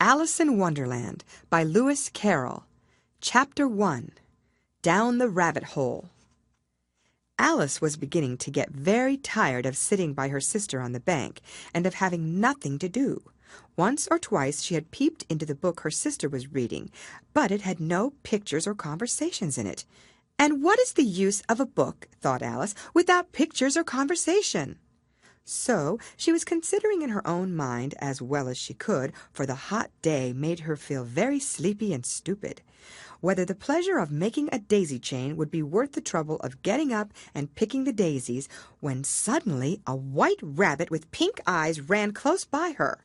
Alice in Wonderland by Lewis Carroll. Chapter 1. Down the Rabbit Hole. Alice was beginning to get very tired of sitting by her sister on the bank and of having nothing to do. Once or twice she had peeped into the book her sister was reading, but it had no pictures or conversations in it. And what is the use of a book, thought Alice, without pictures or conversation? So she was considering in her own mind as well as she could, for the hot day made her feel very sleepy and stupid, whether the pleasure of making a daisy chain would be worth the trouble of getting up and picking the daisies, when suddenly a white rabbit with pink eyes ran close by her.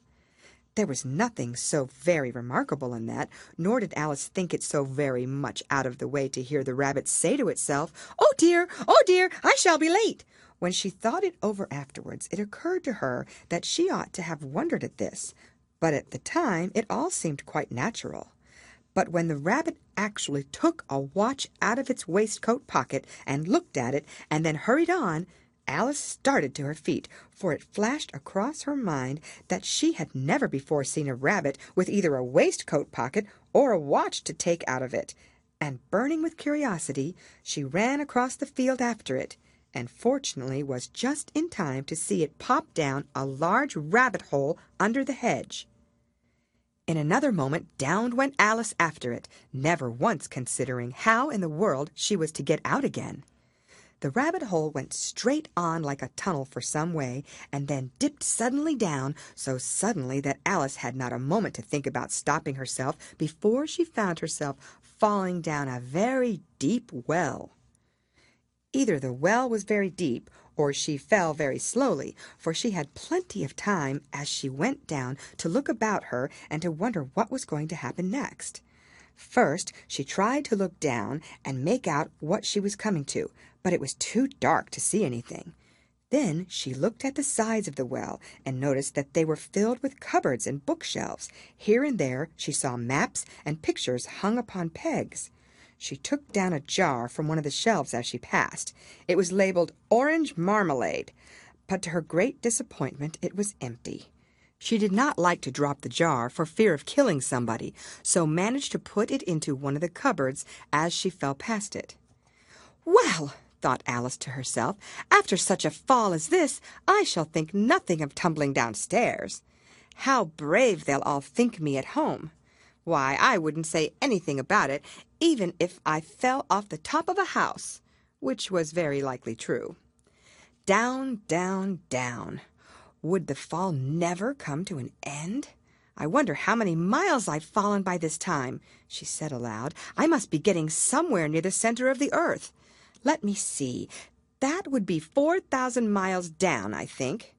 There was nothing so very remarkable in that, nor did Alice think it so very much out of the way to hear the rabbit say to itself, oh dear, I shall be late." When she thought it over afterwards, it occurred to her that she ought to have wondered at this, but at the time it all seemed quite natural. But when the rabbit actually took a watch out of its waistcoat pocket and looked at it and then hurried on, Alice started to her feet, for it flashed across her mind that she had never before seen a rabbit with either a waistcoat pocket or a watch to take out of it, and burning with curiosity, she ran across the field after it, and fortunately was just in time to see it pop down a large rabbit hole under the hedge. In another moment down went Alice after it, never once considering how in the world she was to get out again. The rabbit hole went straight on like a tunnel for some way, and then dipped suddenly down, so suddenly that Alice had not a moment to think about stopping herself before she found herself falling down a very deep well. Either the well was very deep, or she fell very slowly, for she had plenty of time as she went down to look about her and to wonder what was going to happen next. First, she tried to look down and make out what she was coming to, but it was too dark to see anything. Then she looked at the sides of the well and noticed that they were filled with cupboards and bookshelves. Here and there she saw maps and pictures hung upon pegs. She took down a jar from one of the shelves as she passed. It was labeled Orange Marmalade, but to her great disappointment it was empty. She did not like to drop the jar for fear of killing somebody, so managed to put it into one of the cupboards as she fell past it. "Well," thought Alice to herself, "after such a fall as this, I shall think nothing of tumbling downstairs. How brave they'll all think me at home! Why, I wouldn't say anything about it, even if I fell off the top of a house," which was very likely true. Down, down, down. Would the fall never come to an end? "I wonder how many miles I've fallen by this time," she said aloud. "I must be getting somewhere near the center of the earth. Let me see. That would be 4,000 miles down, I think."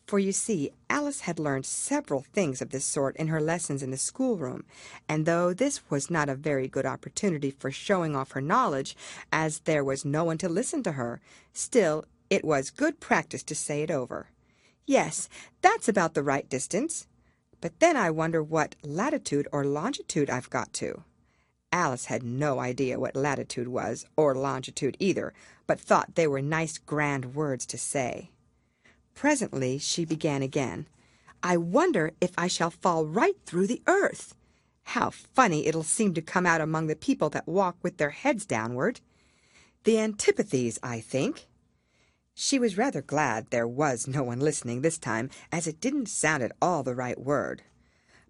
For you see, Alice had learned several things of this sort in her lessons in the schoolroom, and though this was not a very good opportunity for showing off her knowledge, as there was no one to listen to her, still it was good practice to say it over. "Yes, that's about the right distance. But then I wonder what latitude or longitude I've got to." Alice had no idea what latitude was, or longitude either, but thought they were nice grand words to say. Presently she began again. "I wonder if I shall fall right through the earth. How funny it'll seem to come out among the people that walk with their heads downward. The antipathies, I think." She was rather glad there was no one listening this time, as it didn't sound at all the right word.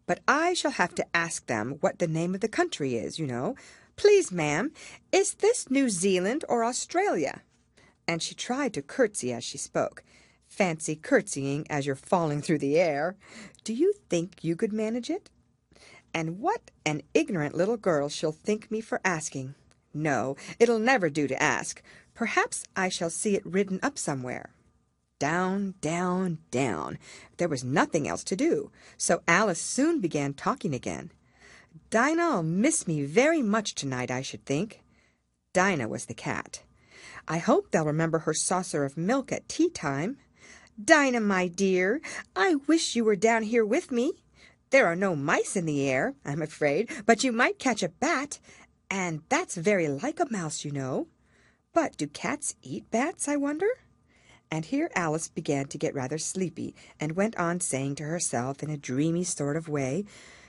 "But I shall have to ask them what the name of the country is, you know. Please, ma'am, is this New Zealand or Australia?" And she tried to curtsy as she spoke. Fancy curtsying as you're falling through the air. Do you think you could manage it? And what an ignorant little girl she'll think me for asking. No, it'll never do to ask. Perhaps I shall see it written up somewhere. Down, down, down. There was nothing else to do, so Alice soon began talking again. "Dinah'll miss me very much tonight, I should think." Dinah was the cat. "I hope they'll remember her saucer of milk at tea time. Dinah, my dear, I wish you were down here with me. There are no mice in the air, I'm afraid, but you might catch a bat, and that's very like a mouse, you know. But do cats eat bats, I wonder?" And here Alice began to get rather sleepy, and went on saying to herself in a dreamy sort of way,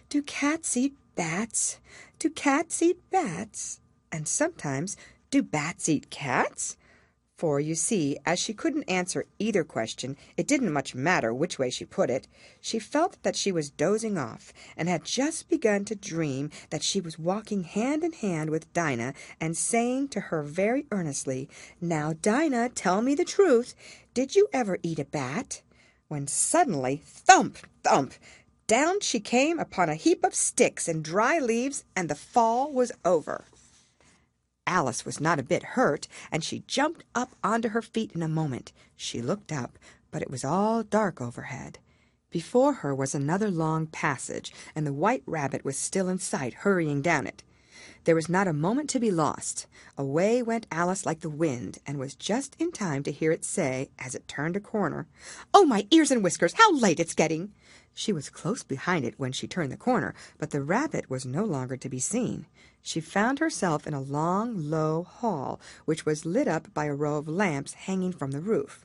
"Do cats eat bats? Do cats eat bats?" And sometimes, "Do bats eat cats?" For, you see, as she couldn't answer either question, it didn't much matter which way she put it. She felt that she was dozing off, and had just begun to dream that she was walking hand in hand with Dinah, and saying to her very earnestly, "Now, Dinah, tell me the truth. Did you ever eat a bat?" When suddenly, thump, thump, down she came upon a heap of sticks and dry leaves, and the fall was over. Alice was not a bit hurt, and she jumped up onto her feet in a moment. She looked up, but it was all dark overhead. Before her was another long passage, and the White Rabbit was still in sight, hurrying down it. There was not a moment to be lost. Away went Alice like the wind, and was just in time to hear it say, as it turned a corner, "Oh, my ears and whiskers, how late it's getting!" She was close behind it when she turned the corner, but the rabbit was no longer to be seen. She found herself in a long, low hall, which was lit up by a row of lamps hanging from the roof.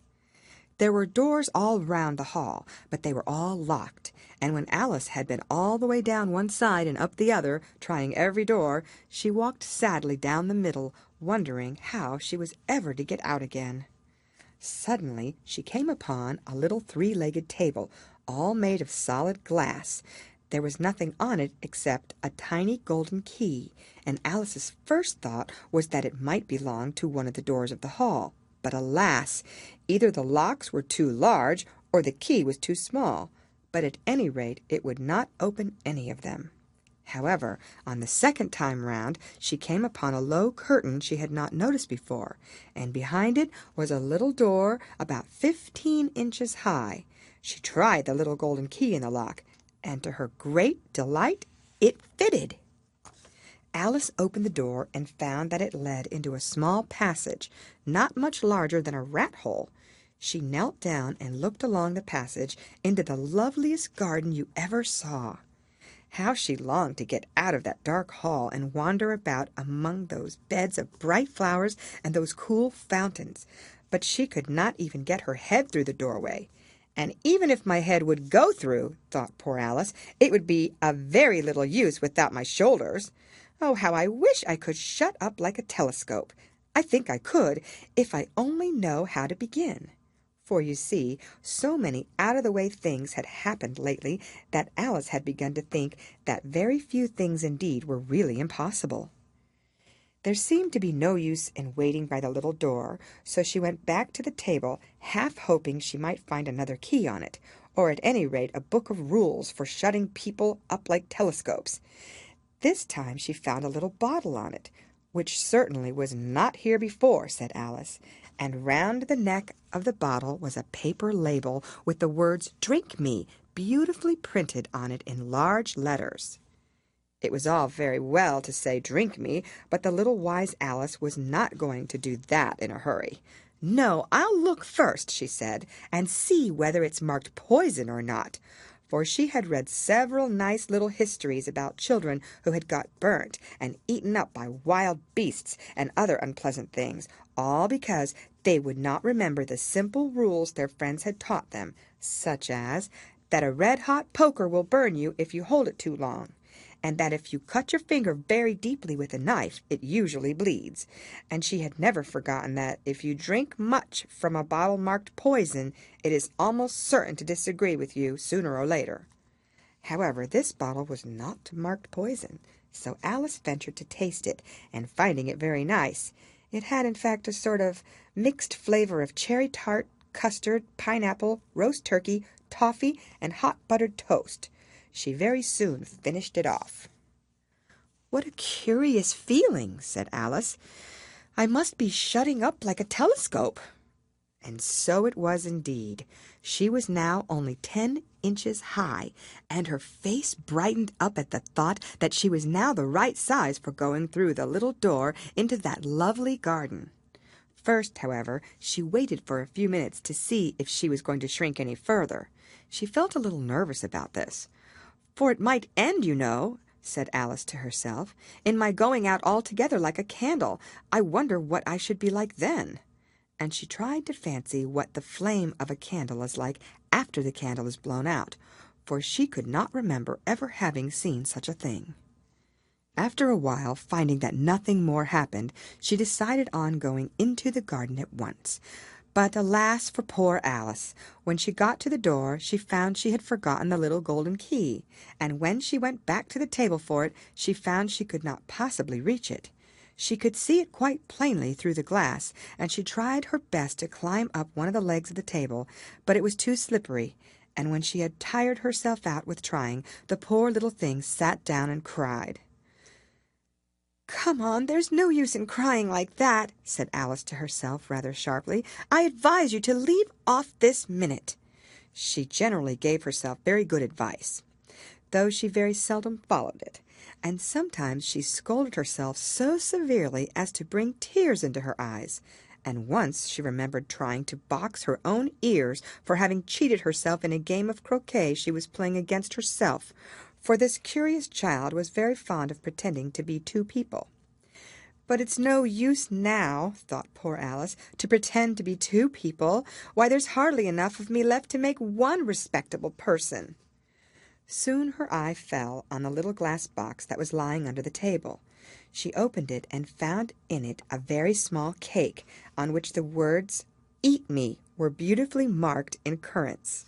There were doors all round the hall, but they were all locked, and when Alice had been all the way down one side and up the other, trying every door, she walked sadly down the middle, wondering how she was ever to get out again. Suddenly she came upon a little three-legged table, all made of solid glass. There was nothing on it except a tiny golden key, and Alice's first thought was that it might belong to one of the doors of the hall. But alas! Either the locks were too large, or the key was too small. But at any rate it would not open any of them. However, on the second time round she came upon a low curtain she had not noticed before, and behind it was a little door about 15 inches high. She tried the little golden key in the lock, and to her great delight it fitted. Alice opened the door and found that it led into a small passage, not much larger than a rat-hole. She knelt down and looked along the passage into the loveliest garden you ever saw. How she longed to get out of that dark hall and wander about among those beds of bright flowers and those cool fountains. But she could not even get her head through the doorway. "And even if my head would go through," thought poor Alice, "it would be of very little use without my shoulders. Oh, how I wish I could shut up like a telescope! I think I could, if I only know how to begin." For, you see, so many out-of-the-way things had happened lately that Alice had begun to think that very few things indeed were really impossible. There seemed to be no use in waiting by the little door, so she went back to the table, half hoping she might find another key on it, or at any rate a book of rules for shutting people up like telescopes. This time she found a little bottle on it, which certainly was not here before, said Alice, and round the neck of the bottle was a paper label with the words "Drink Me" beautifully printed on it in large letters. It was all very well to say "Drink me," but the little wise Alice was not going to do that in a hurry. "No, I'll look first," she said, "and see whether it's marked poison or not." For she had read several nice little histories about children who had got burnt and eaten up by wild beasts and other unpleasant things, all because they would not remember the simple rules their friends had taught them, such as that a red-hot poker will burn you if you hold it too long, and that if you cut your finger very deeply with a knife, it usually bleeds. And she had never forgotten that if you drink much from a bottle marked poison, it is almost certain to disagree with you sooner or later. However, this bottle was not marked poison, so Alice ventured to taste it, and finding it very nice, it had in fact a sort of mixed flavor of cherry tart, custard, pineapple, roast turkey, toffee, and hot buttered toast. She very soon finished it off. "What a curious feeling," said Alice. "I must be shutting up like a telescope." And so it was indeed. She was now only 10 inches high, and her face brightened up at the thought that she was now the right size for going through the little door into that lovely garden. First, however, she waited for a few minutes to see if she was going to shrink any further. She felt a little nervous about this. "For it might end, you know," said Alice to herself, "in my going out altogether like a candle. I wonder what I should be like then." And she tried to fancy what the flame of a candle is like after the candle is blown out. for she could not remember ever having seen such a thing. After a while, finding that nothing more happened, she decided on going into the garden at once. But alas for poor Alice! When she got to the door, she found she had forgotten the little golden key, and when she went back to the table for it, she found she could not possibly reach it. She could see it quite plainly through the glass, and she tried her best to climb up one of the legs of the table, but it was too slippery, and when she had tired herself out with trying, the poor little thing sat down and cried. "Come on, there's no use in crying like that," said Alice to herself rather sharply. "I advise you to leave off this minute." She generally gave herself very good advice, though she very seldom followed it, and sometimes she scolded herself so severely as to bring tears into her eyes, and once she remembered trying to box her own ears for having cheated herself in a game of croquet she was playing against herself, for this curious child was very fond of pretending to be two people. "But it's no use now," thought poor Alice, "to pretend to be two people. Why, there's hardly enough of me left to make one respectable person." Soon her eye fell on the little glass box that was lying under the table. She opened it and found in it a very small cake, on which the words "Eat me" were beautifully marked in currants.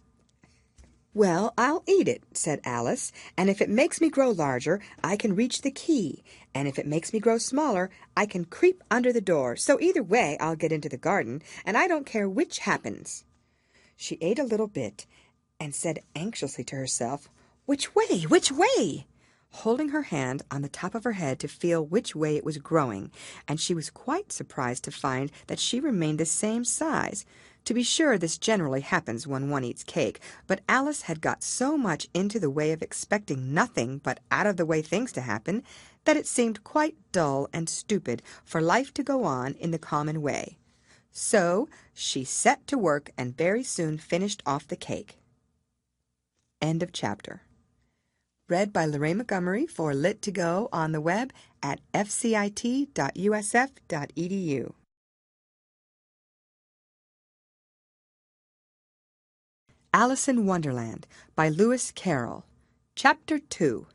"Well, I'll eat it," said Alice, "and if it makes me grow larger, I can reach the key, and if it makes me grow smaller, I can creep under the door, so either way I'll get into the garden, and I don't care which happens." She ate a little bit, and said anxiously to herself, "Which way? Which way?" holding her hand on the top of her head to feel which way it was growing, and she was quite surprised to find that she remained the same size. To be sure, this generally happens when one eats cake, but Alice had got so much into the way of expecting nothing but out-of-the-way things to happen that it seemed quite dull and stupid for life to go on in the common way. So she set to work and very soon finished off the cake. End of chapter. Read by Lorraine Montgomery for Lit2Go on the web at fcit.usf.edu. Alice in Wonderland by Lewis Carroll. Chapter 2.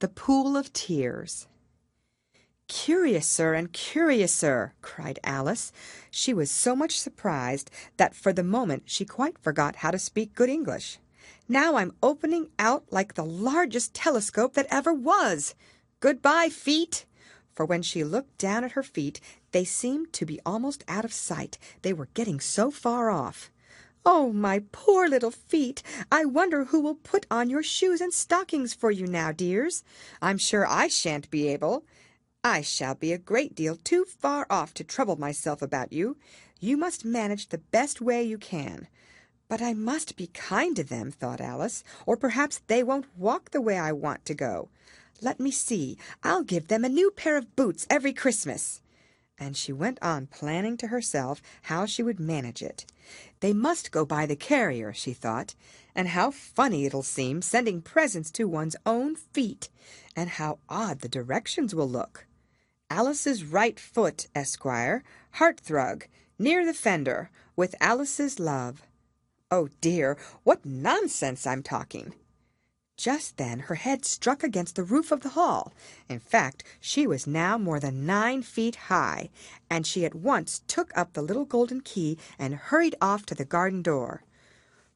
The Pool of Tears. "Curiouser and curiouser!" cried Alice. She was so much surprised that for the moment she quite forgot how to speak good English. "Now I'm opening out like the largest telescope that ever was. Goodbye, feet!" For when she looked down at her feet, they seemed to be almost out of sight. They were getting so far off. "Oh, my poor little feet! I wonder who will put on your shoes and stockings for you now, dears. I'm sure I shan't be able. I shall be a great deal too far off to trouble myself about you. You must manage the best way you can." "But I must be kind to them," thought Alice, "or perhaps they won't walk the way I want to go. Let me see, I'll give them a new pair of boots every Christmas." And she went on planning to herself how she would manage it. "They must go by the carrier," she thought, "and how funny it'll seem sending presents to one's own feet, and how odd the directions will look. Alice's right foot, Esquire, hearthrug, near the fender, with Alice's love. Oh dear, what nonsense I'm talking!" Just then her head struck against the roof of the hall. In fact, she was now more than 9 feet high, and she at once took up the little golden key and hurried off to the garden door.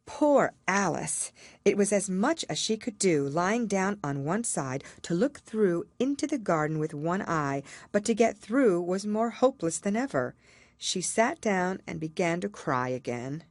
Poor Alice! It was as much as she could do, lying down on one side, to look through into the garden with one eye, but to get through was more hopeless than ever. She sat down and began to cry again.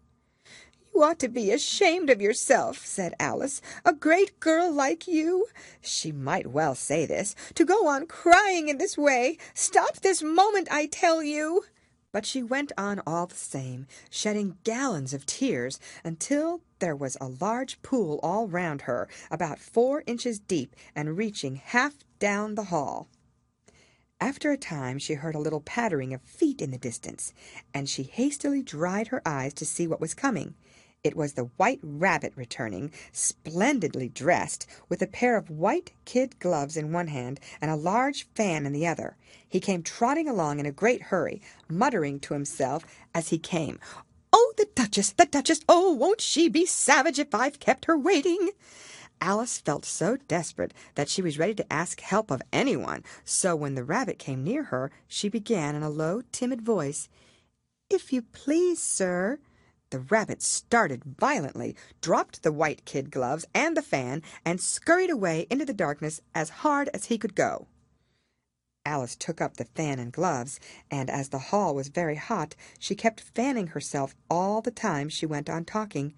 "You ought to be ashamed of yourself," said Alice. "A great girl like you," she might well say this, "to go on crying in this way. Stop this moment, I tell you." But she went on all the same, shedding gallons of tears, until there was a large pool all round her, about 4 inches deep, and reaching half down the hall. After a time she heard a little pattering of feet in the distance, and she hastily dried her eyes to see what was coming. It was the White Rabbit returning, splendidly dressed, with a pair of white kid gloves in one hand and a large fan in the other. He came trotting along in a great hurry, muttering to himself as he came, "Oh, the Duchess, the Duchess! Oh, won't she be savage if I've kept her waiting?" Alice felt so desperate that she was ready to ask help of anyone, so when the rabbit came near her, she began in a low, timid voice, "If you please, sir." The rabbit started violently, dropped the white kid gloves and the fan, and scurried away into the darkness as hard as he could go. Alice took up the fan and gloves, and as the hall was very hot, she kept fanning herself all the time she went on talking.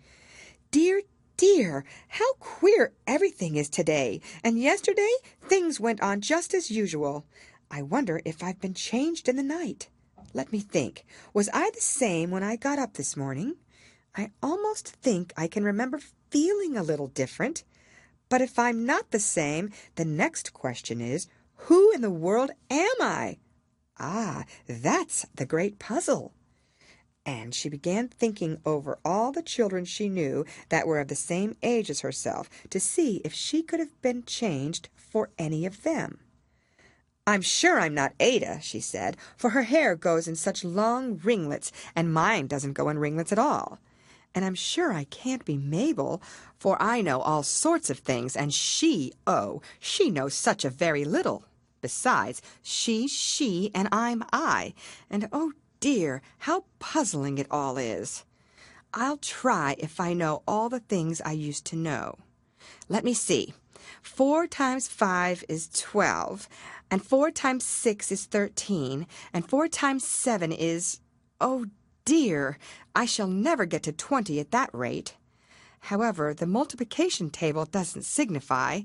"Dear, dear, how queer everything is today, and yesterday things went on just as usual. I wonder if I've been changed in the night. Let me think. Was I the same when I got up this morning? I almost think I can remember feeling a little different. But if I'm not the same, the next question is, who in the world am I? Ah, that's the great puzzle." And she began thinking over all the children she knew that were of the same age as herself, to see if she could have been changed for any of them. "I'm sure I'm not Ada," she said, "for her hair goes in such long ringlets, and mine doesn't go in ringlets at all. And I'm sure I can't be Mabel, for I know all sorts of things, and she knows such a very little. Besides, she's she, and I'm I, and oh dear, how puzzling it all is. I'll try if I know all the things I used to know. Let me see. 4 times 5 is 12, and 4 times 6 is 13, and 4 times 7 is... oh dear, I shall never get to 20 at that rate. However, the multiplication table doesn't signify.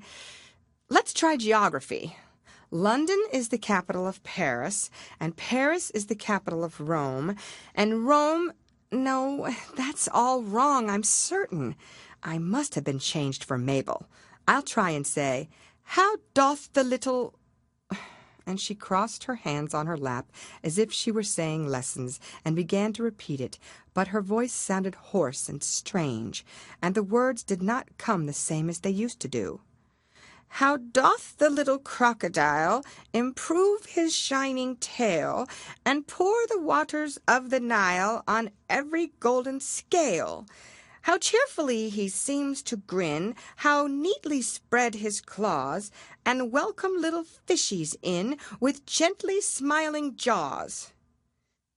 Let's try geography. London is the capital of Paris, and Paris is the capital of Rome, and Rome... No, that's all wrong, I'm certain. I must have been changed for Mabel. I'll try and say, how doth the little... And she crossed her hands on her lap as if she were saying lessons, and began to repeat it, but her voice sounded hoarse and strange, and the words did not come the same as they used to do. How doth the little crocodile improve his shining tail, and pour the waters of the Nile on every golden scale? How cheerfully he seems to grin, how neatly spread his claws, and welcome little fishies in with gently smiling jaws."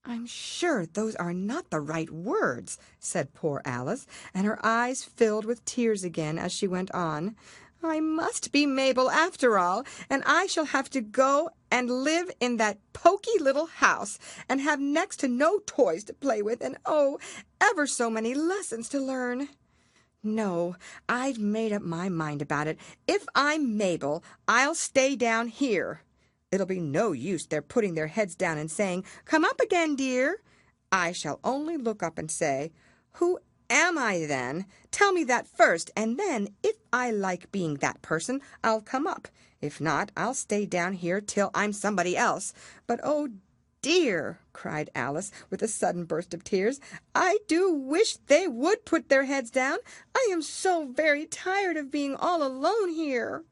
"I'm sure those are not the right words," said poor Alice, and her eyes filled with tears again as she went on. "I must be Mabel after all, and I shall have to go and live in that poky little house, and have next to no toys to play with, and oh, ever so many lessons to learn. No, I've made up my mind about it. If I'm Mabel, I'll stay down here. It'll be no use their putting their heads down and saying, 'Come up again, dear.' I shall only look up and say, 'Who am I, then? Tell me that first, and then, if I like being that person, I'll come up. If not, I'll stay down here till I'm somebody else. But, oh, dear," cried Alice, with a sudden burst of tears, "I do wish they would put their heads down. I am so very tired of being all alone here."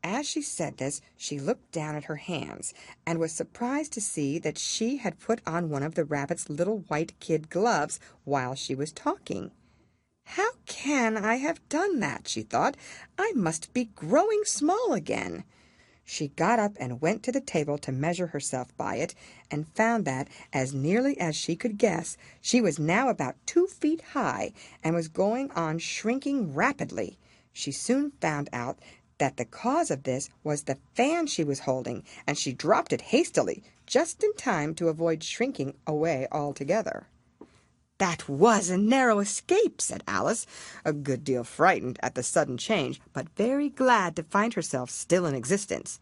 As she said this, she looked down at her hands, and was surprised to see that she had put on one of the rabbit's little white kid gloves while she was talking. "How can I have done that?" she thought. "I must be growing small again." She got up and went to the table to measure herself by it, and found that, as nearly as she could guess, she was now about 2 feet high, and was going on shrinking rapidly. She soon found out that the cause of this was the fan she was holding, and she dropped it hastily, just in time to avoid shrinking away altogether. "That was a narrow escape," said Alice, a good deal frightened at the sudden change, but very glad to find herself still in existence.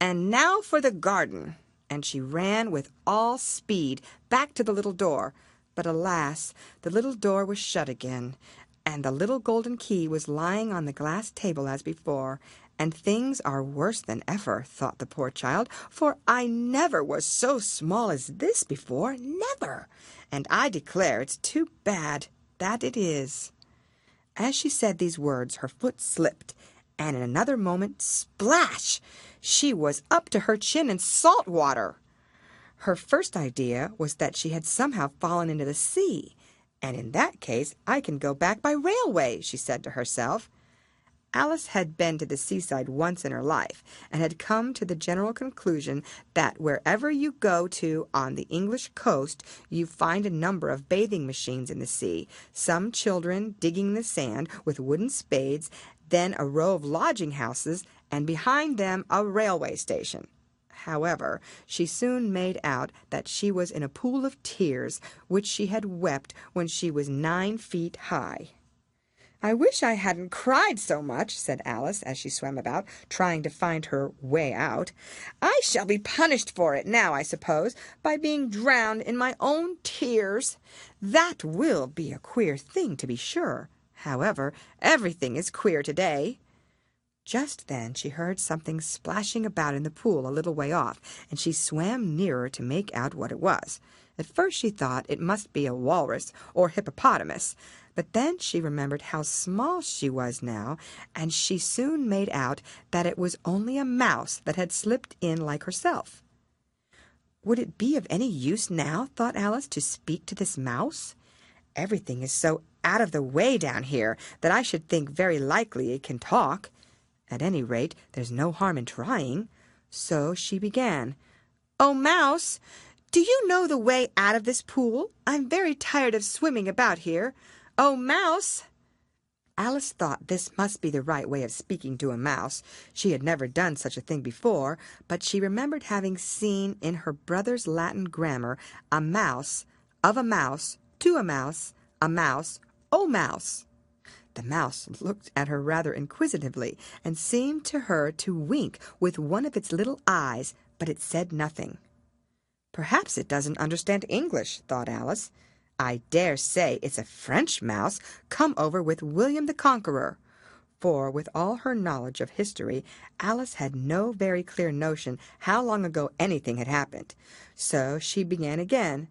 "And now for the garden." And she ran with all speed back to the little door. But alas, the little door was shut again, and the little golden key was lying on the glass table as before. "And things are worse than ever," thought the poor child, "for I never was so small as this before, never. And I declare it's too bad, that it is." As she said these words, her foot slipped, and in another moment, splash! She was up to her chin in salt water. Her first idea was that she had somehow fallen into the sea, and in that case I can go back by railway, she said to herself. Alice had been to the seaside once in her life, and had come to the general conclusion that wherever you go to on the English coast, you find a number of bathing machines in the sea, some children digging the sand with wooden spades, then a row of lodging houses, and behind them a railway station. However, she soon made out that she was in a pool of tears, which she had wept when she was 9 feet high. "I wish I hadn't cried so much," said Alice, as she swam about, trying to find her way out. "I shall be punished for it now, I suppose, by being drowned in my own tears. That will be a queer thing, to be sure. However, everything is queer today." Just then she heard something splashing about in the pool a little way off, and she swam nearer to make out what it was. At first she thought it must be a walrus or hippopotamus, but then she remembered how small she was now, and she soon made out that it was only a mouse that had slipped in like herself. "Would it be of any use now," thought Alice, "to speak to this mouse? Everything is so out of the way down here that I should think very likely it can talk. At any rate, there's no harm in trying." So she began, "Oh, Mouse, do you know the way out of this pool? I'm very tired of swimming about here. Oh, Mouse!" Alice thought this must be the right way of speaking to a mouse. She had never done such a thing before, but she remembered having seen in her brother's Latin grammar a mouse, of a mouse, to a mouse, oh mouse. The mouse looked at her rather inquisitively, and seemed to her to wink with one of its little eyes, but it said nothing. "Perhaps it doesn't understand English," thought Alice. "I dare say it's a French mouse come over with William the Conqueror." For, with all her knowledge of history, Alice had no very clear notion how long ago anything had happened. So she began again,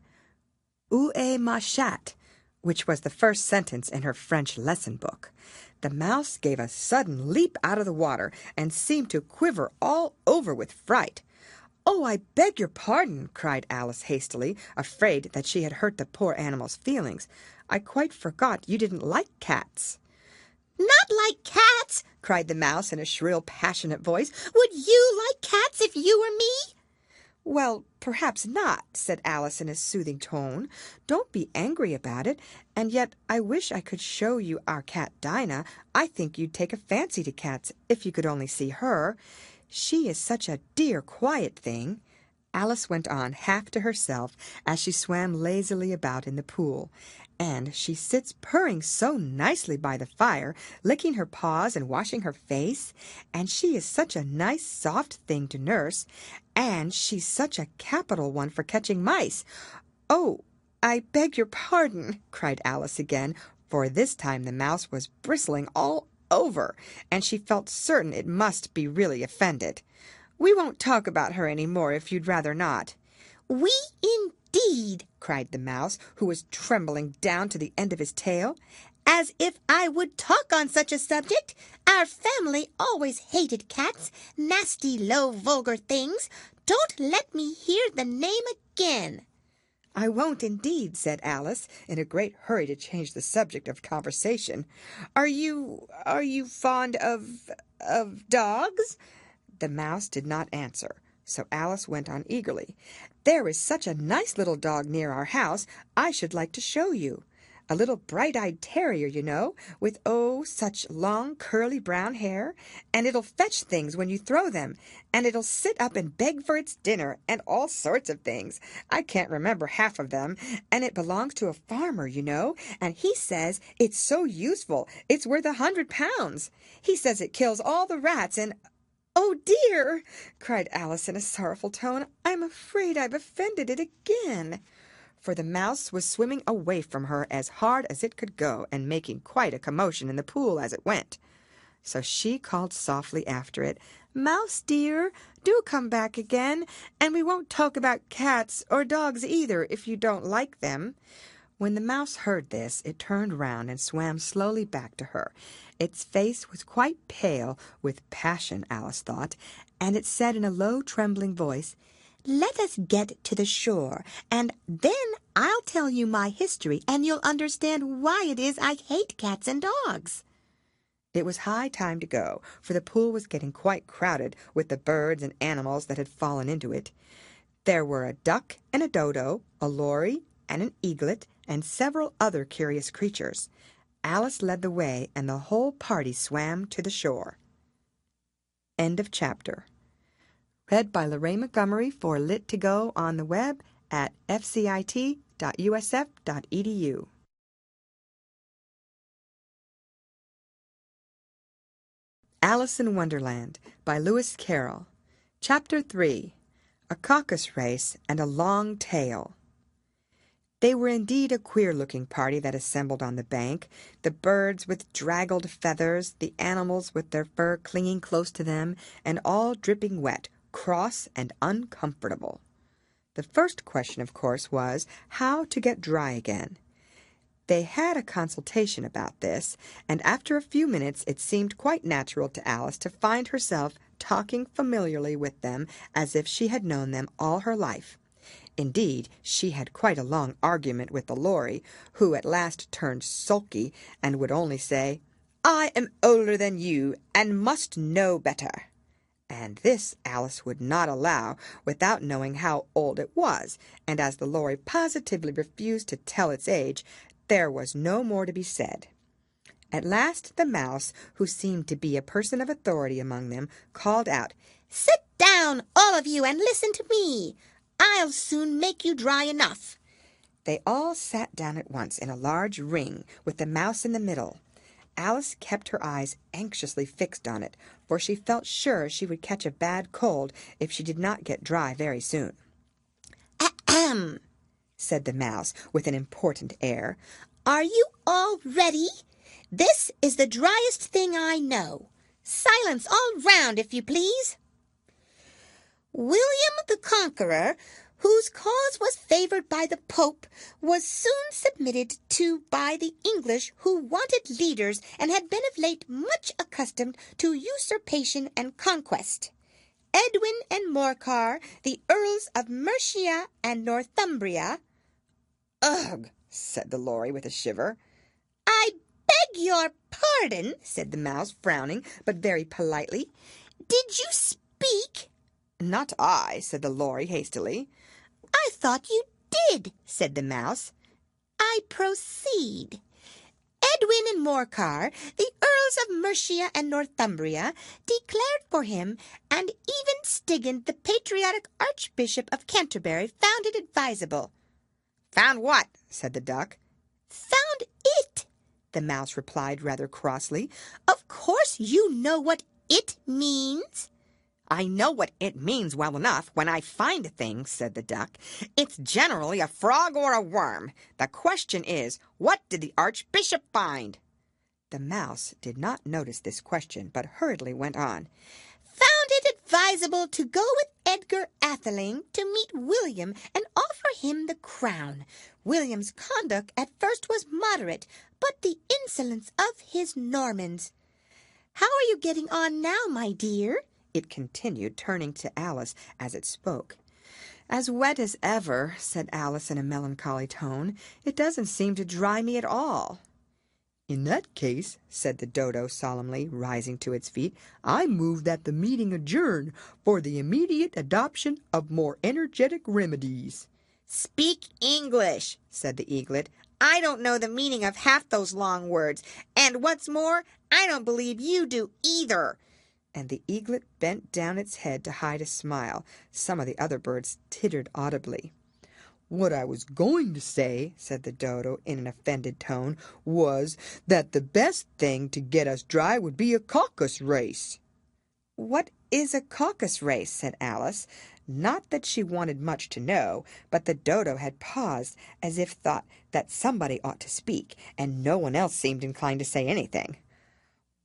"Où est ma chatte?" which was the first sentence in her French lesson book. The mouse gave a sudden leap out of the water, and seemed to quiver all over with fright. "Oh, I beg your pardon," cried Alice hastily, afraid that she had hurt the poor animal's feelings. "I quite forgot you didn't like cats." "Not like cats!" cried the mouse in a shrill, passionate voice. "Would you like cats if you were me?" "Well, perhaps not," said Alice in a soothing tone. "Don't be angry about it. And yet I wish I could show you our cat Dinah. I think you'd take a fancy to cats if you could only see her. She is such a dear, quiet thing." Alice went on, half to herself, as she swam lazily about in the pool. "And she sits purring so nicely by the fire, licking her paws and washing her face. And she is such a nice, soft thing to nurse. And she's such a capital one for catching mice. Oh, I beg your pardon," cried Alice again, for this time the mouse was bristling all over, and she felt certain it must be really offended. "We won't talk about her any more if you'd rather not." "We indeed!" cried the mouse, who was trembling down to the end of his tail. "As if I would talk on such a subject! Our family always hated cats, nasty, low, vulgar things. Don't let me hear the name again." "I won't indeed," said Alice, in a great hurry to change the subject of conversation. Are you fond of dogs?" The mouse did not answer, so Alice went on eagerly. "There is such a nice little dog near our house, I should like to show you. A little bright-eyed terrier, you know, with, oh, such long, curly brown hair, and it'll fetch things when you throw them, and it'll sit up and beg for its dinner, and all sorts of things. I can't remember half of them, and it belongs to a farmer, you know, and he says it's so useful, it's worth 100 pounds. He says it kills all the rats, and—" "Oh, dear!" cried Alice in a sorrowful tone. "I'm afraid I've offended it again." For the mouse was swimming away from her as hard as it could go, and making quite a commotion in the pool as it went. So she called softly after it, "Mouse dear, do come back again, and we won't talk about cats or dogs either, if you don't like them." When the mouse heard this, it turned round and swam slowly back to her. Its face was quite pale with passion, Alice thought, and it said in a low, trembling voice, "Let us get to the shore, and then I'll tell you my history, and you'll understand why it is I hate cats and dogs." It was high time to go, for the pool was getting quite crowded with the birds and animals that had fallen into it. There were a duck and a dodo, a lory and an eaglet, and several other curious creatures. Alice led the way, and the whole party swam to the shore. End of chapter. Read by Lorraine Montgomery for Lit to Go on the web at fcit.usf.edu. Alice in Wonderland by Lewis Carroll. Chapter 3. A Caucus-Race and a Long Tail. They were indeed a queer-looking party that assembled on the bank, the birds with draggled feathers, the animals with their fur clinging close to them, and all dripping wet, cross and uncomfortable. The first question, of course, was how to get dry again. They had a consultation about this, and after a few minutes it seemed quite natural to Alice to find herself talking familiarly with them as if she had known them all her life. Indeed, she had quite a long argument with the lory, who at last turned sulky and would only say, "I am older than you, and must know better." And this Alice would not allow without knowing how old it was, and as the lory positively refused to tell its age, there was no more to be said. At last the mouse, who seemed to be a person of authority among them, called out, "Sit down, all of you, and listen to me. I'll soon make you dry enough." They all sat down at once in a large ring, with the mouse in the middle. Alice kept her eyes anxiously fixed on it, for she felt sure she would catch a bad cold if she did not get dry very soon. "Ahem," said the mouse with an important air. "Are you all ready? This is the driest thing I know. Silence all round, if you please." William the Conqueror, whose cause was favored by the Pope, was soon submitted to by the English, who wanted leaders and had been of late much accustomed to usurpation and conquest. Edwin and Morcar, the Earls of Mercia and Northumbria— "Ugh!" said the lory with a shiver. "I beg your pardon," said the mouse, frowning, but very politely. "Did you speak?" "Not I," said the lory hastily. "I thought you did," said the mouse. "I proceed. Edwin and Morcar, the Earls of Mercia and Northumbria, declared for him, and even Stigand, the patriotic Archbishop of Canterbury, found it advisable." "Found what?" said the duck. "Found it," the mouse replied rather crossly. "Of course you know what it means." "I know what it means well enough when I find a thing," said the duck. "It's generally a frog or a worm. The question is, what did the Archbishop find?" The mouse did not notice this question, but hurriedly went on. "Found it advisable to go with Edgar Atheling to meet William and offer him the crown. William's conduct at first was moderate, but the insolence of his Normans— How are you getting on now, my dear?" it continued, turning to Alice as it spoke. "As wet as ever," said Alice in a melancholy tone. "It doesn't seem to dry me at all." "In that case," said the dodo solemnly, rising to its feet, "I move that the meeting adjourn for the immediate adoption of more energetic remedies." "Speak English," said the eaglet. "I don't know the meaning of half those long words, and what's more, I don't believe you do either." And the eaglet bent down its head to hide a smile. Some of the other birds tittered audibly. "What I was going to say," said the dodo in an offended tone, "was that the best thing to get us dry would be a caucus-race." "What is a caucus-race?" said Alice. Not that she wanted much to know, but the dodo had paused as if thought that somebody ought to speak, and no one else seemed inclined to say anything.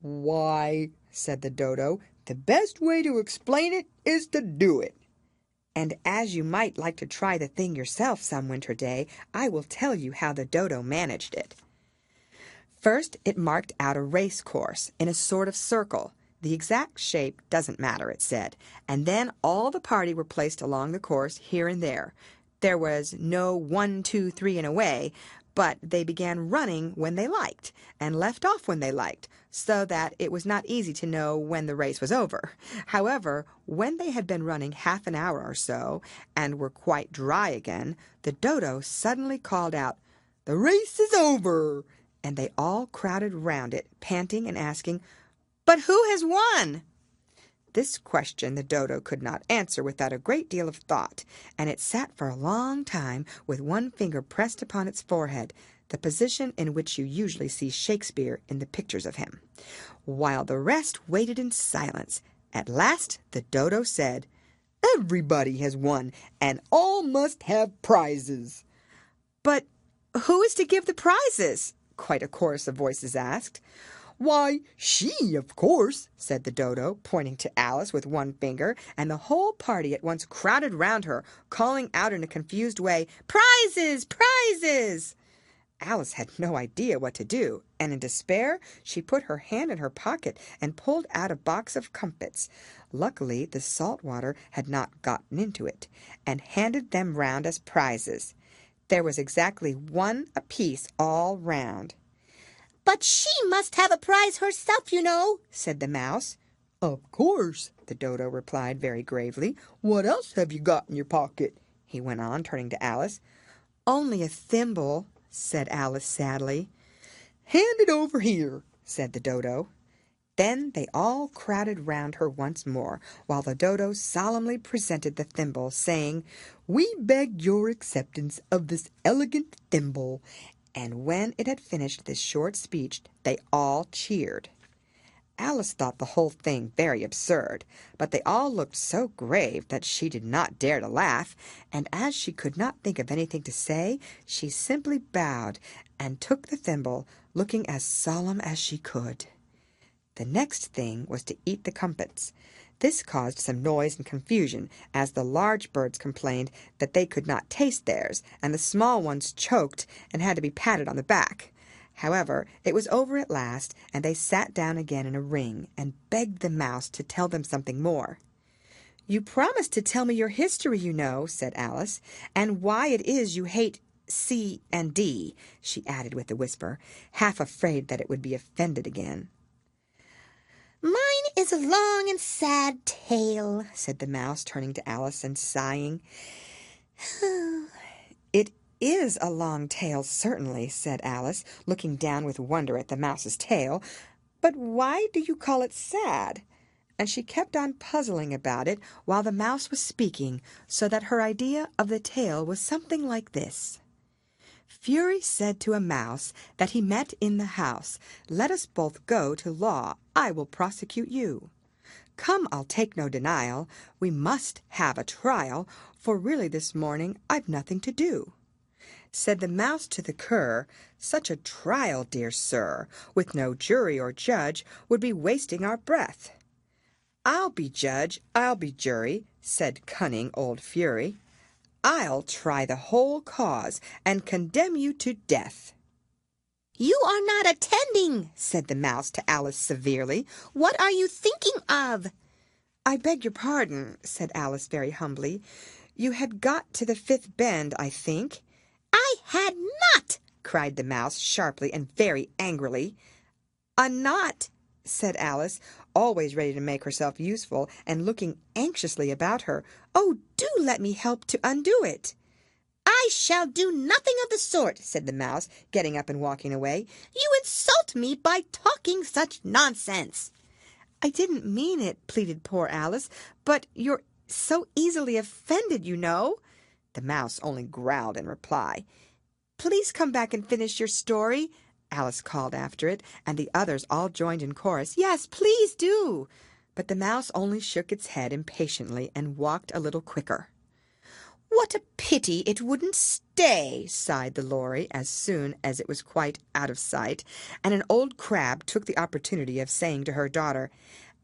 "Why," said the dodo, "the best way to explain it is to do it." And as you might like to try the thing yourself some winter day, I will tell you how the dodo managed it. First, it marked out a race course in a sort of circle. The exact shape doesn't matter, it said, and then all the party were placed along the course here and there. There was no 1, 2, 3 and away, but they began running when they liked and left off when they liked, so that it was not easy to know when the race was over. However, when they had been running half an hour or so and were quite dry again, the dodo suddenly called out, "The race is over!" And they all crowded round it, panting and asking, "But who has won?" This question the dodo could not answer without a great deal of thought, and it sat for a long time with one finger pressed upon its forehead, the position in which you usually see Shakespeare in the pictures of him, while the rest waited in silence. At last the dodo said, "Everybody has won, and all must have prizes." "But who is to give the prizes?" quite a chorus of voices asked. "Why, she, of course," said the dodo, pointing to Alice with one finger, and the whole party at once crowded round her, calling out in a confused way, "Prizes! Prizes!" Alice had no idea what to do, and in despair she put her hand in her pocket and pulled out a box of comfits. Luckily the salt water had not gotten into it, and handed them round as prizes. There was exactly one apiece all round. "But she must have a prize herself, you know," said the mouse. "Of course," the dodo replied very gravely. "What else have you got in your pocket?" he went on, turning to Alice. "Only a thimble," said Alice sadly. "Hand it over here," said the dodo. Then they all crowded round her once more, while the dodo solemnly presented the thimble, saying, "We beg your acceptance of this elegant thimble." And when it had finished this short speech, they all cheered. Alice thought the whole thing very absurd, but they all looked so grave that she did not dare to laugh, and as she could not think of anything to say, she simply bowed and took the thimble, looking as solemn as she could. The next thing was to eat the comfits. This caused some noise and confusion, as the large birds complained that they could not taste theirs, and the small ones choked and had to be patted on the back. However, it was over at last, and they sat down again in a ring and begged the mouse to tell them something more. "You promised to tell me your history, you know," said Alice, "and why it is you hate C and D," she added with a whisper, half afraid that it would be offended again. "Mine is a long and sad tale," said the mouse, turning to Alice and sighing. "It is a long tale, certainly," said Alice, looking down with wonder at the mouse's tail. "But why do you call it sad?" And she kept on puzzling about it while the mouse was speaking, so that her idea of the tale was something like this. Fury said to a mouse that he met in the house, "Let us both go to law, I will prosecute you." "Come, I'll take no denial, we must have a trial, for really this morning I've nothing to do." Said the mouse to the cur, "Such a trial, dear sir, with no jury or judge, would be wasting our breath." "I'll be judge, I'll be jury," said cunning old Fury. "I'll try the whole cause, and condemn you to death." "You are not attending," said the mouse to Alice severely. "What are you thinking of?" "I beg your pardon," said Alice very humbly. "You had got to the fifth bend, I think." "I had not," cried the mouse sharply and very angrily. "A knot," said Alice, always ready to make herself useful and looking anxiously about her. "Oh, do let me help to undo it." "I shall do nothing of the sort," said the mouse, getting up and walking away. "You insult me by talking such nonsense." "I didn't mean it," pleaded poor Alice, "but you're so easily offended, you know." The mouse only growled in reply. "Please come back and finish your story," Alice called after it, and the others all joined in chorus. "Yes, please do." But the mouse only shook its head impatiently and walked a little quicker. "What a pity it wouldn't stay," sighed the lory as soon as it was quite out of sight, and an old crab took the opportunity of saying to her daughter,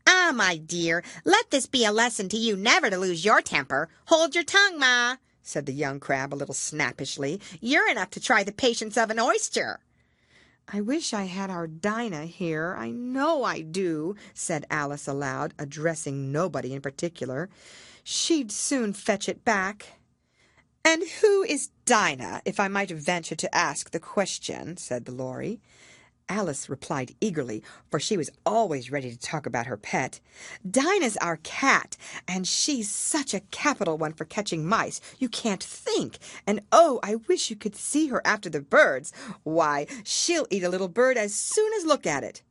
"Ah, my dear, let this be a lesson to you never to lose your temper. Hold your tongue, Ma," said the young crab a little snappishly. "You're enough to try the patience of an oyster." "I wish I had our Dinah here, I know I do," said Alice aloud, addressing nobody in particular. "She'd soon fetch it back." "And who is Dinah, if I might venture to ask the question?" said the Lory. Alice replied eagerly, for she was always ready to talk about her pet. "Dinah's our cat, and she's such a capital one for catching mice, you can't think. And oh, I wish you could see her after the birds. Why, she'll eat a little bird as soon as look at it."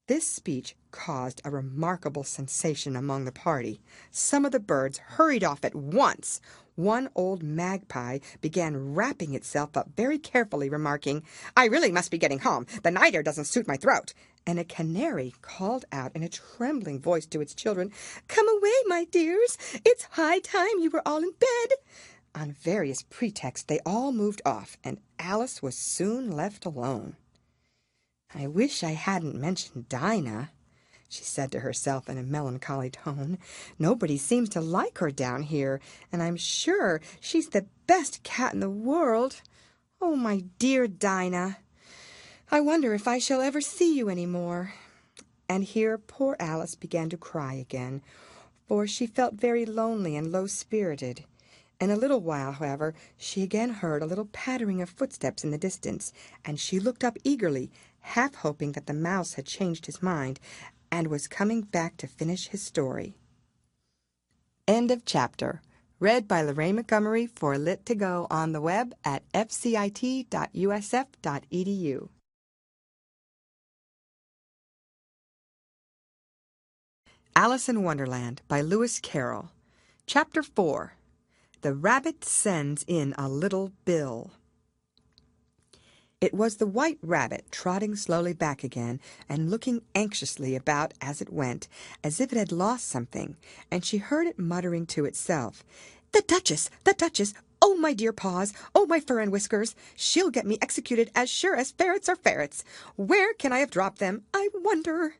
This speech caused a remarkable sensation among the party. Some of the birds hurried off at once. One old magpie began wrapping itself up very carefully, remarking, "I really must be getting home. The night air doesn't suit my throat." And a canary called out in a trembling voice to its children, "Come away, my dears. It's high time you were all in bed." On various pretexts they all moved off, and Alice was soon left alone. "I wish I hadn't mentioned Dinah," she said to herself in a melancholy tone. "Nobody seems to like her down here, and I'm sure she's the best cat in the world. Oh, my dear Dinah, I wonder if I shall ever see you any more." And here poor Alice began to cry again, for she felt very lonely and low-spirited. In a little while, however, she again heard a little pattering of footsteps in the distance, and she looked up eagerly, half hoping that the mouse had changed his mind and was coming back to finish his story. End of chapter. Read by Lorraine Montgomery for Lit2Go on the web at fcit.usf.edu. Alice in Wonderland by Lewis Carroll. Chapter 4. The Rabbit Sends in a Little Bill. It was the White Rabbit trotting slowly back again and looking anxiously about as it went, as if it had lost something, and she heard it muttering to itself, "The Duchess! The Duchess! Oh, my dear paws! Oh, my fur and whiskers! She'll get me executed as sure as ferrets are ferrets! Where can I have dropped them, I wonder?"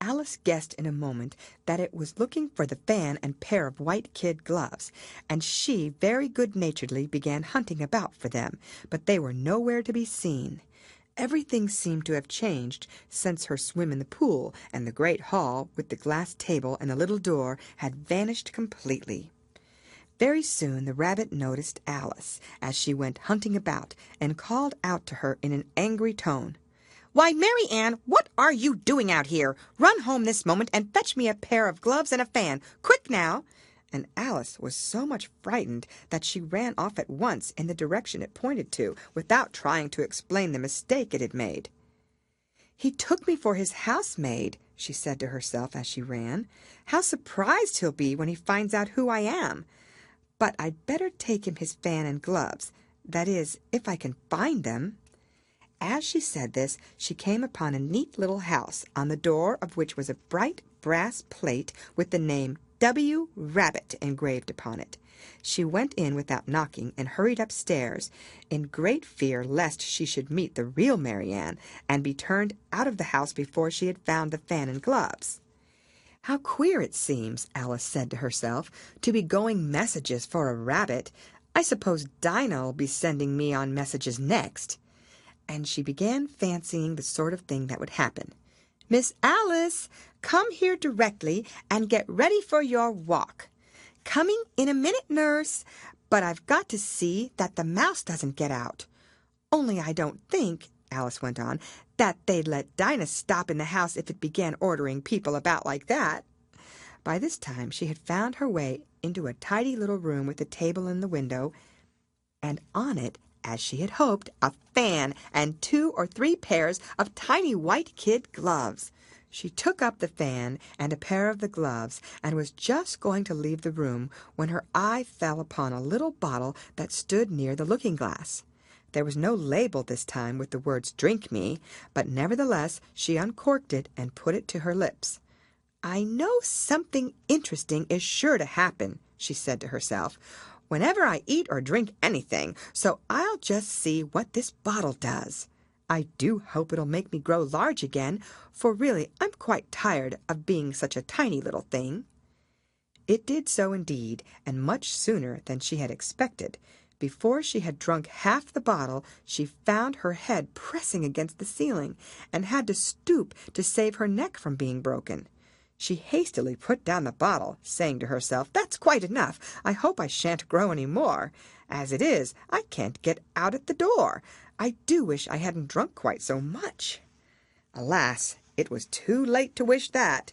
Alice guessed in a moment that it was looking for the fan and pair of white kid gloves, and she very good-naturedly began hunting about for them, but they were nowhere to be seen. Everything seemed to have changed since her swim in the pool, and the great hall, with the glass table and the little door, had vanished completely. Very soon the rabbit noticed Alice as she went hunting about, and called out to her in an angry tone, "Why, Mary Ann, what are you doing out here? Run home this moment and fetch me a pair of gloves and a fan. Quick now!" And Alice was so much frightened that she ran off at once in the direction it pointed to, without trying to explain the mistake it had made. "He took me for his housemaid," she said to herself as she ran. "How surprised he'll be when he finds out who I am! But I'd better take him his fan and gloves, that is, if I can find them." As she said this, she came upon a neat little house, on the door of which was a bright brass plate with the name W. Rabbit engraved upon it. She went in without knocking and hurried upstairs, in great fear lest she should meet the real Mary Ann and be turned out of the house before she had found the fan and gloves. "How queer it seems," Alice said to herself, "to be going messages for a rabbit. I suppose Dinah'll be sending me on messages next." And she began fancying the sort of thing that would happen. "Miss Alice, come here directly and get ready for your walk." "Coming in a minute, nurse. But I've got to see that the mouse doesn't get out. Only I don't think," Alice went on, "that they'd let Dinah stop in the house if it began ordering people about like that." By this time she had found her way into a tidy little room with a table in the window, and on it, as she had hoped, a fan and 2 or 3 pairs of tiny white kid gloves. She took up the fan and a pair of the gloves, and was just going to leave the room when her eye fell upon a little bottle that stood near the looking-glass. There was no label this time with the words "Drink me," but nevertheless she uncorked it and put it to her lips. "I know something interesting is sure to happen," she said to herself, "whenever I eat or drink anything, so I'll just see what this bottle does. I do hope it'll make me grow large again, for really I'm quite tired of being such a tiny little thing." It did so indeed, and much sooner than she had expected. Before she had drunk half the bottle, she found her head pressing against the ceiling, and had to stoop to save her neck from being broken. She hastily put down the bottle, saying to herself, "That's quite enough. I hope I shan't grow any more. As it is, I can't get out at the door. I do wish I hadn't drunk quite so much." Alas, it was too late to wish that.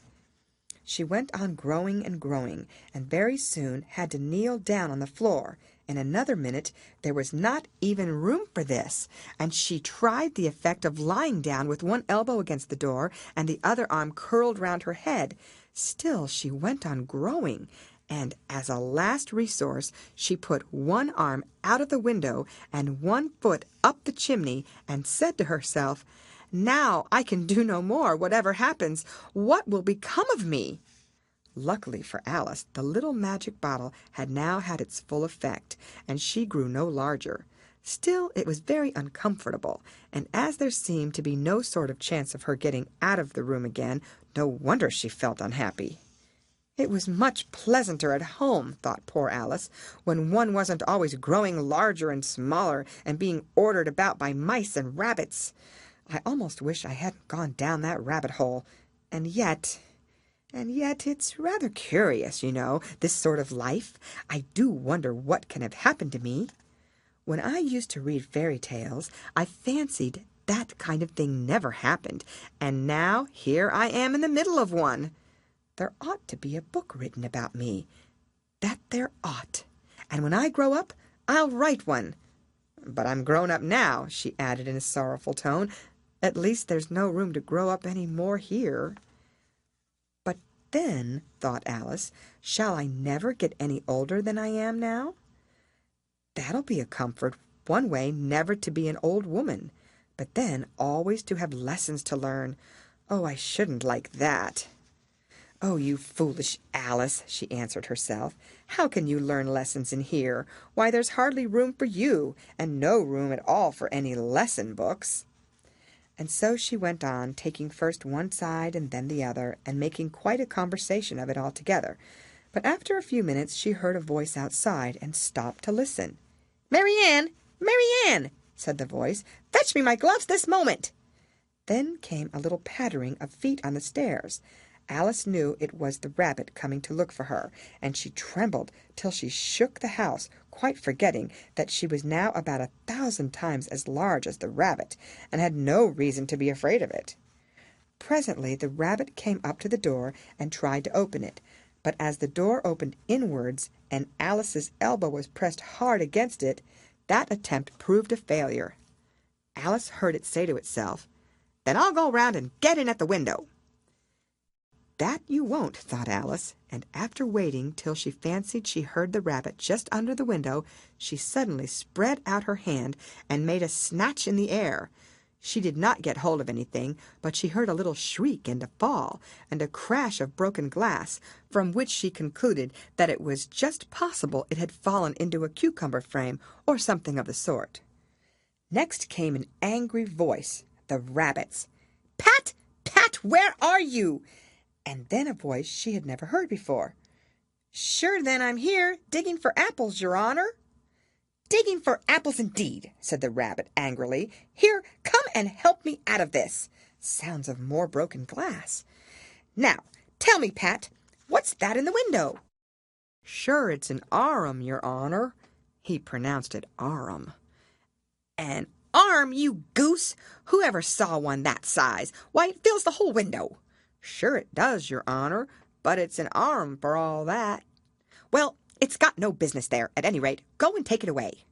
She went on growing and growing, and very soon had to kneel down on the floor. In another minute there was not even room for this, and she tried the effect of lying down with one elbow against the door and the other arm curled round her head. Still she went on growing, and as a last resource she put one arm out of the window and one foot up the chimney, and said to herself, "Now I can do no more, whatever happens. What will become of me?" Luckily for Alice, the little magic bottle had now had its full effect, and she grew no larger. Still, it was very uncomfortable, and as there seemed to be no sort of chance of her getting out of the room again, no wonder she felt unhappy. It was much pleasanter at home, thought poor Alice, when one wasn't always growing larger and smaller and being ordered about by mice and rabbits. I almost wish I hadn't gone down that rabbit hole, and yet it's rather curious, you know, this sort of life. I do wonder what can have happened to me. When I used to read fairy tales, I fancied that kind of thing never happened, and now here I am in the middle of one. There ought to be a book written about me. That there ought. And when I grow up, I'll write one. But I'm grown up now, she added in a sorrowful tone. At least there's no room to grow up any more here. But then, thought Alice, shall I never get any older than I am now? That'll be a comfort, one way never to be an old woman, but then always to have lessons to learn. Oh, I shouldn't like that. "Oh, you foolish Alice," she answered herself. "How can you learn lessons in here? Why, there's hardly room for you, and no room at all for any lesson books." And so she went on, taking first one side and then the other, and making quite a conversation of it altogether. But after a few minutes she heard a voice outside, and stopped to listen. "Marianne! Marianne!" said the voice. "Fetch me my gloves this moment!" Then came a little pattering of feet on the stairs. Alice knew it was the rabbit coming to look for her, and she trembled till she shook the house, quite forgetting that she was now about 1,000 times as large as the rabbit, and had no reason to be afraid of it. Presently the rabbit came up to the door and tried to open it, but as the door opened inwards and Alice's elbow was pressed hard against it, that attempt proved a failure. Alice heard it say to itself, "Then I'll go round and get in at the window." "That you won't," thought Alice, and after waiting till she fancied she heard the rabbit just under the window, she suddenly spread out her hand and made a snatch in the air. She did not get hold of anything, but she heard a little shriek and a fall, and a crash of broken glass, from which she concluded that it was just possible it had fallen into a cucumber frame, or something of the sort. Next came an angry voice, the rabbit's. "Pat! Pat, where are you?" And then a voice she had never heard before. "Sure then I'm here, digging for apples, your honor." "Digging for apples indeed," said the rabbit angrily. "Here, come and help me out of this." Sounds of more broken glass. "Now, tell me, Pat, what's that in the window?" "Sure, it's an arum, your honor." He pronounced it arum. "An arm, you goose! Who ever saw one that size? Why, it fills the whole window." "Sure it does, your honor, but it's an arm for all that." "Well, it's got no business there, at any rate. Go and take it away."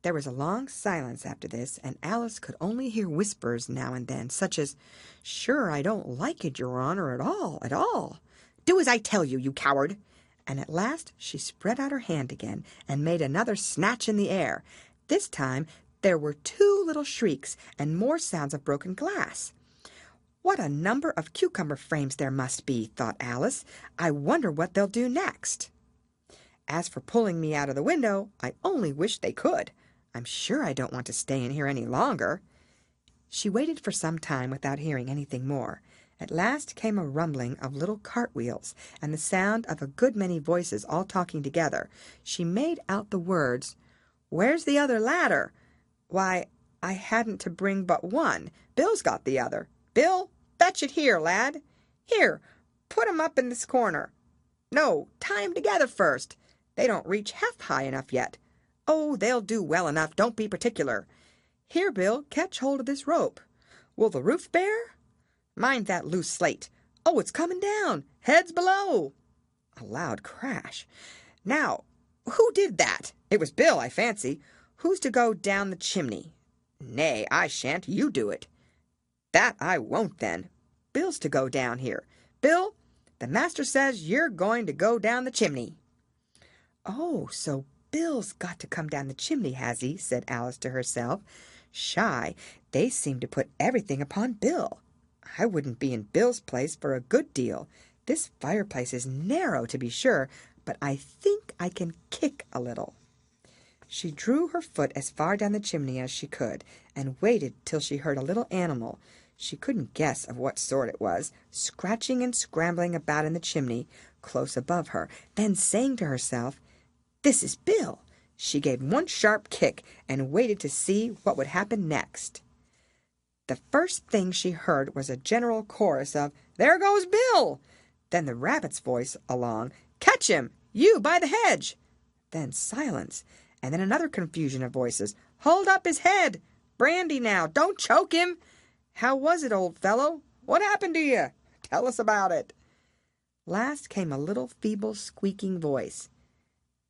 There was a long silence after this, and Alice could only hear whispers now and then, such as, "Sure, I don't like it, your honor, at all, at all." "Do as I tell you, you coward." And at last she spread out her hand again, and made another snatch in the air. This time there were 2 little shrieks, and more sounds of broken glass. "What a number of cucumber frames there must be," thought Alice. "I wonder what they'll do next. As for pulling me out of the window, I only wish they could. I'm sure I don't want to stay in here any longer." She waited for some time without hearing anything more. At last came a rumbling of little cartwheels, and the sound of a good many voices all talking together. She made out the words, "Where's the other ladder? Why, I hadn't to bring but one. Bill's got the other. Bill, fetch it here, lad. Here, Put 'em up in this corner. No, tie 'em together first. They don't reach half high enough yet. Oh, they'll do well enough. Don't be particular. Here, Bill, catch hold of this rope. Will the roof bear? Mind that loose slate. Oh, it's coming down. Heads below. A loud crash. Now, who did that? It was Bill, I fancy. Who's to go down the chimney? Nay, I shan't. You do it. That I won't, then. Bill's to go down here. Bill, the master says you're going to go down the chimney. Oh, so Bill's got to come down the chimney, has he? Said Alice to herself. Shy, they seem to put everything upon Bill. I wouldn't be in Bill's place for a good deal. This fireplace is narrow, to be sure, but I think I can kick a little. She drew her foot as far down the chimney as she could, and waited till she heard a little animal, she couldn't guess of what sort it was, scratching and scrambling about in the chimney, close above her. Then, saying to herself, "This is Bill," she gave one sharp kick, and waited to see what would happen next. The first thing she heard was a general chorus of, "There goes Bill!" Then the rabbit's voice along, "Catch him, you by the hedge!" Then silence, and then another confusion of voices, "Hold up his head! Brandy now, don't choke him! How was it, old fellow? What happened to you? Tell us about it." Last came a little feeble squeaking voice.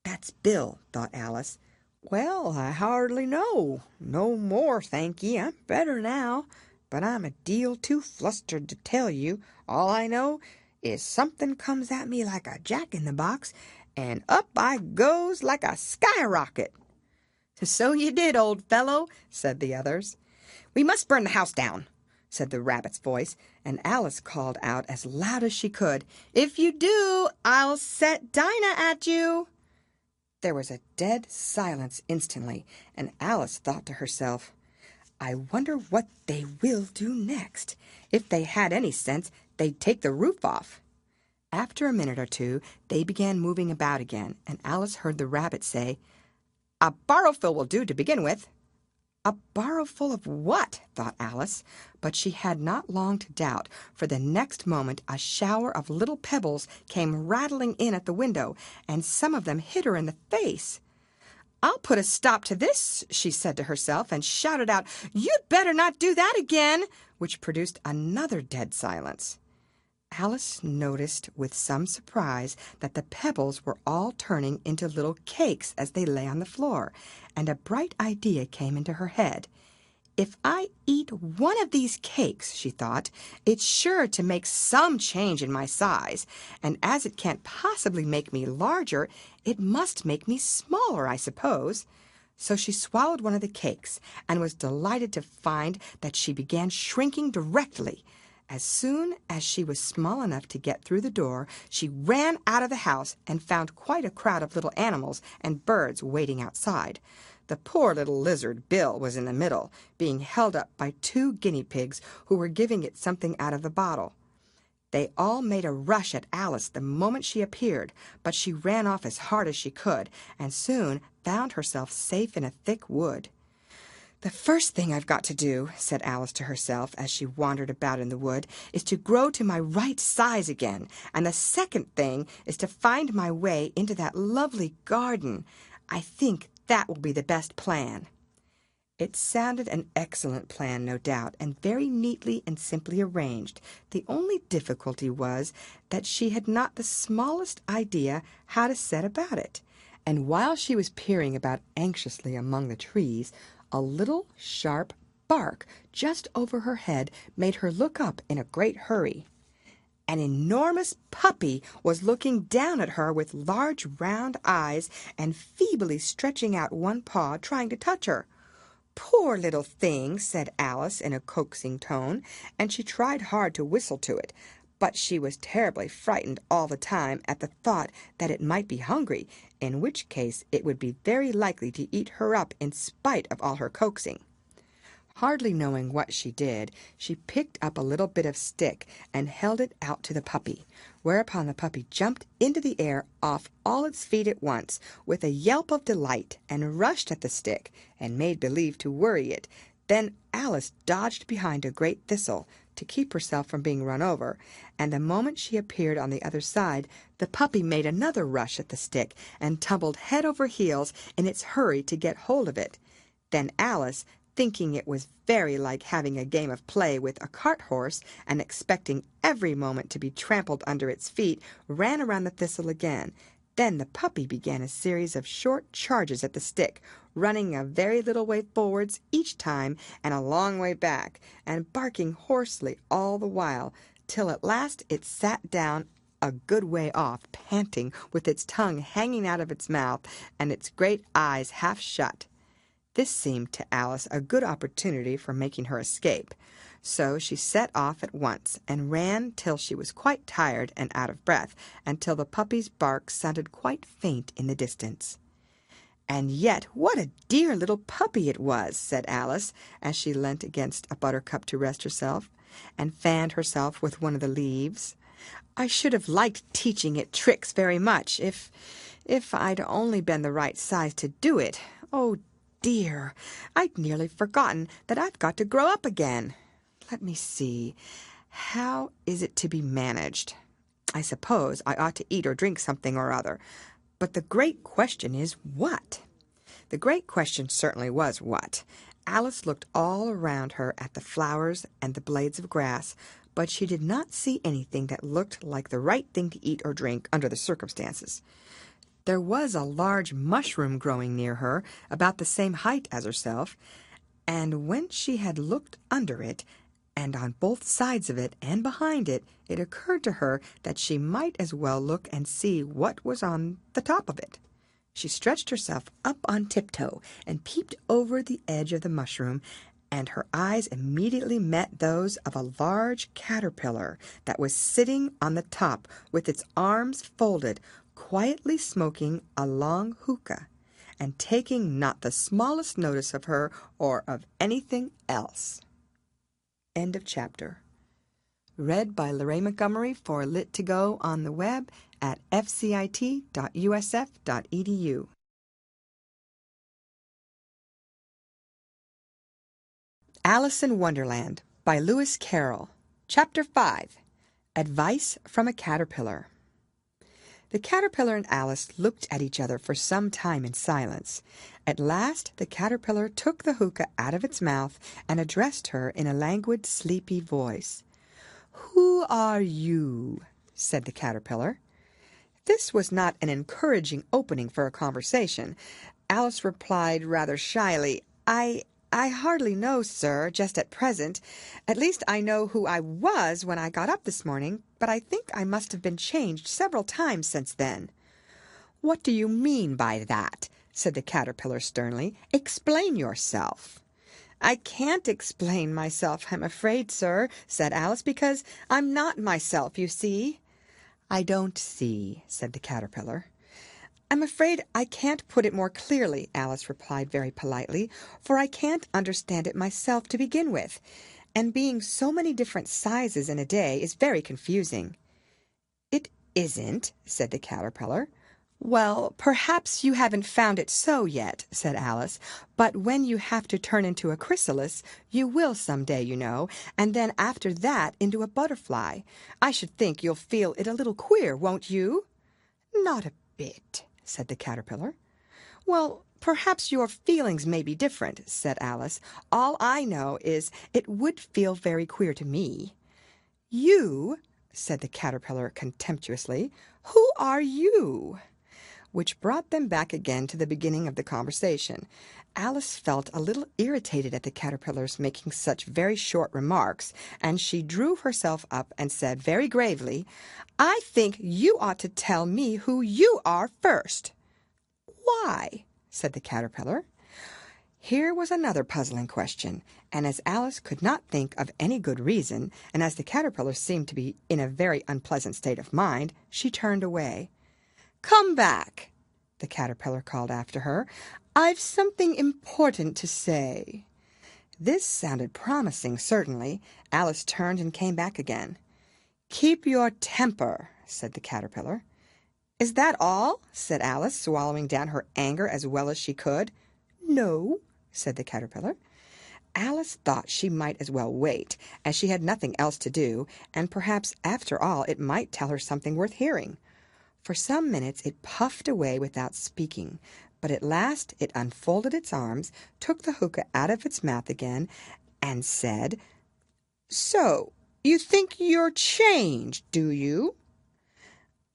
"That's Bill," thought Alice. "Well, I hardly know. No more, thank ye. I'm better now, but I'm a deal too flustered to tell you. All I know is something comes at me like a jack-in-the-box, and up I goes like a skyrocket." "So you did, old fellow," said the others. "We must burn the house down," said the rabbit's voice, and Alice called out as loud as she could, "If you do, I'll set Dinah at you." There was a dead silence instantly, and Alice thought to herself, "I wonder what they will do next. If they had any sense, they'd take the roof off." After a minute or two, they began moving about again, and Alice heard the rabbit say, "A barrowful will do to begin with." A barrowful of what? thought Alice, but she had not long to doubt, for the next moment a shower of little pebbles came rattling in at the window, and some of them hit her in the face. "I'll put a stop to this," she said to herself, and shouted out, "You'd better not do that again," which produced another dead silence. Alice noticed with some surprise that the pebbles were all turning into little cakes as they lay on the floor, and a bright idea came into her head. "If I eat one of these cakes," she thought, "it's sure to make some change in my size, and as it can't possibly make me larger, it must make me smaller, I suppose." So she swallowed one of the cakes, and was delighted to find that she began shrinking directly. As soon as she was small enough to get through the door, she ran out of the house and found quite a crowd of little animals and birds waiting outside. The poor little lizard, Bill, was in the middle, being held up by 2 guinea pigs who were giving it something out of the bottle. They all made a rush at Alice the moment she appeared, but she ran off as hard as she could, and soon found herself safe in a thick wood. "The first thing I've got to do," said Alice to herself as she wandered about in the wood, "is to grow to my right size again, and the second thing is to find my way into that lovely garden. I think that will be the best plan." It sounded an excellent plan, no doubt, and very neatly and simply arranged. The only difficulty was that she had not the smallest idea how to set about it. And while she was peering about anxiously among the trees, a little sharp bark just over her head made her look up in a great hurry. An enormous puppy was looking down at her with large round eyes and feebly stretching out one paw, trying to touch her. "Poor little thing," said Alice in a coaxing tone, and she tried hard to whistle to it, but she was terribly frightened all the time at the thought that it might be hungry, in which case it would be very likely to eat her up in spite of all her coaxing. Hardly knowing what she did, she picked up a little bit of stick and held it out to the puppy, whereupon the puppy jumped into the air off all its feet at once, with a yelp of delight, and rushed at the stick, and made believe to worry it. Then Alice dodged behind a great thistle, to keep herself from being run over, and the moment she appeared on the other side, the puppy made another rush at the stick and tumbled head over heels in its hurry to get hold of it. Then Alice, thinking it was very like having a game of play with a cart horse and expecting every moment to be trampled under its feet, ran around the thistle again. Then the puppy began a series of short charges at the stick, running a very little way forwards each time and a long way back, and barking hoarsely all the while, till at last it sat down a good way off, panting, with its tongue hanging out of its mouth and its great eyes half shut. This seemed to Alice a good opportunity for making her escape, so she set off at once and ran till she was quite tired and out of breath, and till the puppy's bark sounded quite faint in the distance. "And yet what a dear little puppy it was," said Alice, as she leant against a buttercup to rest herself, and fanned herself with one of the leaves. "I should have liked teaching it tricks very much, if I'd only been the right size to do it. Oh, dear, I'd nearly forgotten that I've got to grow up again. Let me see. How is it to be managed? I suppose I ought to eat or drink something or other. But the great question is what?" The great question certainly was what. Alice looked all around her at the flowers and the blades of grass, but she did not see anything that looked like the right thing to eat or drink under the circumstances. There was a large mushroom growing near her, about the same height as herself, and when she had looked under it, and on both sides of it and behind it, it occurred to her that she might as well look and see what was on the top of it. She stretched herself up on tiptoe and peeped over the edge of the mushroom, and her eyes immediately met those of a large caterpillar that was sitting on the top with its arms folded, quietly smoking a long hookah, and taking not the smallest notice of her or of anything else. End of chapter. Read by Lorraine Montgomery for Lit2Go on the web at fcit.usf.edu. Alice in Wonderland by Lewis Carroll. Chapter 5. Advice from a Caterpillar. The caterpillar and Alice looked at each other for some time in silence. At last the caterpillar took the hookah out of its mouth and addressed her in a languid, sleepy voice. "Who are you?" said the caterpillar. This was not an encouraging opening for a conversation. Alice replied rather shyly, I hardly know, sir, just at present. At least I know who I was when I got up this morning, but I think I must have been changed several times since then." "What do you mean by that?" said the caterpillar sternly. "Explain yourself." "I can't explain myself, I'm afraid, sir," said Alice, "because I'm not myself, you see." "I don't see," said the caterpillar. "I'm afraid I can't put it more clearly," Alice replied very politely, "for I can't understand it myself to begin with, and being so many different sizes in a day is very confusing." "It isn't," said the caterpillar. "Well, perhaps you haven't found it so yet," said Alice, "but when you have to turn into a chrysalis, you will some day, you know, and then after that into a butterfly. I should think you'll feel it a little queer, won't you?" "Not a bit," said the caterpillar. "Well, perhaps your feelings may be different," said Alice. "All I know is it would feel very queer to me." "You?" said the caterpillar contemptuously. "Who are you?" Which brought them back again to the beginning of the conversation. Alice felt a little irritated at the caterpillar's making such very short remarks, and she drew herself up and said very gravely, "I think you ought to tell me who you are first." "Why?" said the caterpillar. Here was another puzzling question, and as Alice could not think of any good reason, and as the caterpillar seemed to be in a very unpleasant state of mind, she turned away. "Come back," the caterpillar called after her. "I've something important to say." This sounded promising, certainly. Alice turned and came back again. "Keep your temper," said the caterpillar. "Is that all?" said Alice, swallowing down her anger as well as she could. "No," said the caterpillar. Alice thought she might as well wait, as she had nothing else to do, and perhaps after all it might tell her something worth hearing. For some minutes it puffed away without speaking, but at last it unfolded its arms, took the hookah out of its mouth again, and said, "So, you think you're changed, do you?"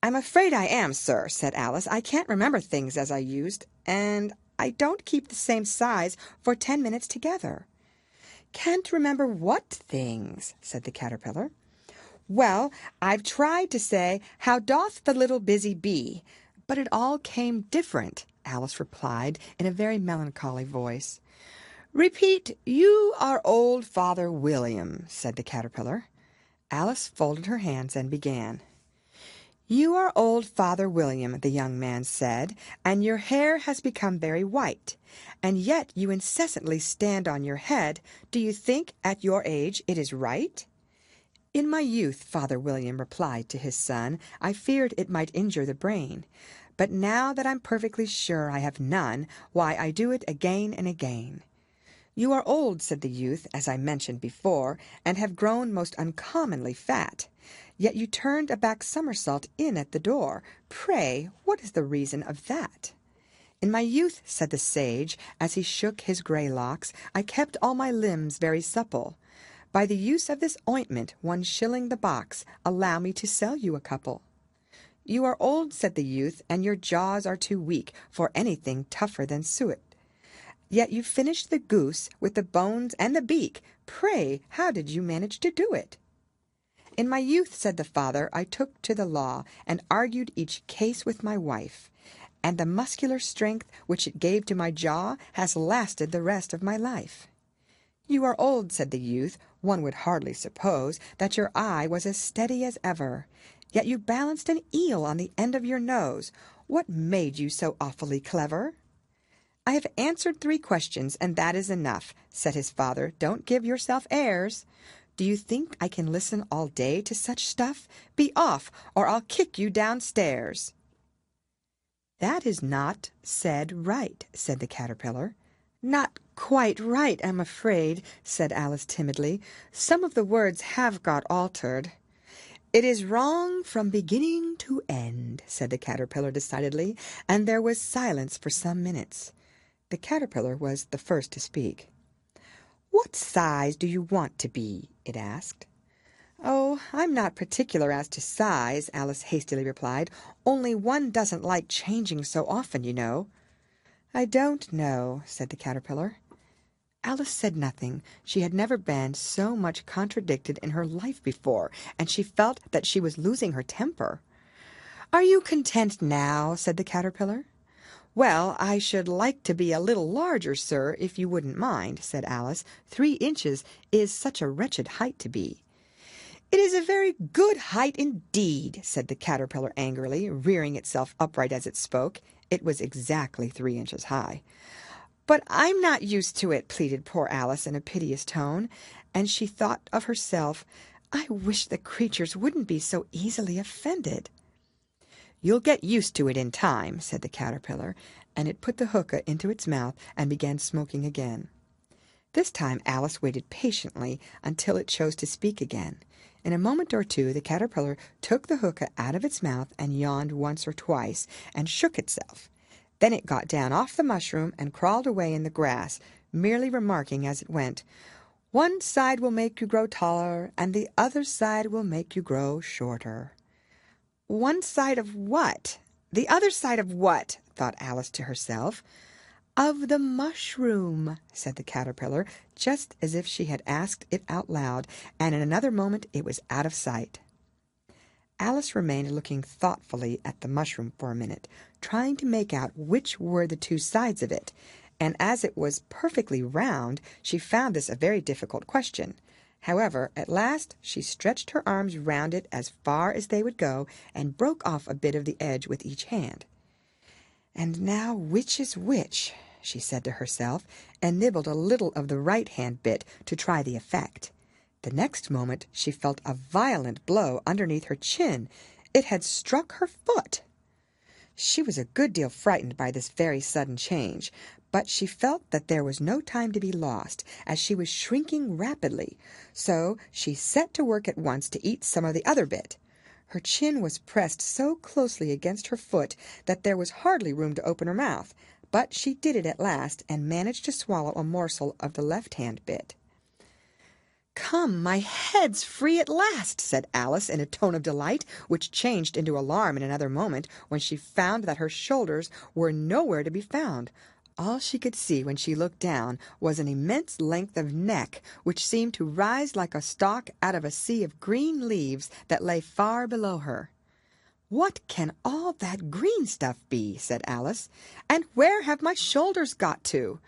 "I'm afraid I am, sir," said Alice. "I can't remember things as I used, and I don't keep the same size for 10 minutes together." "Can't remember what things?" said the caterpillar. "Well, I've tried to say, 'How doth the little busy bee?' but it all came different," Alice replied in a very melancholy voice. "Repeat, 'You are old Father William,'" said the caterpillar. Alice folded her hands and began. "You are old Father William," the young man said, "and your hair has become very white, and yet you incessantly stand on your head. Do you think, at your age, it is right?" "In my youth," Father William replied to his son, "I feared it might injure the brain. But now that I'm perfectly sure I have none, why, I do it again and again." "You are old," said the youth, "as I mentioned before, and have grown most uncommonly fat. Yet you turned a back somersault in at the door. Pray, what is the reason of that?" "In my youth," said the sage, as he shook his grey locks, "I kept all my limbs very supple. By the use of this ointment, 1 shilling the box, allow me to sell you a couple." "You are old," said the youth, "and your jaws are too weak for anything tougher than suet. Yet you finished the goose with the bones and the beak. Pray, how did you manage to do it?" "In my youth," said the father, "I took to the law, and argued each case with my wife, and the muscular strength which it gave to my jaw has lasted the rest of my life." "You are old," said the youth. "One would hardly suppose that your eye was as steady as ever. Yet you balanced an eel on the end of your nose. What made you so awfully clever?" "I have answered 3 questions, and that is enough," said his father. "Don't give yourself airs. Do you think I can listen all day to such stuff? Be off, or I'll kick you downstairs." "That is not said right," said the caterpillar. "Not quite right, I'm afraid," said Alice timidly. "Some of the words have got altered." "It is wrong from beginning to end," said the caterpillar decidedly, and there was silence for some minutes. The caterpillar was the first to speak. "What size do you want to be?" it asked. "Oh, I'm not particular as to size," Alice hastily replied. "Only one doesn't like changing so often, you know." "I don't know," said the caterpillar. Alice said nothing. She had never been so much contradicted in her life before, and she felt that she was losing her temper. "Are you content now?" said the caterpillar. "Well, I should like to be a little larger, sir, if you wouldn't mind," said Alice. 3 inches is such a wretched height to be." "It is a very good height indeed," said the caterpillar angrily, rearing itself upright as it spoke. It was exactly 3 inches high. "But I'm not used to it," pleaded poor Alice in a piteous tone, and she thought of herself, "I wish the creatures wouldn't be so easily offended." "You'll get used to it in time," said the caterpillar, and it put the hookah into its mouth and began smoking again. This time Alice waited patiently until it chose to speak again. In a moment or two the caterpillar took the hookah out of its mouth and yawned once or twice, and shook itself. Then it got down off the mushroom and crawled away in the grass, merely remarking as it went, "One side will make you grow taller, and the other side will make you grow shorter." "One side of what? The other side of what?" thought Alice to herself. "Of the mushroom," said the caterpillar, just as if she had asked it out loud, and in another moment it was out of sight. Alice remained looking thoughtfully at the mushroom for a minute, trying to make out which were the 2 sides of it, and as it was perfectly round, she found this a very difficult question. However, at last she stretched her arms round it as far as they would go, and broke off a bit of the edge with each hand. "And now which is which?" she said to herself, and nibbled a little of the right-hand bit to try the effect. The next moment she felt a violent blow underneath her chin. It had struck her foot. She was a good deal frightened by this very sudden change, but she felt that there was no time to be lost, as she was shrinking rapidly, so she set to work at once to eat some of the other bit. Her chin was pressed so closely against her foot that there was hardly room to open her mouth, but she did it at last, and managed to swallow a morsel of the left-hand bit. "Come, my head's free at last," said Alice in a tone of delight, which changed into alarm in another moment when she found that her shoulders were nowhere to be found. All she could see when she looked down was an immense length of neck, which seemed to rise like a stalk out of a sea of green leaves that lay far below her. "What can all that green stuff be?" said Alice. "And where have my shoulders got to?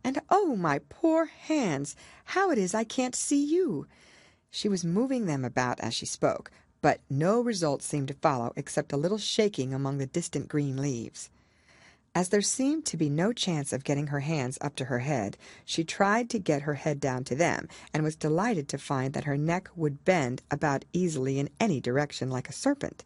And oh, my poor hands, how it is I can't see you!" She was moving them about as she spoke, but no result seemed to follow except a little shaking among the distant green leaves. As there seemed to be no chance of getting her hands up to her head, she tried to get her head down to them, and was delighted to find that her neck would bend about easily in any direction like a serpent.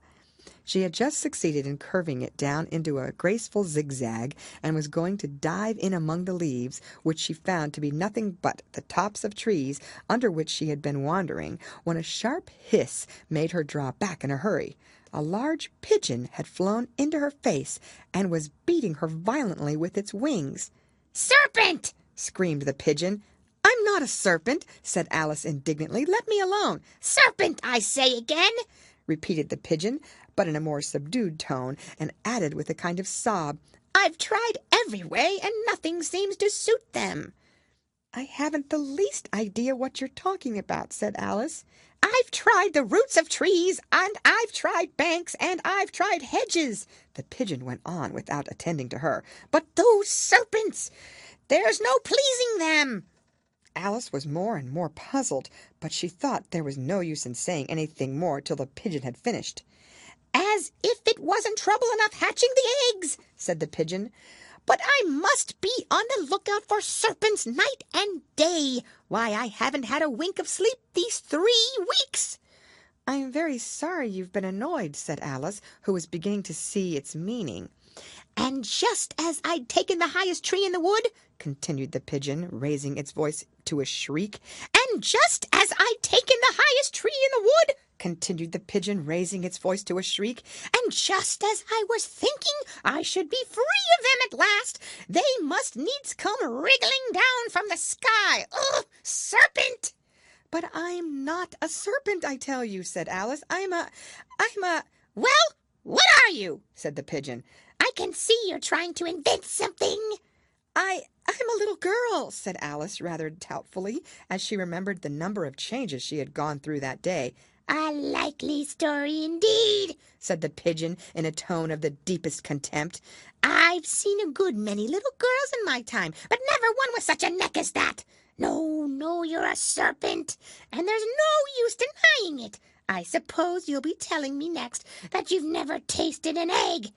She had just succeeded in curving it down into a graceful zigzag, and was going to dive in among the leaves, which she found to be nothing but the tops of trees under which she had been wandering, when a sharp hiss made her draw back in a hurry. A large pigeon had flown into her face, and was beating her violently with its wings. "Serpent!" screamed the pigeon. "I'm not a serpent," said Alice indignantly. "Let me alone." "Serpent, I say again!" repeated the pigeon, but in a more subdued tone, and added with a kind of sob, "I've tried every way, and nothing seems to suit them." "I haven't the least idea what you're talking about," said Alice. "I've tried the roots of trees, and I've tried banks, and I've tried hedges," the pigeon went on without attending to her. "but those serpents, there's no pleasing them." Alice was more and more puzzled, but she thought there was no use in saying anything more till the pigeon had finished. "As if it wasn't trouble enough hatching the eggs," said the pigeon. "But I must be on the lookout for serpents night and day. Why, I haven't had a wink of sleep these 3 weeks." "I'm very sorry you've been annoyed," said Alice, who was beginning to see its meaning. "And just as I'd taken the highest tree in the wood," continued the pigeon, raising its voice to a shriek. "and just as I'd taken the highest tree in the wood," continued the pigeon, raising its voice to a shriek. "and just as I was thinking I should be free of them at last, they must needs come wriggling down from the sky. Ugh, serpent!" "But I'm not a serpent, I tell you," said Alice. I'm a... "Well, what are you?" said the pigeon. "I can see you're trying to invent something." I'm a little girl," said Alice rather doubtfully, as she remembered the number of changes she had gone through that day. "A likely story indeed," said the pigeon in a tone of the deepest contempt. "I've seen a good many little girls in my time, but never one with such a neck as that. No, you're a serpent, and there's no use denying it. I suppose you'll be telling me next that you've never tasted an egg."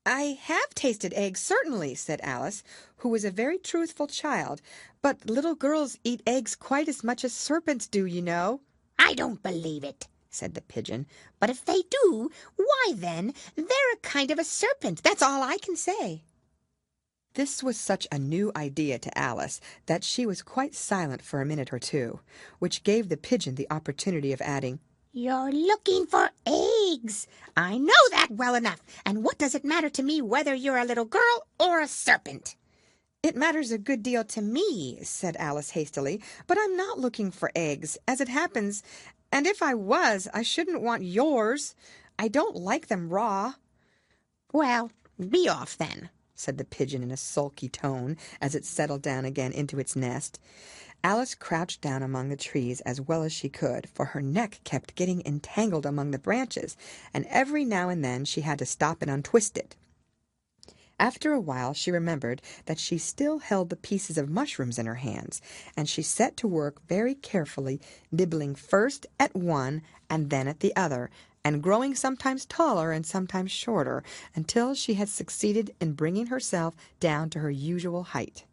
"I have tasted eggs, certainly," said Alice, who was a very truthful child, "but little girls eat eggs quite as much as serpents do, you know." "I don't believe it," said the pigeon. "But if they do, why then, they're a kind of a serpent. That's all I can say." This was such a new idea to Alice that she was quite silent for a minute or two, which gave the pigeon the opportunity of adding, "You're looking for eggs. I know that well enough. And what does it matter to me whether you're a little girl or a serpent?" "It matters a good deal to me," said Alice hastily, "but I'm not looking for eggs, as it happens, and if I was, I shouldn't want yours. I don't like them raw." "Well, be off then," said the pigeon in a sulky tone, as it settled down again into its nest. Alice crouched down among the trees as well as she could, for her neck kept getting entangled among the branches, and every now and then she had to stop and untwist it. After a while she remembered that she still held the pieces of mushrooms in her hands, and she set to work very carefully, nibbling first at one and then at the other, and growing sometimes taller and sometimes shorter, until she had succeeded in bringing herself down to her usual height.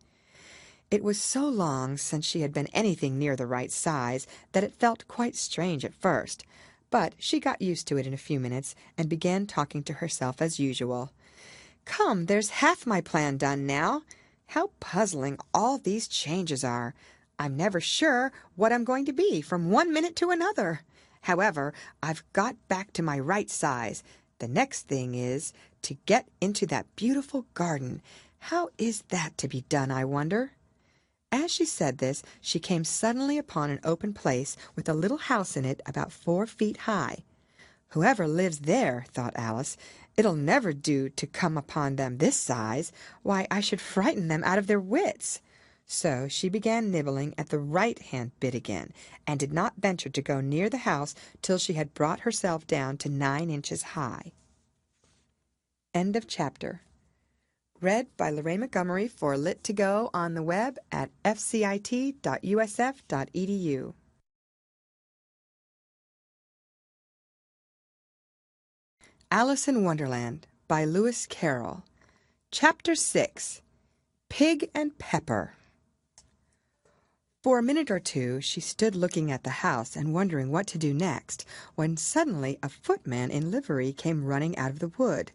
It was so long since she had been anything near the right size that it felt quite strange at first, but she got used to it in a few minutes and began talking to herself as usual. Come, there's half my plan done now. How puzzling all these changes are. I'm never sure what I'm going to be from one minute to another. However, I've got back to my right size. The next thing is to get into that beautiful garden. How is that to be done, I wonder? As she said this, she came suddenly upon an open place with a little house in it about 4 feet high. Whoever lives there, thought Alice, it'll never do to come upon them this size. Why, I should frighten them out of their wits. So she began nibbling at the right-hand bit again, and did not venture to go near the house till she had brought herself down to 9 inches high. End of chapter. Read by Lorraine Montgomery for Lit2Go on the web at fcit.usf.edu. Alice in Wonderland by Lewis Carroll. Chapter 6. Pig and Pepper. For a minute or two she stood looking at the house and wondering what to do next, when suddenly a footman in livery came running out of the wood.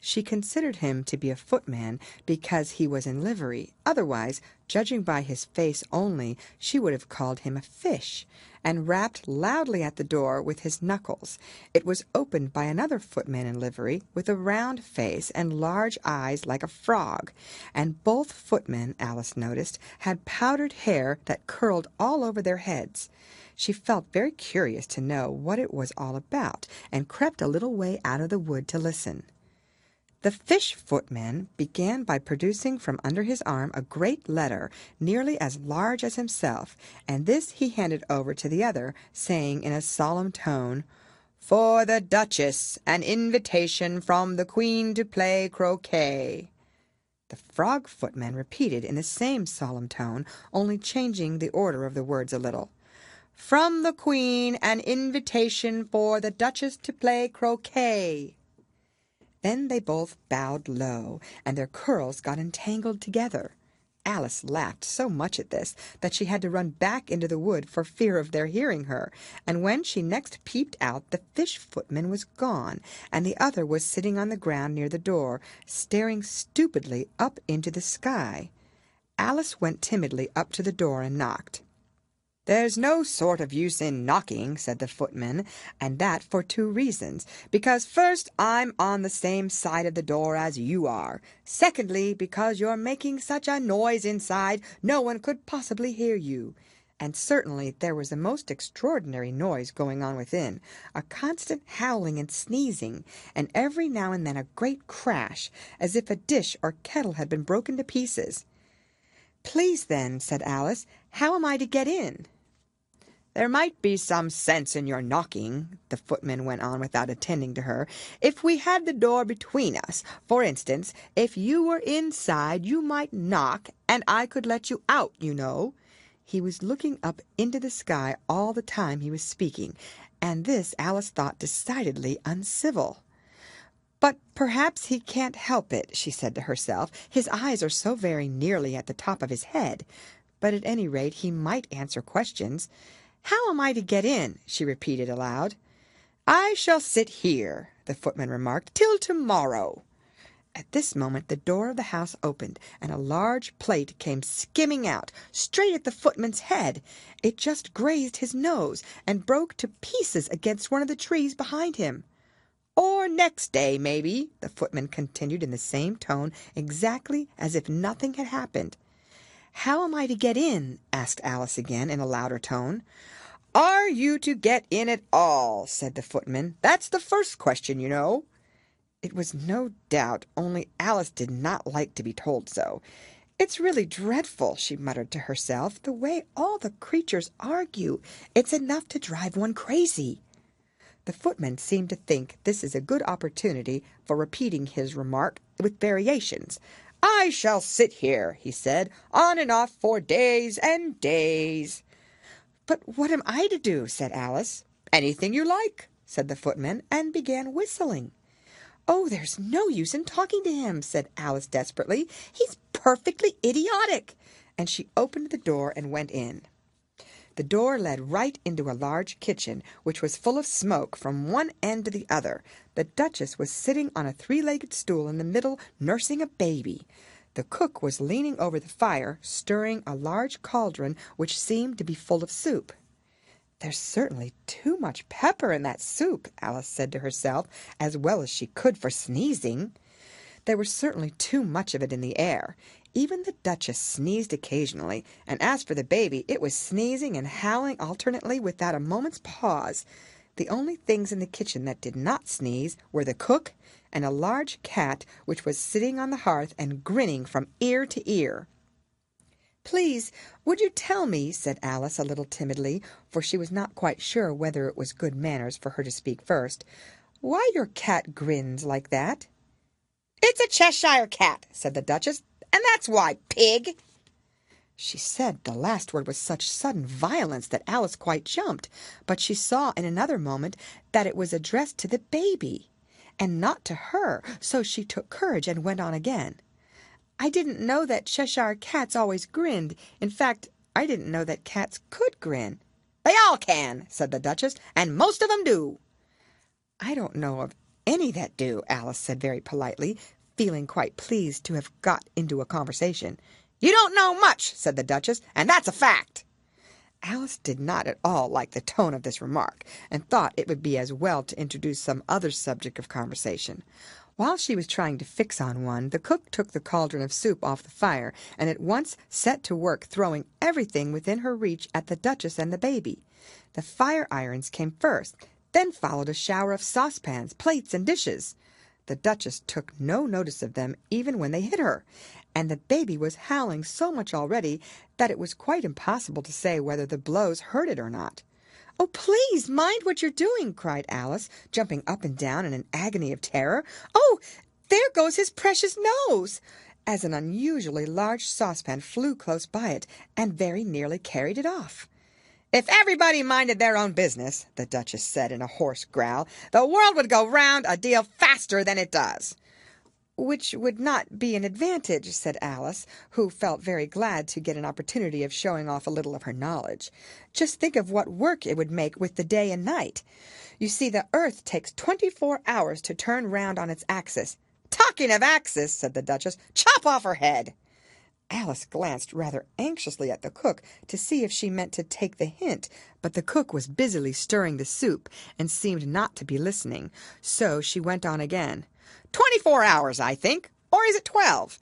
She considered him to be a footman because he was in livery. Otherwise, judging by his face only, she would have called him a fish, and rapped loudly at the door with his knuckles. It was opened by another footman in livery, with a round face and large eyes like a frog, and both footmen, Alice noticed, had powdered hair that curled all over their heads. She felt very curious to know what it was all about, and crept a little way out of the wood to listen. The fish footman began by producing from under his arm a great letter nearly as large as himself, and this he handed over to the other, saying in a solemn tone, "For the Duchess, an invitation from the Queen to play croquet." The frog footman repeated in the same solemn tone, only changing the order of the words a little, "From the Queen, an invitation for the Duchess to play croquet." Then they both bowed low, and their curls got entangled together. Alice laughed so much at this that she had to run back into the wood for fear of their hearing her, and when she next peeped out the fish footman was gone, and the other was sitting on the ground near the door, staring stupidly up into the sky. Alice went timidly up to the door and knocked. "There's no sort of use in knocking," said the footman, "and that for 2 reasons. Because first, I'm on the same side of the door as you are. Secondly, because you're making such a noise inside, no one could possibly hear you." And certainly there was a most extraordinary noise going on within, a constant howling and sneezing, and every now and then a great crash, as if a dish or kettle had been broken to pieces. "Please, then," said Alice, "how am I to get in?" "There might be some sense in your knocking," the footman went on without attending to her, "if we had the door between us. For instance, if you were inside you might knock, and I could let you out, you know." He was looking up into the sky all the time he was speaking, and this Alice thought decidedly uncivil. "But perhaps he can't help it," she said to herself. "His eyes are so very nearly at the top of his head. But at any rate he might answer questions. How am I to get in?" she repeated aloud. "I shall sit here," the footman remarked, "till tomorrow." At this moment the door of the house opened, and a large plate came skimming out, straight at the footman's head. It just grazed his nose, and broke to pieces against one of the trees behind him. "Or next day, maybe," the footman continued in the same tone, exactly as if nothing had happened. "How am I to get in?" asked Alice again in a louder tone. "Are you to get in at all?" said the footman. "That's the first question, you know." It was no doubt, only Alice did not like to be told so. "It's really dreadful," she muttered to herself, "the way all the creatures argue. It's enough to drive one crazy." The footman seemed to think this is a good opportunity for repeating his remark with variations. "I shall sit here," he said, "on and off for days and days." "But what am I to do?" said Alice. "Anything you like," said the footman, and began whistling. "Oh, there's no use in talking to him," said Alice desperately. "He's perfectly idiotic." And she opened the door and went in. The door led right into a large kitchen, which was full of smoke from one end to the other. The Duchess was sitting on a three-legged stool in the middle, nursing a baby. The cook was leaning over the fire, stirring a large cauldron which seemed to be full of soup. "There's certainly too much pepper in that soup," Alice said to herself, as well as she could for sneezing. There was certainly too much of it in the air. Even the Duchess sneezed occasionally, and as for the baby, it was sneezing and howling alternately without a moment's pause. The only things in the kitchen that did not sneeze were the cook and a large cat which was sitting on the hearth and grinning from ear to ear. "Please, would you tell me," said Alice a little timidly, for she was not quite sure whether it was good manners for her to speak first, "why your cat grins like that?" "It's a Cheshire cat," said the Duchess, "and that's why, pig." She said the last word with such sudden violence that Alice quite jumped, but she saw in another moment that it was addressed to the baby, and not to her, so she took courage and went on again. "I didn't know that Cheshire cats always grinned. In fact, I didn't know that cats could grin." "They all can," said the Duchess, "and most of them do." "I don't know of any that do," Alice said very politely, feeling quite pleased to have got into a conversation. "You don't know much," said the Duchess, "and that's a fact." Alice did not at all like the tone of this remark, and thought it would be as well to introduce some other subject of conversation. While she was trying to fix on one, the cook took the cauldron of soup off the fire, and at once set to work throwing everything within her reach at the Duchess and the baby. The fire-irons came first, then followed a shower of saucepans, plates, and dishes. The Duchess took no notice of them even when they hit her, and the baby was howling so much already that it was quite impossible to say whether the blows hurt it or not. "Oh, please, mind what you're doing!" cried Alice, jumping up and down in an agony of terror. "Oh, there goes his precious nose!" as an unusually large saucepan flew close by it, and very nearly carried it off. "If everybody minded their own business," the Duchess said in a hoarse growl, "the world would go round a deal faster than it does." "Which would not be an advantage," said Alice, who felt very glad to get an opportunity of showing off a little of her knowledge. "Just think of what work it would make with the day and night. You see, the earth takes 24 hours to turn round on its axis." "Talking of axis," said the Duchess, "chop off her head." Alice glanced rather anxiously at the cook to see if she meant to take the hint, but the cook was busily stirring the soup and seemed not to be listening, so she went on again. 24 hours, I think. Or is it 12?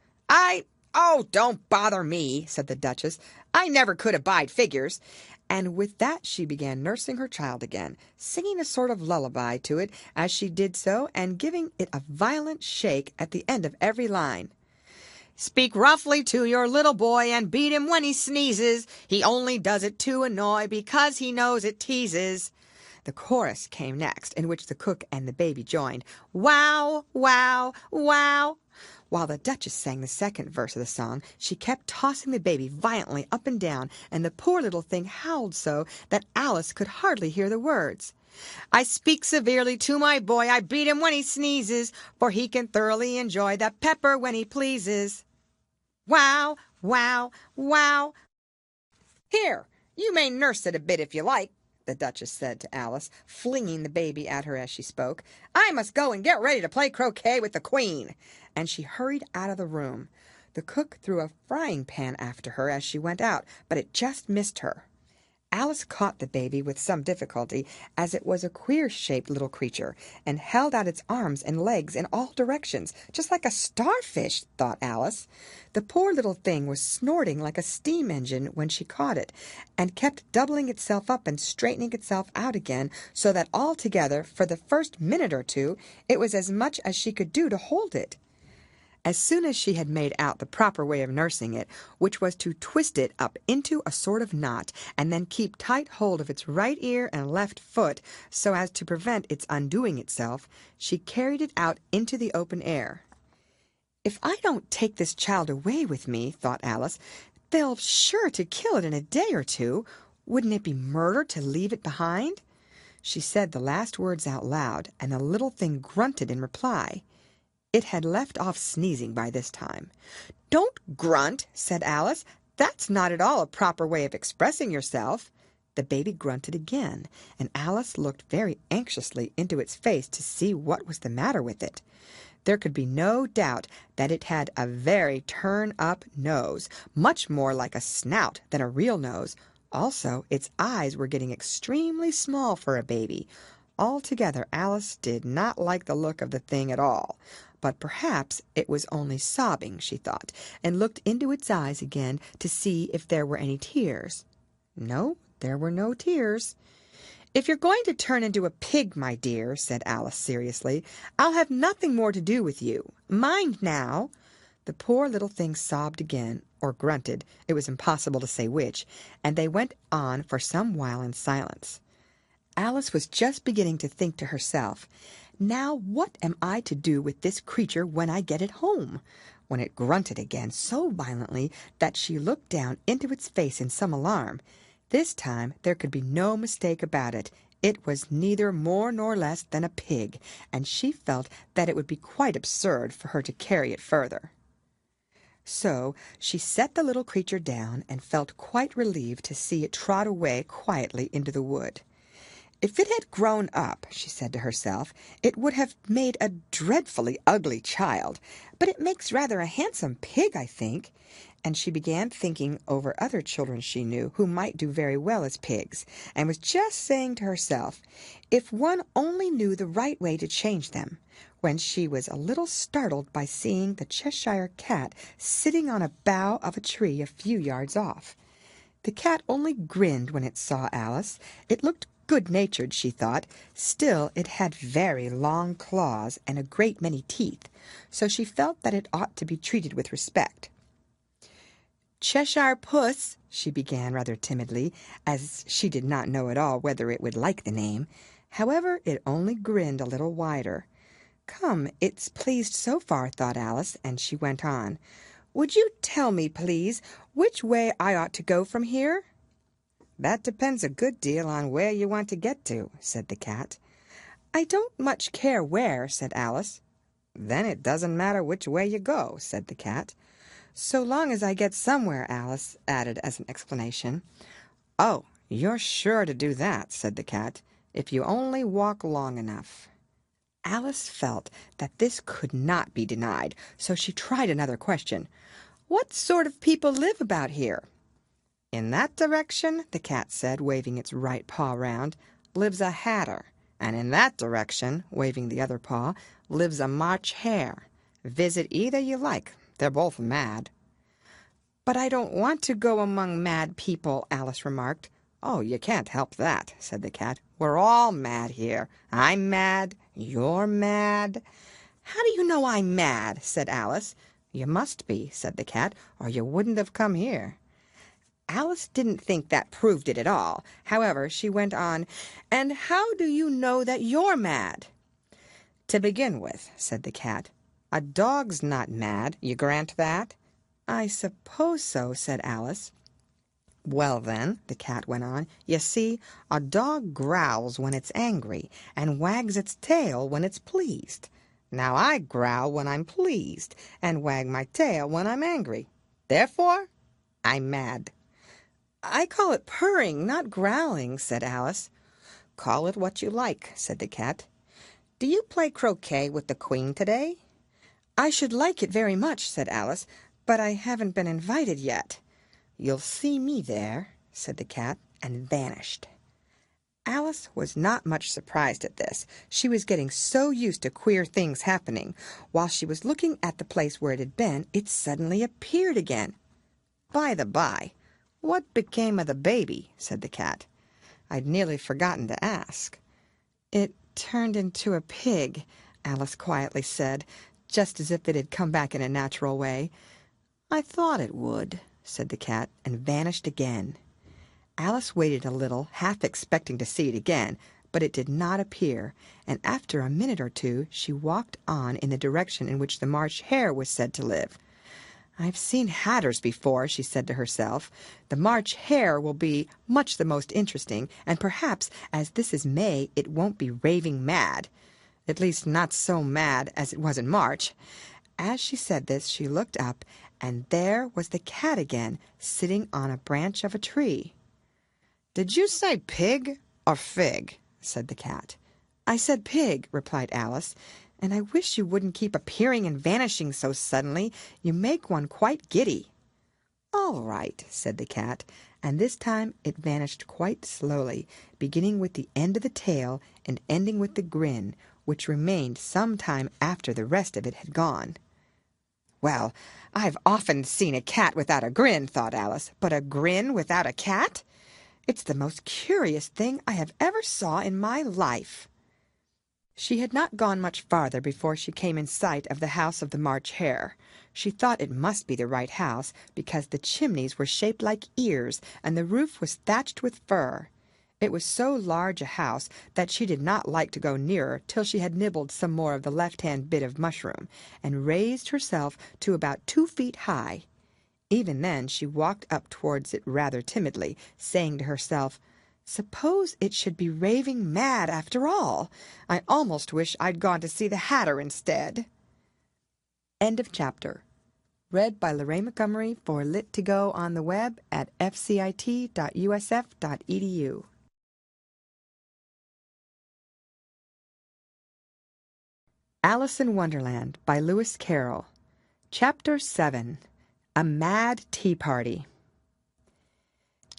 Oh, don't bother me," said the Duchess. "I never could abide figures." And with that she began nursing her child again, singing a sort of lullaby to it as she did so, and giving it a violent shake at the end of every line. "Speak roughly to your little boy and beat him when he sneezes. He only does it to annoy because he knows it teases." The chorus came next, in which the cook and the baby joined. "Wow, wow, wow." While the Duchess sang the second verse of the song, she kept tossing the baby violently up and down, and the poor little thing howled so that Alice could hardly hear the words. "I speak severely to my boy, I beat him when he sneezes, for he can thoroughly enjoy the pepper when he pleases." Wow, wow, wow. "Here, you may nurse it a bit if you like," the Duchess said to Alice, flinging the baby at her as she spoke. "I must go and get ready to play croquet with the Queen." And she hurried out of the room. The cook threw a frying pan after her as she went out, but it just missed her. Alice caught the baby with some difficulty, as it was a queer-shaped little creature, and held out its arms and legs in all directions, just like a starfish, thought Alice. The poor little thing was snorting like a steam engine when she caught it, and kept doubling itself up and straightening itself out again, so that altogether, for the first minute or two, it was as much as she could do to hold it. As soon as she had made out the proper way of nursing it, which was to twist it up into a sort of knot, and then keep tight hold of its right ear and left foot, so as to prevent its undoing itself, she carried it out into the open air. "If I don't take this child away with me," thought Alice, "they'll sure to kill it in a day or two. Wouldn't it be murder to leave it behind?" She said the last words out loud, and the little thing grunted in reply. It had left off sneezing by this time. "Don't grunt," said Alice. "That's not at all a proper way of expressing yourself." The baby grunted again, and Alice looked very anxiously into its face to see what was the matter with it. There could be no doubt that it had a very turn-up nose, much more like a snout than a real nose. Also, its eyes were getting extremely small for a baby. Altogether, Alice did not like the look of the thing at all. But perhaps it was only sobbing, she thought, and looked into its eyes again to see if there were any tears. No, there were no tears. "If you're going to turn into a pig, my dear," said Alice seriously, "I'll have nothing more to do with you. Mind now." The poor little thing sobbed again, or grunted, it was impossible to say which, and they went on for some while in silence. Alice was just beginning to think to herself, "Now what am I to do with this creature when I get it home?" when it grunted again so violently that she looked down into its face in some alarm. This time there could be no mistake about it. It was neither more nor less than a pig, and she felt that it would be quite absurd for her to carry it further. So she set the little creature down and felt quite relieved to see it trot away quietly into the wood. "If it had grown up," she said to herself, "it would have made a dreadfully ugly child, but it makes rather a handsome pig, I think." And she began thinking over other children she knew who might do very well as pigs, and was just saying to herself, "If one only knew the right way to change them," when she was a little startled by seeing the Cheshire Cat sitting on a bough of a tree a few yards off. The cat only grinned when it saw Alice. It looked good-natured, she thought. Still, it had very long claws and a great many teeth, so she felt that it ought to be treated with respect. "Cheshire Puss," she began rather timidly, as she did not know at all whether it would like the name. However, it only grinned a little wider. "Come, it's pleased so far," thought Alice, and she went on. "Would you tell me, please, which way I ought to go from here?" "That depends a good deal on where you want to get to," said the cat. "I don't much care where," said Alice. "Then it doesn't matter which way you go," said the cat. "So long as I get somewhere," Alice added as an explanation. "Oh, you're sure to do that," said the cat, "if you only walk long enough." Alice felt that this could not be denied, so she tried another question. "What sort of people live about here?" "In that direction," the cat said, waving its right paw round, "lives a hatter, and in that direction," waving the other paw, "lives a March hare. Visit either you like. They're both mad." "But I don't want to go among mad people," Alice remarked. "Oh, you can't help that," said the cat. "We're all mad here. I'm mad. You're mad." "How do you know I'm mad?" said Alice. "You must be," said the cat, "or you wouldn't have come here." Alice didn't think that proved it at all. However, she went on, "And how do you know that you're mad?" "To begin with," said the cat, "a dog's not mad. You grant that?" "I suppose so," said Alice. "Well, then," the cat went on, "you see, a dog growls when it's angry, and wags its tail when it's pleased. Now I growl when I'm pleased, and wag my tail when I'm angry. Therefore, I'm mad." "I call it purring, not growling," said Alice. "Call it what you like," said the cat. "Do you play croquet with the queen today?" "I should like it very much," said Alice, "but I haven't been invited yet." "You'll see me there," said the cat, and vanished. Alice was not much surprised at this. She was getting so used to queer things happening. While she was looking at the place where it had been, it suddenly appeared again. "By the by, what became of the baby?" said the cat. "I'd nearly forgotten to ask." "It turned into a pig," Alice quietly said, just as if it had come back in a natural way. "I thought it would," said the cat, and vanished again. Alice waited a little, half expecting to see it again, but it did not appear, and after a minute or two she walked on in the direction in which the March hare was said to live. "I've seen hatters before," she said to herself. "The March hare will be much the most interesting, and perhaps, as this is May, it won't be raving mad. At least not so mad as it was in March." As she said this, she looked up, and there was the cat again, sitting on a branch of a tree. "Did you say pig or fig?" said the cat. "I said pig," replied Alice, "and I wish you wouldn't keep appearing and vanishing so suddenly. You make one quite giddy." "All right," said the cat, and this time it vanished quite slowly, beginning with the end of the tail and ending with the grin, which remained some time after the rest of it had gone. "Well, I've often seen a cat without a grin," thought Alice, "but a grin without a cat? It's the most curious thing I have ever saw in my life." She had not gone much farther before she came in sight of the house of the March Hare. She thought it must be the right house, because the chimneys were shaped like ears, and the roof was thatched with fur. It was so large a house that she did not like to go nearer till she had nibbled some more of the left-hand bit of mushroom, and raised herself to about 2 feet high. Even then she walked up towards it rather timidly, saying to herself, "Suppose it should be raving mad after all. I almost wish I'd gone to see the Hatter instead." End of chapter. Read by Lorraine Montgomery for Lit2Go on the web at fcit.usf.edu. Alice in Wonderland by Lewis Carroll. Chapter 7. A Mad Tea Party.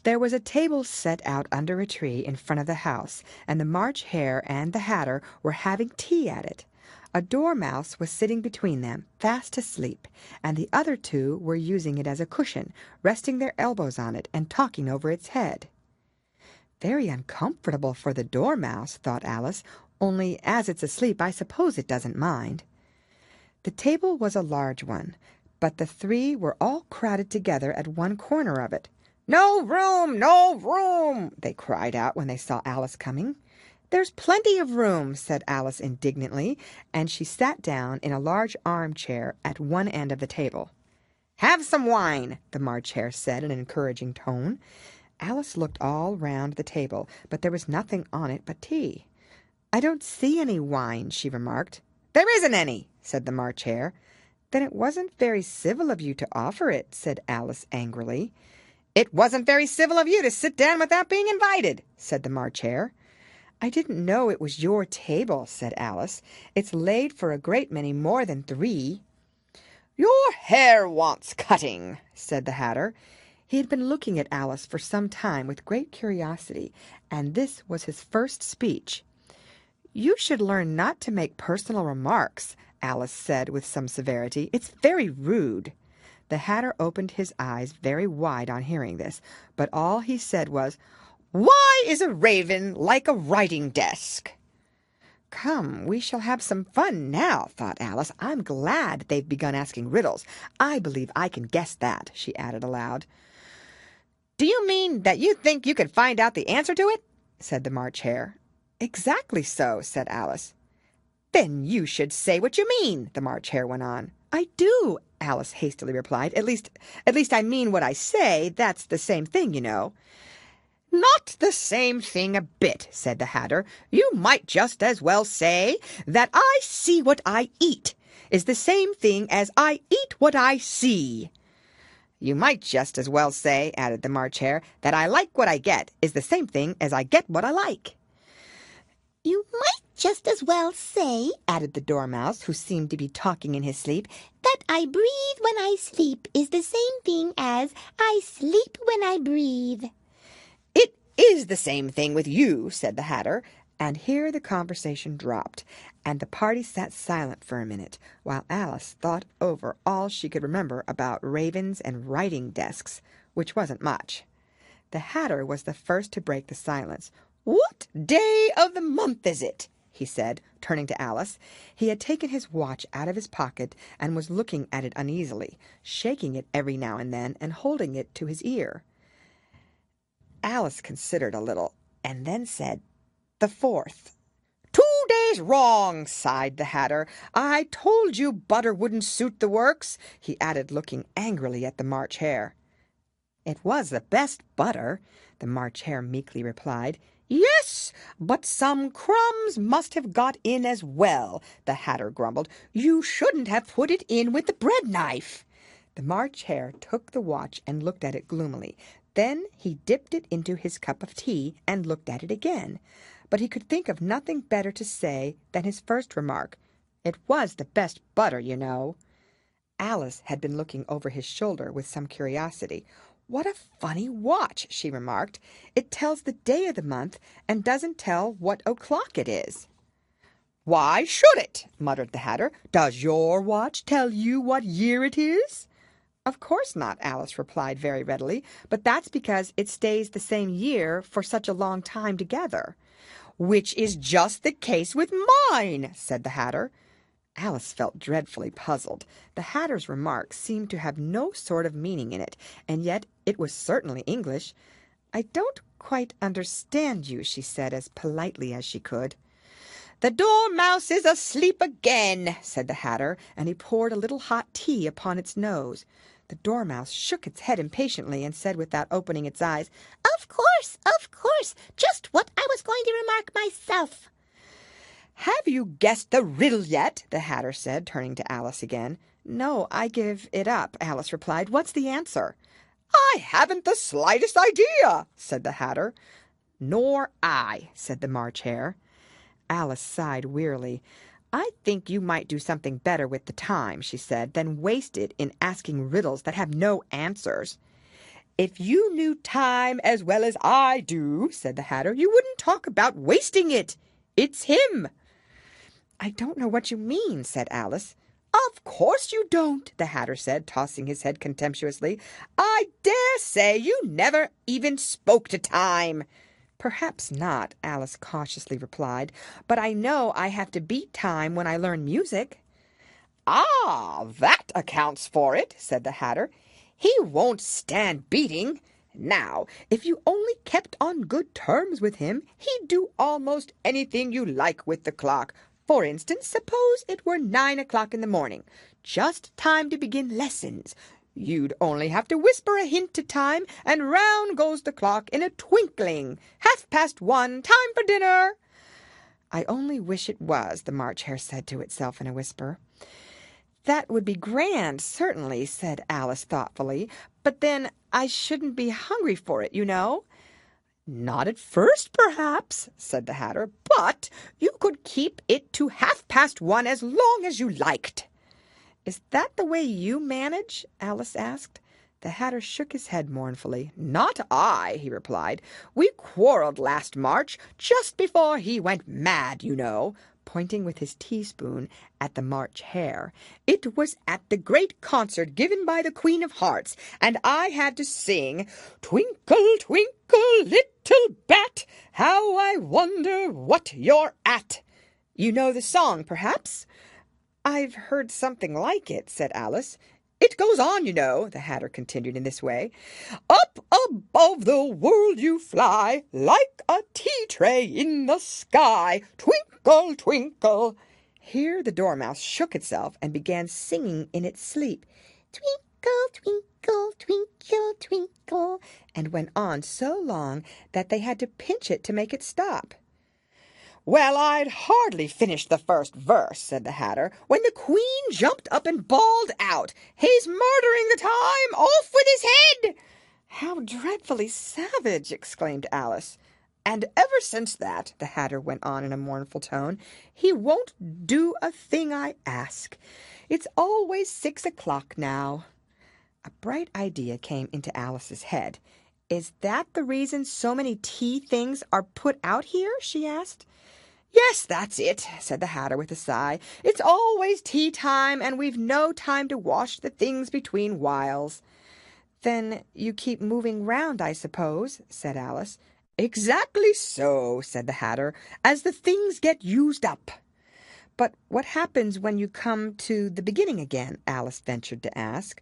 There was a table set out under a tree in front of the house, and the March Hare and the Hatter were having tea at it. A dormouse was sitting between them, fast asleep, and the other two were using it as a cushion, resting their elbows on it and talking over its head. "Very uncomfortable for the dormouse," thought Alice, "only as it's asleep I suppose it doesn't mind." The table was a large one, but the three were all crowded together at one corner of it. "No room! No room!" they cried out when they saw Alice coming. "There's plenty of room," said Alice indignantly, and she sat down in a large armchair at one end of the table. "Have some wine," the March Hare said in an encouraging tone. Alice looked all round the table, but there was nothing on it but tea. "I don't see any wine," she remarked. "There isn't any," said the March Hare. "Then it wasn't very civil of you to offer it," said Alice angrily. "It wasn't very civil of you to sit down without being invited," said the March Hare. "I didn't know it was your table," said Alice. "It's laid for a great many more than 3. "Your hair wants cutting," said the Hatter. He had been looking at Alice for some time with great curiosity, and this was his first speech. "You should learn not to make personal remarks," Alice said with some severity. "It's very rude." The Hatter opened his eyes very wide on hearing this, but all he said was, "Why is a raven like a writing desk?" "Come, we shall have some fun now," thought Alice. "I'm glad they've begun asking riddles. I believe I can guess that," she added aloud. "Do you mean that you think you could find out the answer to it?" said the March Hare. "Exactly so," said Alice. "Then you should say what you mean," the March Hare went on. "I do," Alice hastily replied. At least I mean what I say. That's the same thing, you know." "Not the same thing a bit," said the Hatter. "You might just as well say that I see what I eat is the same thing as I eat what I see." "You might just as well say," added the March Hare, "that I like what I get is the same thing as I get what I like." You might just as well say, added the Dormouse, who seemed to be talking in his sleep, that I breathe when I sleep is the same thing as I sleep when I breathe. "It is the same thing with you," said the Hatter, and here the conversation dropped, and the party sat silent for a minute, while Alice thought over all she could remember about ravens and writing desks, which wasn't much. The Hatter was the first to break the silence. "What day of the month is it?" he said, turning to Alice. He had taken his watch out of his pocket and was looking at it uneasily, shaking it every now and then and holding it to his ear. Alice considered a little, and then said, "The 4th." "2 days wrong," sighed the Hatter. "I told you butter wouldn't suit the works," he added, looking angrily at the March Hare. "It was the best butter," the March Hare meekly replied. "Yes, but some crumbs must have got in as well," the Hatter grumbled. "You shouldn't have put it in with the bread knife." The March Hare took the watch and looked at it gloomily. Then he dipped it into his cup of tea and looked at it again, but he could think of nothing better to say than his first remark. It was the best butter, you know. Alice had been looking over his shoulder with some curiosity. "What a funny watch," she remarked. "It tells the day of the month and doesn't tell what o'clock it is." "Why should it?" muttered the Hatter. "Does your watch tell you what year it is?" "Of course not," Alice replied very readily, "but that's because it stays the same year for such a long time together." "Which is just the case with mine," said the Hatter. Alice felt dreadfully puzzled. The Hatter's remark seemed to have no sort of meaning in it, and yet it was certainly English. "I don't quite understand you," she said as politely as she could. "The Dormouse is asleep again," said the Hatter, and he poured a little hot tea upon its nose. The Dormouse shook its head impatiently and said without opening its eyes, Of course, just what I was going to remark myself." "Have you guessed the riddle yet?" the Hatter said, turning to Alice again. "No, I give it up," Alice replied. "What's the answer?" "I haven't the slightest idea," said the Hatter. "Nor I," said the March Hare. Alice sighed wearily. "I think you might do something better with the time," she said, "than waste it in asking riddles that have no answers." "If you knew time as well as I do," said the Hatter, "you wouldn't talk about wasting it. It's him." "I don't know what you mean," said Alice. "Of course you don't," the Hatter said, tossing his head contemptuously. "I dare say you never even spoke to time." "Perhaps not," Alice cautiously replied, "but I know I have to beat time when I learn music." "Ah, that accounts for it," said the Hatter. "He won't stand beating. Now, if you only kept on good terms with him, he'd do almost anything you like with the clock. For instance, suppose it were 9 o'clock in the morning, just time to begin lessons. You'd only have to whisper a hint to time, and round goes the clock in a twinkling. 1:30, time for dinner." "I only wish it was," the March Hare said to itself in a whisper. "That would be grand, certainly," said Alice thoughtfully. "But then I shouldn't be hungry for it, you know." "Not at first, perhaps," said the Hatter, "but you could keep it to 1:30 as long as you liked." "Is that the way you manage?" Alice asked. The Hatter shook his head mournfully. "Not I," he replied. "We quarreled last March, just before he went mad, you know," pointing with his teaspoon at the March Hare. "It was at the great concert given by the Queen of Hearts, and I had to sing, 'Twinkle, twinkle, little bat, how I wonder what you're at.' You know the song, perhaps?" "I've heard something like it," said Alice. "It goes on, you know," the Hatter continued in this way. "Up above the world you fly, like a tea-tray in the sky. Twinkle, twinkle." Here the Dormouse shook itself and began singing in its sleep, "Twinkle, twinkle, twinkle, twinkle," and went on so long that they had to pinch it to make it stop. "Well, I'd hardly finished the first verse," said the Hatter, "when the Queen jumped up and bawled out, 'He's murdering the time! Off with his head!'" "How dreadfully savage!" exclaimed Alice. "And ever since that," the Hatter went on in a mournful tone, "he won't do a thing I ask. It's always 6 o'clock now." A bright idea came into Alice's head. "Is that the reason so many tea things are put out here?" she asked. "Yes, that's it," said the Hatter with a sigh. "It's always tea time, and we've no time to wash the things between whiles." "Then you keep moving round, I suppose," said Alice. "Exactly so," said the Hatter, "as the things get used up." "But what happens when you come to the beginning again?" Alice ventured to ask.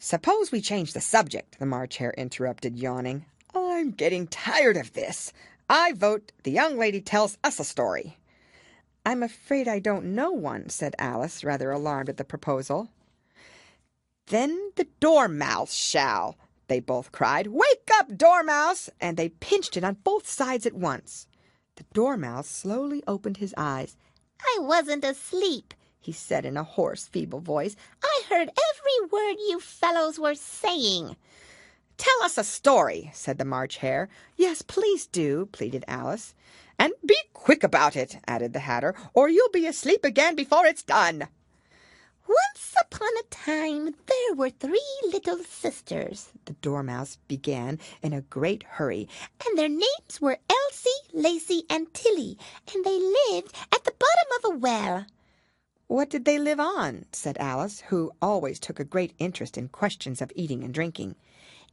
"Suppose we change the subject," the March Hare interrupted, yawning. "I'm getting tired of this. I vote the young lady tells us a story." "I'm afraid I don't know one," said Alice, rather alarmed at the proposal. "Then the Dormouse shall," they both cried. "Wake up, Dormouse!" and they pinched it on both sides at once. The Dormouse slowly opened his eyes. "I wasn't asleep," he said in a hoarse, feeble voice. "I heard every word you fellows were saying." "Tell us a story," said the March Hare. "Yes, please do," pleaded Alice. "And be quick about it," added the Hatter, "or you'll be asleep again before it's done." Once upon a time there were 3 little sisters, the Dormouse began in a great hurry, and their names were Elsie, Lacie, and Tilly, and they lived at the bottom of a well. "What did they live on?" said Alice, who always took a great interest in questions of eating and drinking.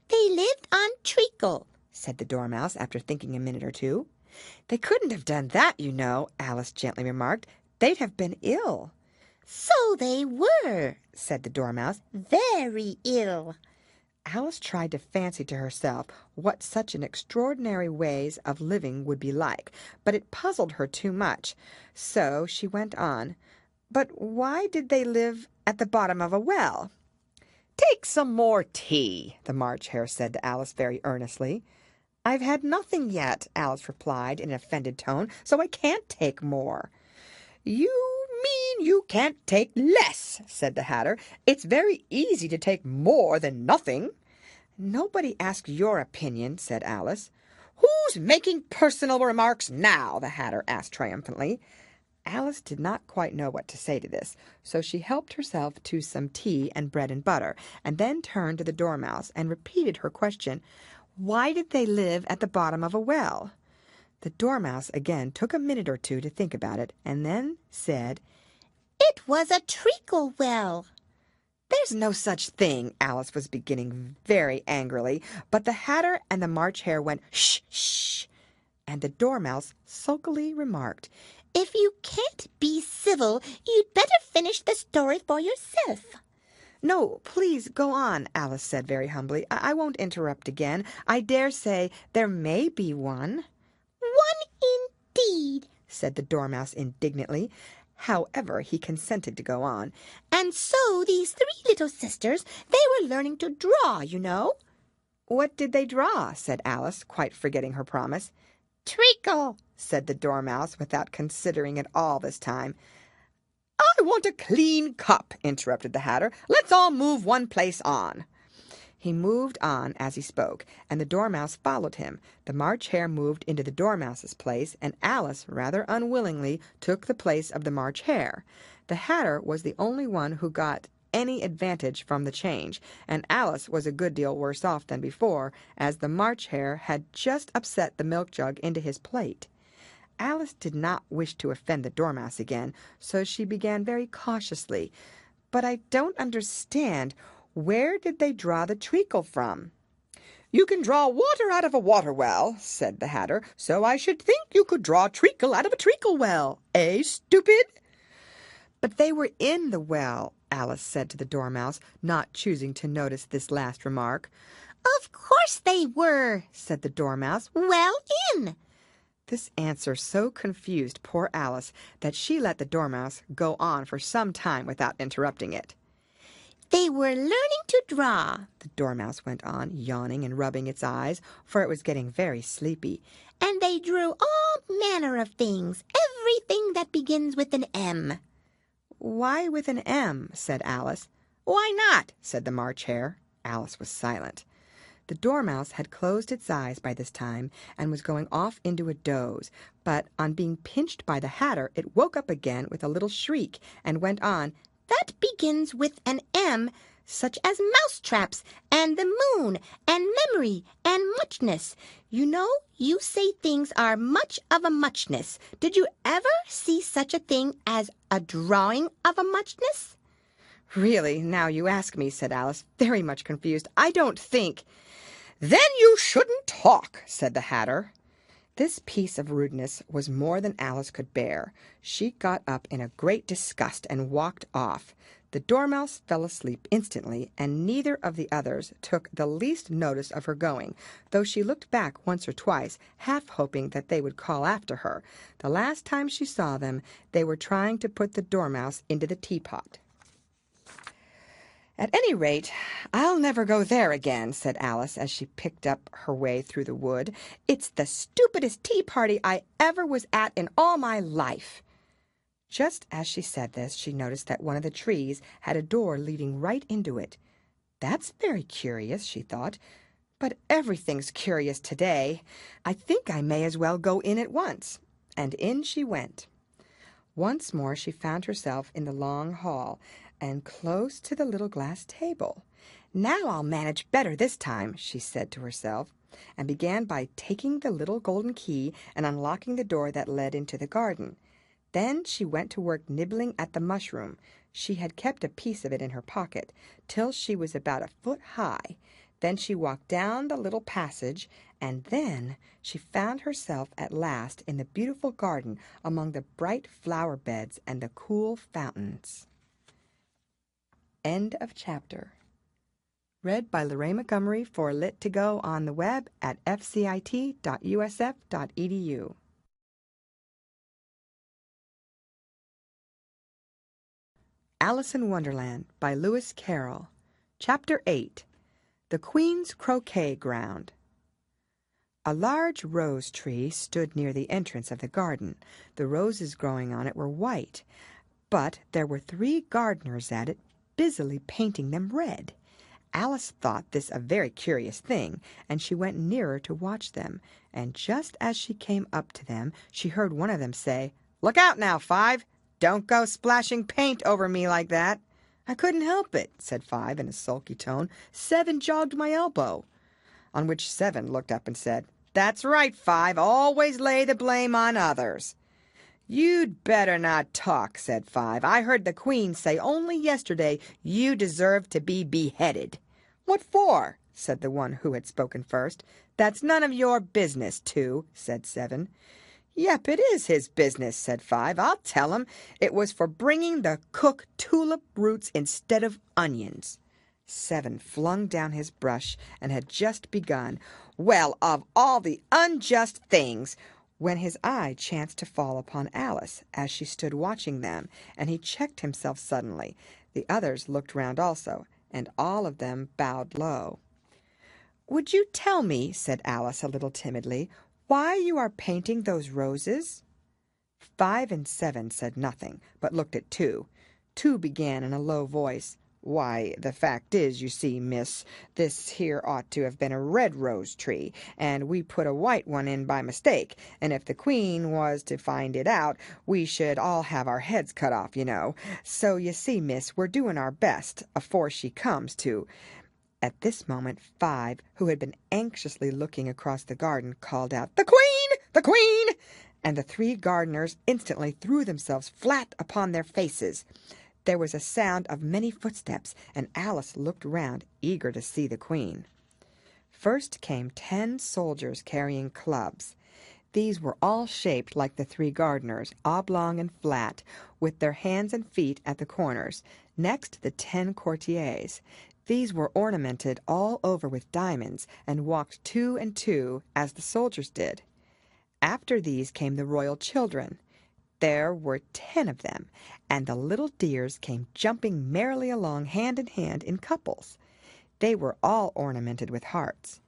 They lived on treacle, said the Dormouse after thinking a minute or two. "They couldn't have done that, you know," Alice gently remarked. "They'd have been ill." So they were, said the Dormouse, very ill. Alice tried to fancy to herself what such an extraordinary ways of living would be like, but it puzzled her too much. So she went on. "But why did they live at the bottom of a well?" "Take some more tea," the March Hare said to Alice very earnestly. "I've had nothing yet," Alice replied in an offended tone, "so I can't take more." "You mean you can't take less," said the Hatter. "It's very easy to take more than nothing." "Nobody asked your opinion," said Alice. "Who's making personal remarks now?" the Hatter asked triumphantly. Alice did not quite know what to say to this, so she helped herself to some tea and bread and butter, and then turned to the Dormouse and repeated her question. Why did they live at the bottom of a well? The Dormouse again took a minute or two to think about it, and then said, "It was a treacle well." "There's no such thing," Alice was beginning very angrily, but the Hatter and the March Hare went, "Shh, shh," and the Dormouse sulkily remarked, "If you can't be civil, you'd better finish the story for yourself." "No, please go on," Alice said very humbly. I won't interrupt again. I dare say there may be one." "One indeed," said the Dormouse indignantly. However, he consented to go on. "And so these 3 little sisters, they were learning to draw, you know." "What did they draw?" said Alice, quite forgetting her promise. "Treacle," said the Dormouse, without considering it all this time. "I want a clean cup," interrupted the Hatter. "Let's all move one place on." He moved on as he spoke, and the Dormouse followed him. The March Hare moved into the Dormouse's place, and Alice, rather unwillingly, took the place of the March Hare. The Hatter was the only one who got any advantage from the change, and Alice was a good deal worse off than before, as the March Hare had just upset the milk jug into his plate. Alice did not wish to offend the Dormouse again, so she began very cautiously. "But I don't understand. Where did they draw the treacle from?" "You can draw water out of a water well," said the Hatter, "so I should think you could draw treacle out of a treacle well. Eh, stupid?" "But they were in the well," Alice said to the Dormouse, not choosing to notice this last remark. "Of course they were," said the Dormouse. "Well in." This answer so confused poor Alice that she let the Dormouse go on for some time without interrupting it. "They were learning to draw," the Dormouse went on, yawning and rubbing its eyes, for it was getting very sleepy. "and they drew all manner of things, everything that begins with an M." "Why with an M?" said Alice. "Why not?" said the March Hare. Alice was silent. The Dormouse had closed its eyes by this time and was going off into a doze, but on being pinched by the Hatter it woke up again with a little shriek and went on, "That begins with an M, such as mousetraps, and the moon, and memory, and muchness. You know, you say things are much of a muchness. Did you ever see such a thing as a drawing of a muchness?" "Really, now you ask me," said Alice, very much confused. "I don't think—" "Then you shouldn't talk," said the Hatter. This piece of rudeness was more than Alice could bear. She got up in a great disgust and walked off. The Dormouse fell asleep instantly, and neither of the others took the least notice of her going, though she looked back once or twice, half hoping that they would call after her. The last time she saw them, they were trying to put the Dormouse into the teapot. "At any rate, I'll never go there again," said Alice as she picked up her way through the wood. "It's the stupidest tea party I ever was at in all my life." Just as she said this, she noticed that one of the trees had a door leading right into it. "That's very curious," she thought. But everything's curious today. I think I may as well go in at once. And in she went. Once more she found herself in the long hall, and close to the little glass table. Now I'll manage better this time, she said to herself, and began by taking the little golden key and unlocking the door that led into the garden. Then she went to work nibbling at the mushroom. She had kept a piece of it in her pocket, till she was about a foot high. Then she walked down the little passage, and then she found herself at last in the beautiful garden among the bright flower beds and the cool fountains. End of chapter. Read by Lorraine Montgomery for Lit2Go on the web at fcit.usf.edu. Alice in Wonderland by Lewis Carroll. Chapter 8. The Queen's Croquet-Ground. A large rose tree stood near the entrance of the garden. The roses growing on it were white, but there were 3 gardeners at it, busily painting them red. Alice thought this a very curious thing, and she went nearer to watch them, and just as she came up to them, she heard one of them say, "Look out now, Five! Don't go splashing paint over me like that." "I couldn't help it," said Five in a sulky tone. "Seven jogged my elbow." On which Seven looked up and said, "That's right, Five. Always lay the blame on others." "You'd better not talk," said Five. "I heard the Queen say only yesterday you deserved to be beheaded." "What for?" said the one who had spoken first. "That's none of your business, Two," said Seven. "Yep, it is his business," said Five. "I'll tell him. It was for bringing the cook tulip roots instead of onions." Seven flung down his brush and had just begun, "Well, of all the unjust things," when his eye chanced to fall upon Alice as she stood watching them, and he checked himself suddenly. The others looked round also, and all of them bowed low. "Would you tell me," said Alice a little timidly, "why you are painting those roses?" 5 and 7 said nothing, but looked at 2. 2 began in a low voice, "Why, the fact is, you see, miss, this here ought to have been a red rose tree, and we put a white one in by mistake, and if the Queen was to find it out, we should all have our heads cut off, you know. So, you see, miss, we're doing our best, afore she comes to—" At this moment 5, who had been anxiously looking across the garden, called out, "The Queen! The Queen!" and the 3 gardeners instantly threw themselves flat upon their faces. There was a sound of many footsteps, and Alice looked round, eager to see the Queen. First came 10 soldiers carrying clubs. These were all shaped like the 3 gardeners, oblong and flat, with their hands and feet at the corners. Next, the 10 courtiers. These were ornamented all over with diamonds, and walked 2 and 2, as the soldiers did. After these came the royal children. There were 10 of them, and the little dears came jumping merrily along hand in hand in couples. They were all ornamented with hearts.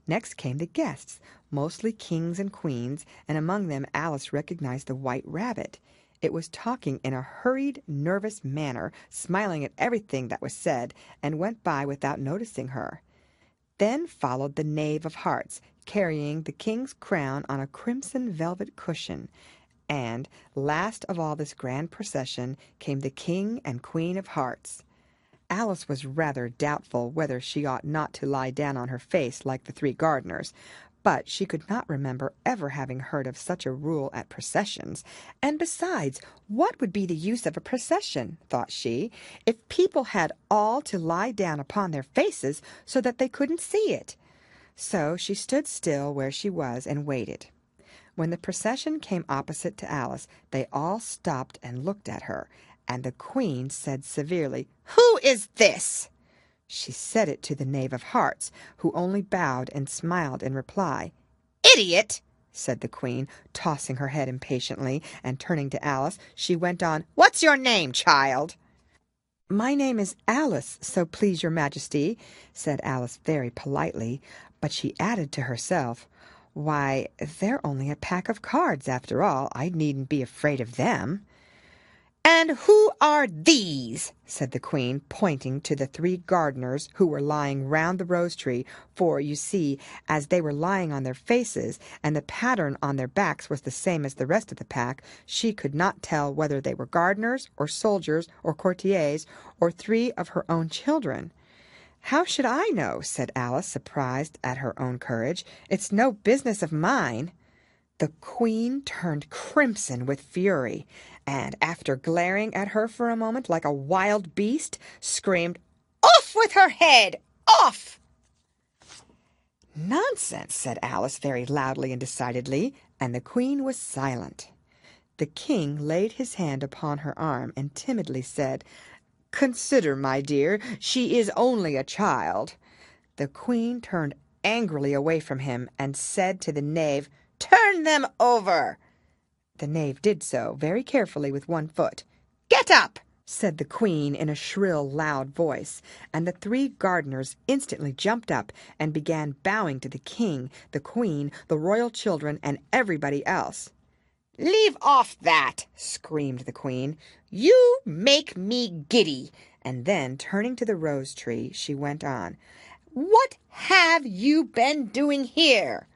Next came the guests, mostly kings and queens, and among them Alice recognized the White Rabbit. It was talking in a hurried, nervous manner, smiling at everything that was said, and went by without noticing her. Then followed the Knave of Hearts, carrying the king's crown on a crimson velvet cushion. And, last of all this grand procession, came the King and Queen of Hearts. Alice was rather doubtful whether she ought not to lie down on her face like the 3 gardeners, but she could not remember ever having heard of such a rule at processions. And besides, what would be the use of a procession, thought she, if people had all to lie down upon their faces so that they couldn't see it? So she stood still where she was and waited. When the procession came opposite to Alice, they all stopped and looked at her, and the Queen said severely, "Who is this?" She said it to the Knave of Hearts, who only bowed and smiled in reply. "Idiot!" said the Queen, tossing her head impatiently, and turning to Alice, she went on, "What's your name, child?" "My name is Alice, so please your Majesty," said Alice very politely, but she added to herself, "Why, they're only a pack of cards, after all. I needn't be afraid of them." "And who are these?" said the Queen, pointing to the 3 gardeners who were lying round the rose-tree, for, you see, as they were lying on their faces, and the pattern on their backs was the same as the rest of the pack, she could not tell whether they were gardeners, or soldiers, or courtiers, or 3 of her own children. "How should I know?" said Alice, surprised at her own courage. "It's no business of mine." The Queen turned crimson with fury, and, after glaring at her for a moment like a wild beast, screamed, "Off with her head! Off!" "Nonsense," said Alice very loudly and decidedly, and the Queen was silent. The King laid his hand upon her arm and timidly said, "Consider, my dear, she is only a child." The Queen turned angrily away from him and said to the knave, "Turn them over." The knave did so, very carefully, with one foot. "Get up!" said the Queen in a shrill, loud voice, and the 3 gardeners instantly jumped up and began bowing to the King, the Queen, the royal children, and everybody else. "Leave off that!" screamed the Queen. "You make me giddy." And then, turning to the rose-tree, she went on, "What have you been doing here?"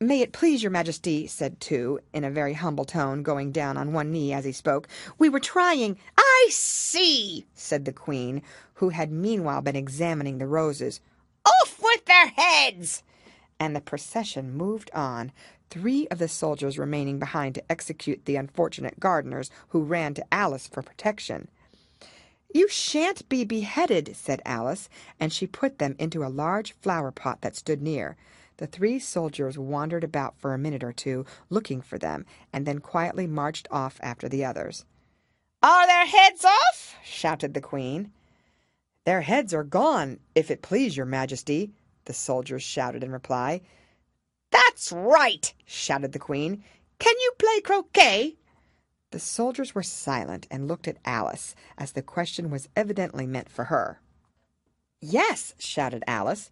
"May it please your Majesty," said two, in a very humble tone, going down on one knee as he spoke, "we were trying—" "I see," said the Queen, who had meanwhile been examining the roses. "Off with their heads!" And the procession moved on, 3 of the soldiers remaining behind to execute the unfortunate gardeners, who ran to Alice for protection. "You shan't be beheaded," said Alice, and she put them into a large flower-pot that stood near. The 3 soldiers wandered about for a minute or 2, looking for them, and then quietly marched off after the others. "Are their heads off?" shouted the Queen. "Their heads are gone, if it please your Majesty," the soldiers shouted in reply. "That's right!" shouted the Queen. "Can you play croquet?" The soldiers were silent and looked at Alice, as the question was evidently meant for her. "Yes," shouted Alice.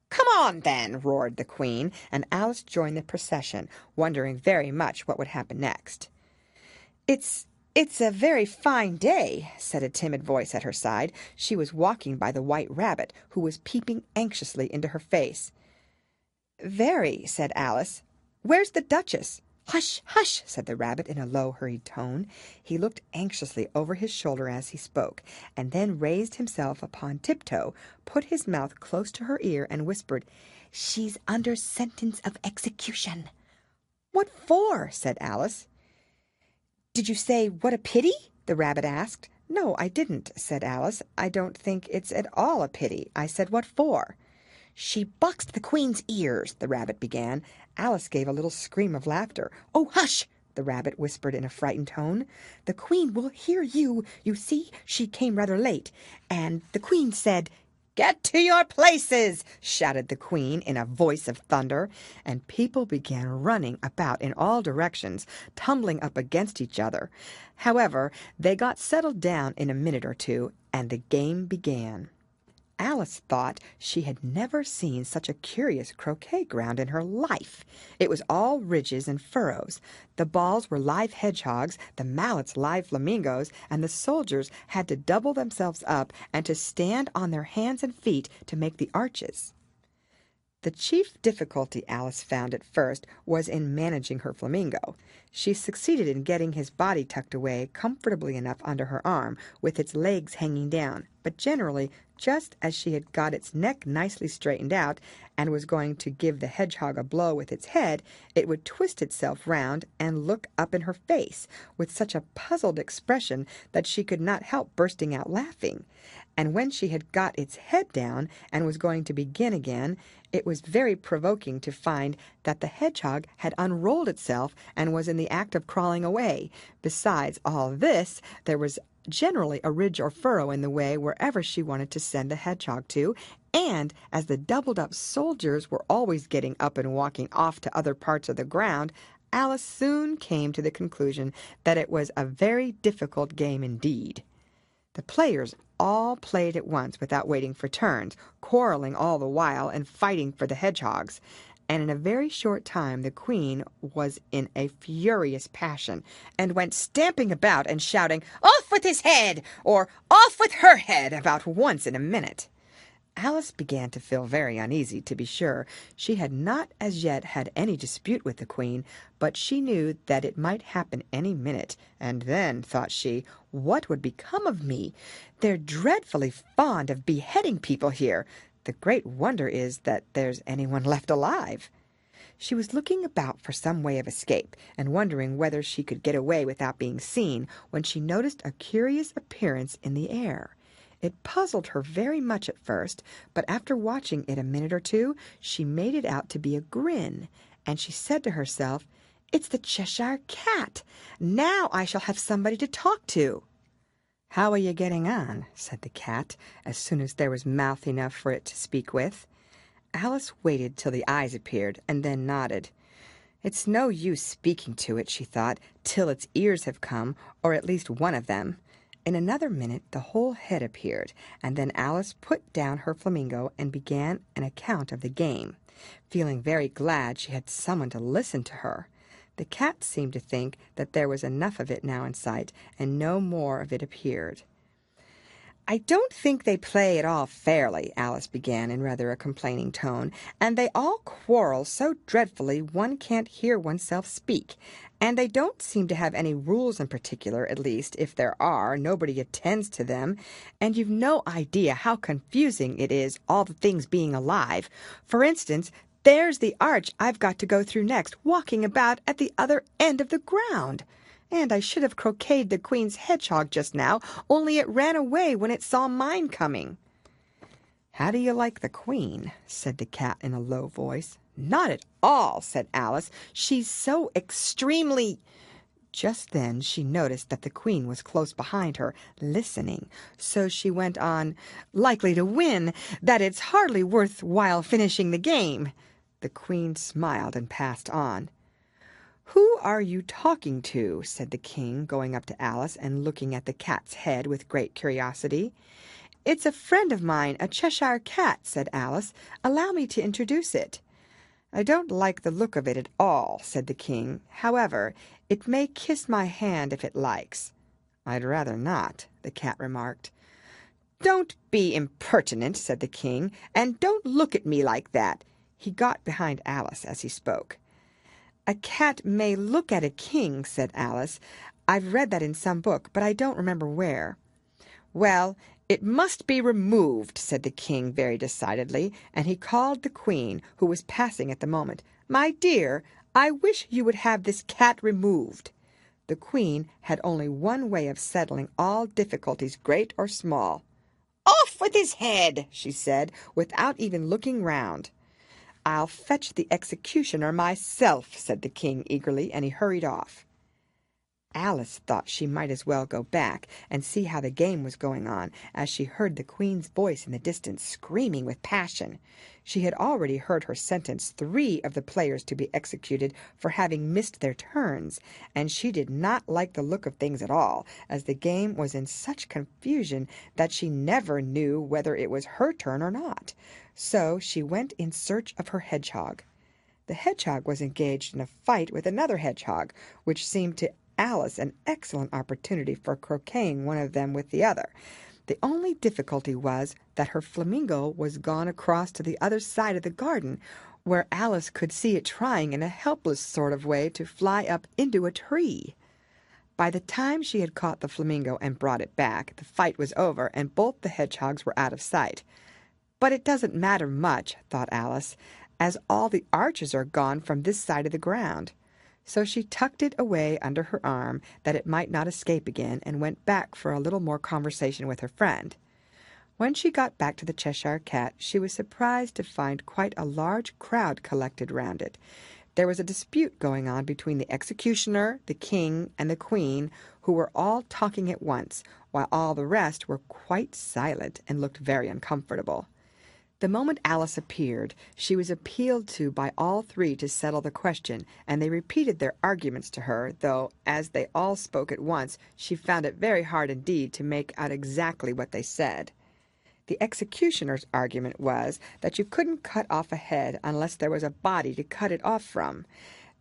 "Come on, then," roared the Queen, and Alice joined the procession, wondering very much what would happen next. It's a very fine day," said a timid voice at her side. She was walking by the White Rabbit, who was peeping anxiously into her face. "Very," said Alice. "Where's the Duchess?" "Hush, hush," said the Rabbit in a low, hurried tone. He looked anxiously over his shoulder as he spoke, and then raised himself upon tiptoe, put his mouth close to her ear, and whispered, "She's under sentence of execution." "What for?" said Alice. "Did you say, 'What a pity'?" the Rabbit asked. "No, I didn't," said Alice. "I don't think it's at all a pity. I said, 'What for?'" "She boxed the Queen's ears," the Rabbit began. Alice gave a little scream of laughter. "Oh, hush!" the Rabbit whispered in a frightened tone. "The Queen will hear you. You see, she came rather late, and the Queen said—" "Get to your places!" shouted the Queen in a voice of thunder, and people began running about in all directions, tumbling up against each other. However, they got settled down in a minute or 2, and the game began. Alice thought she had never seen such a curious croquet-ground in her life. It was all ridges and furrows. The balls were live hedgehogs, the mallets live flamingos, and the soldiers had to double themselves up and to stand on their hands and feet to make the arches. The chief difficulty Alice found at first was in managing her flamingo. She succeeded in getting his body tucked away comfortably enough under her arm, with its legs hanging down, but generally, just as she had got its neck nicely straightened out, and was going to give the hedgehog a blow with its head, it would twist itself round and look up in her face, with such a puzzled expression that she could not help bursting out laughing. And when she had got its head down, and was going to begin again, it was very provoking to find that the hedgehog had unrolled itself and was in the act of crawling away. Besides all this, there was generally a ridge or furrow in the way wherever she wanted to send the hedgehog to, and as the doubled-up soldiers were always getting up and walking off to other parts of the ground, Alice soon came to the conclusion that it was a very difficult game indeed. The players all played at once without waiting for turns, quarreling all the while and fighting for the hedgehogs. and in a very short time the queen was in a furious passion, and went stamping about and shouting, "Off with his head!" or "Off with her head!" about once in a minute. Alice began to feel very uneasy, to be sure. She had not as yet had any dispute with the queen, but she knew that it might happen any minute, and then, thought she, what would become of me? They're dreadfully fond of beheading people here. The great wonder is that there's anyone left alive. She was looking about for some way of escape, and wondering whether she could get away without being seen, when she noticed a curious appearance in the air. It puzzled her very much at first, but after watching it a minute or two, she made it out to be a grin, and she said to herself, "It's the Cheshire Cat. Now I shall have somebody to talk to." "How are you getting on?" said the cat, as soon as there was mouth enough for it to speak with. Alice waited till the eyes appeared, and then nodded. "It's no use speaking to it," she thought, "till its ears have come, or at least one of them." In another minute the whole head appeared, and then Alice put down her flamingo and began an account of the game, feeling very glad she had someone to listen to her. The cat seemed to think that there was enough of it now in sight, and no more of it appeared. "I don't think they play at all fairly," Alice began in rather a complaining tone, "and they all quarrel so dreadfully one can't hear oneself speak. And they don't seem to have any rules in particular, at least, if there are, nobody attends to them, and you've no idea how confusing it is, all the things being alive. For instance, there's the arch I've got to go through next, walking about at the other end of the ground. And I should have croqueted the queen's hedgehog just now, only it ran away when it saw mine coming." "How do you like the queen?" said the cat in a low voice. "Not at all," said Alice. "She's so extremely—" Just then she noticed that the queen was close behind her, listening, so she went on, "Likely to win, that it's hardly worth while finishing the game." The queen smiled and passed on. "Who are you talking to?" said the king, going up to Alice and looking at the cat's head with great curiosity. "It's a friend of mine, a Cheshire cat," said Alice. "Allow me to introduce it." "I don't like the look of it at all," said the king. "However, it may kiss my hand if it likes." "I'd rather not," the cat remarked. "Don't be impertinent," said the king, "and don't look at me like that." He got behind Alice as he spoke. "A cat may look at a king," said Alice. "I've read that in some book, but I don't remember where." "Well, it must be removed," said the king very decidedly, and he called the queen, who was passing at the moment. "My dear, I wish you would have this cat removed." The queen had only one way of settling all difficulties, great or small. "Off with his head," she said, without even looking round. "I'll fetch the executioner myself," said the king eagerly, and he hurried off. Alice thought she might as well go back and see how the game was going on, as she heard the queen's voice in the distance, screaming with passion. She had already heard her sentence 3 of the players to be executed for having missed their turns, and she did not like the look of things at all, as the game was in such confusion that she never knew whether it was her turn or not. So she went in search of her hedgehog. The hedgehog was engaged in a fight with another hedgehog, which seemed to Alice an excellent opportunity for croqueting one of them with the other. The only difficulty was that her flamingo was gone across to the other side of the garden, where Alice could see it trying in a helpless sort of way to fly up into a tree. By the time she had caught the flamingo and brought it back, the fight was over, and both the hedgehogs were out of sight. "But it doesn't matter much," thought Alice, "as all the arches are gone from this side of the ground." So she tucked it away under her arm, that it might not escape again, and went back for a little more conversation with her friend. When she got back to the Cheshire Cat, she was surprised to find quite a large crowd collected round it. There was a dispute going on between the executioner, the king, and the queen, who were all talking at once, while all the rest were quite silent and looked very uncomfortable. The moment Alice appeared, she was appealed to by all 3 to settle the question, and they repeated their arguments to her, though, as they all spoke at once, she found it very hard indeed to make out exactly what they said. The executioner's argument was that you couldn't cut off a head unless there was a body to cut it off from,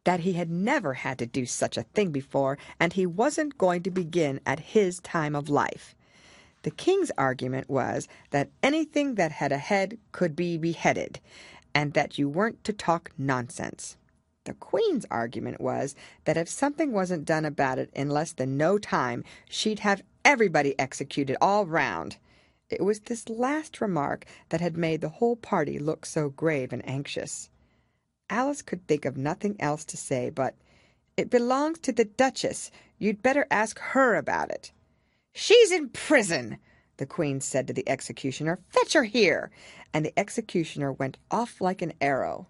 that he had never had to do such a thing before, and he wasn't going to begin at his time of life. The king's argument was that anything that had a head could be beheaded, and that you weren't to talk nonsense. The queen's argument was that if something wasn't done about it in less than no time, she'd have everybody executed all round. It was this last remark that had made the whole party look so grave and anxious. Alice could think of nothing else to say but, "It belongs to the Duchess. You'd better ask her about it." "She's in prison," the queen said to the executioner. "Fetch her here." And the executioner went off like an arrow.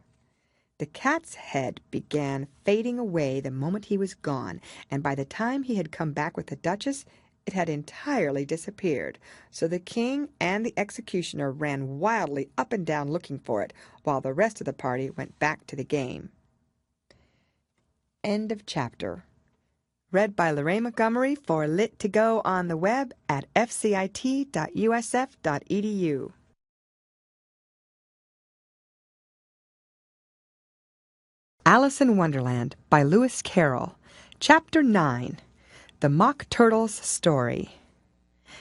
The cat's head began fading away the moment he was gone, and by the time he had come back with the Duchess, it had entirely disappeared, so the king and the executioner ran wildly up and down looking for it, while the rest of the party went back to the game. End of chapter. Read by Lorraine Montgomery for Lit to Go on the web at fcit.usf.edu. Alice in Wonderland by Lewis Carroll. Chapter 9. The Mock Turtle's Story.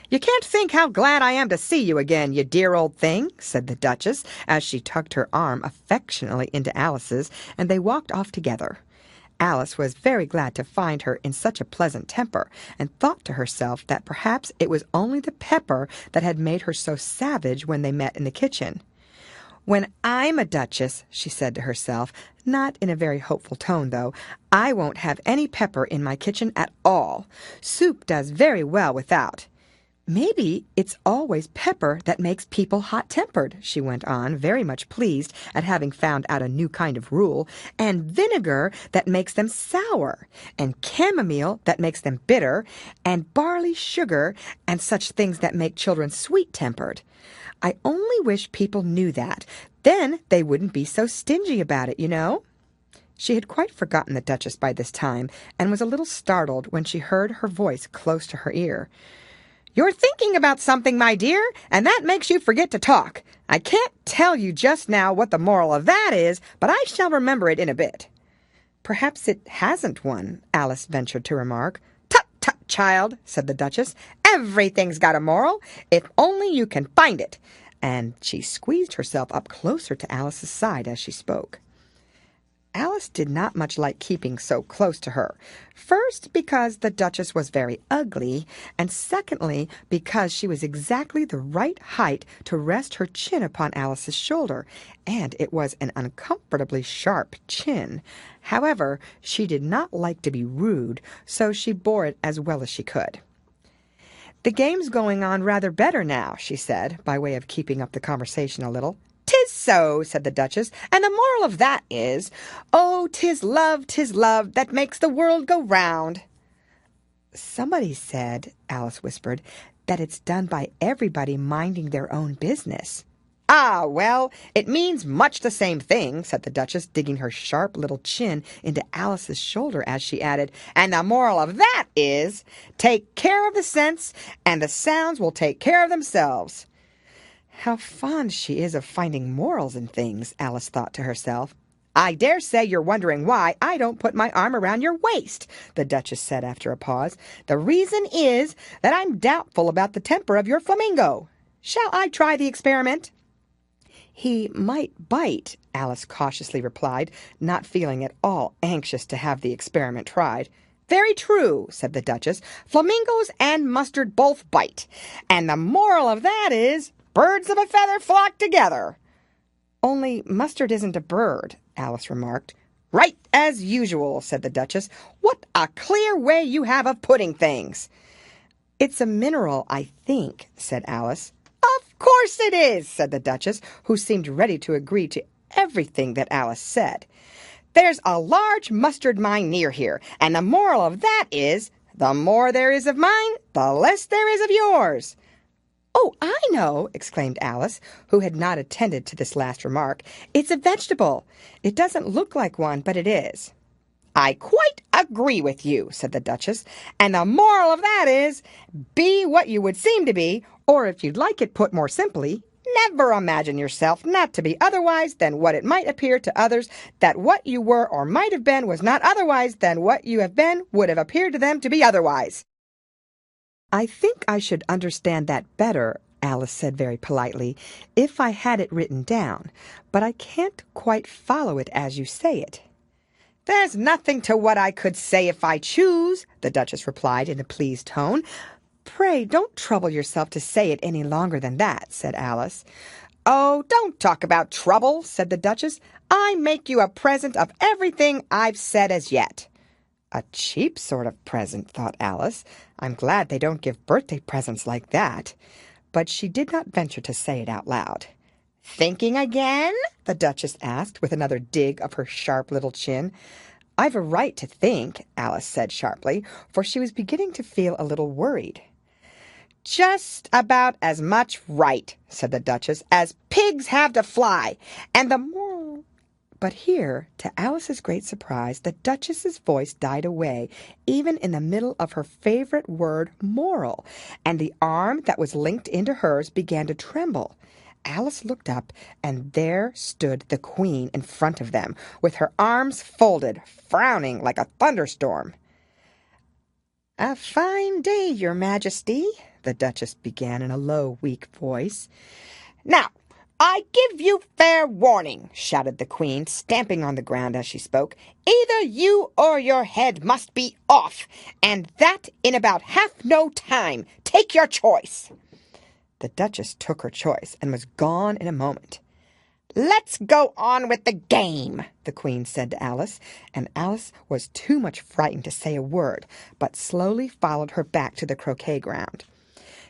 "You can't think how glad I am to see you again, you dear old thing," said the Duchess, as she tucked her arm affectionately into Alice's, and they walked off together. Alice was very glad to find her in such a pleasant temper, and thought to herself that perhaps it was only the pepper that had made her so savage when they met in the kitchen. "When I'm a duchess," she said to herself, not in a very hopeful tone, though, "I won't have any pepper in my kitchen at all. Soup does very well without. Maybe it's always pepper that makes people hot-tempered," she went on, very much pleased at having found out a new kind of rule, "and vinegar that makes them sour, and chamomile that makes them bitter, and barley sugar, and such things that make children sweet-tempered. I only wish people knew that. Then they wouldn't be so stingy about it, you know." She had quite forgotten the Duchess by this time, and was a little startled when she heard her voice close to her ear. "You're thinking about something, my dear, and that makes you forget to talk. I can't tell you just now what the moral of that is, but I shall remember it in a bit." "Perhaps it hasn't one," Alice ventured to remark. "Tut, tut, child," said the Duchess. "Everything's got a moral, if only you can find it." And she squeezed herself up closer to Alice's side as she spoke. Alice did not much like keeping so close to her. First, because the Duchess was very ugly, and secondly, because she was exactly the right height to rest her chin upon Alice's shoulder, and it was an uncomfortably sharp chin. However, she did not like to be rude, so she bore it as well as she could. "The game's going on rather better now," she said, by way of keeping up the conversation a little. "'Tis so," said the Duchess, "and the moral of that is, 'Oh, 'tis love, that makes the world go round.'" "Somebody said," Alice whispered, "that it's done by everybody minding their own business." "Ah, well, it means much the same thing," said the Duchess, digging her sharp little chin into Alice's shoulder as she added, "and the moral of that is, take care of the scents, and the sounds will take care of themselves." "How fond she is of finding morals in things," Alice thought to herself. "I dare say you're wondering why I don't put my arm around your waist," the Duchess said after a pause. "The reason is that I'm doubtful about the temper of your flamingo. Shall I try the experiment?" "He might bite," Alice cautiously replied, not feeling at all anxious to have the experiment tried. "Very true," said the Duchess. "Flamingos and mustard both bite. And the moral of that is, birds of a feather flock together." "Only mustard isn't a bird," Alice remarked. "Right as usual," said the Duchess. "What a clear way you have of putting things." "It's a mineral, I think," said Alice. "Of course it is," said the Duchess, who seemed ready to agree to everything that Alice said. "There's a large mustard mine near here, and the moral of that is, the more there is of mine, the less there is of yours." "Oh, I know," exclaimed Alice, who had not attended to this last remark. "It's a vegetable. It doesn't look like one, but it is." "I quite agree with you," said the Duchess, "and the moral of that is, be what you would seem to be, or if you'd like it put more simply, never imagine yourself not to be otherwise than what it might appear to others that what you were or might have been was not otherwise than what you have been would have appeared to them to be otherwise." "I think I should understand that better," Alice said very politely, "if I had it written down, but I can't quite follow it as you say it." "There's nothing to what I could say if I choose," the Duchess replied in a pleased tone. "Pray don't trouble yourself to say it any longer than that," said Alice. "Oh, don't talk about trouble," said the Duchess. "I make you a present of everything I've said as yet." A cheap sort of present, thought Alice. I'm glad they don't give birthday presents like that. But she did not venture to say it out loud. "Thinking again?" the Duchess asked, with another dig of her sharp little chin. "I've a right to think," Alice said sharply, for she was beginning to feel a little worried. "Just about as much right," said the Duchess, "as pigs have to fly. And the moral—" But here, to Alice's great surprise, the Duchess's voice died away, even in the middle of her favorite word, moral, and the arm that was linked into hers began to tremble. Alice looked up, and there stood the Queen in front of them, with her arms folded, frowning like a thunderstorm. "A fine day, Your Majesty," the Duchess began in a low, weak voice. "Now, I give you fair warning," shouted the Queen, stamping on the ground as she spoke. "Either you or your head must be off, and that in about half no time. Take your choice." The Duchess took her choice and was gone in a moment. "Let's go on with the game," the Queen said to Alice, and Alice was too much frightened to say a word, but slowly followed her back to the croquet-ground.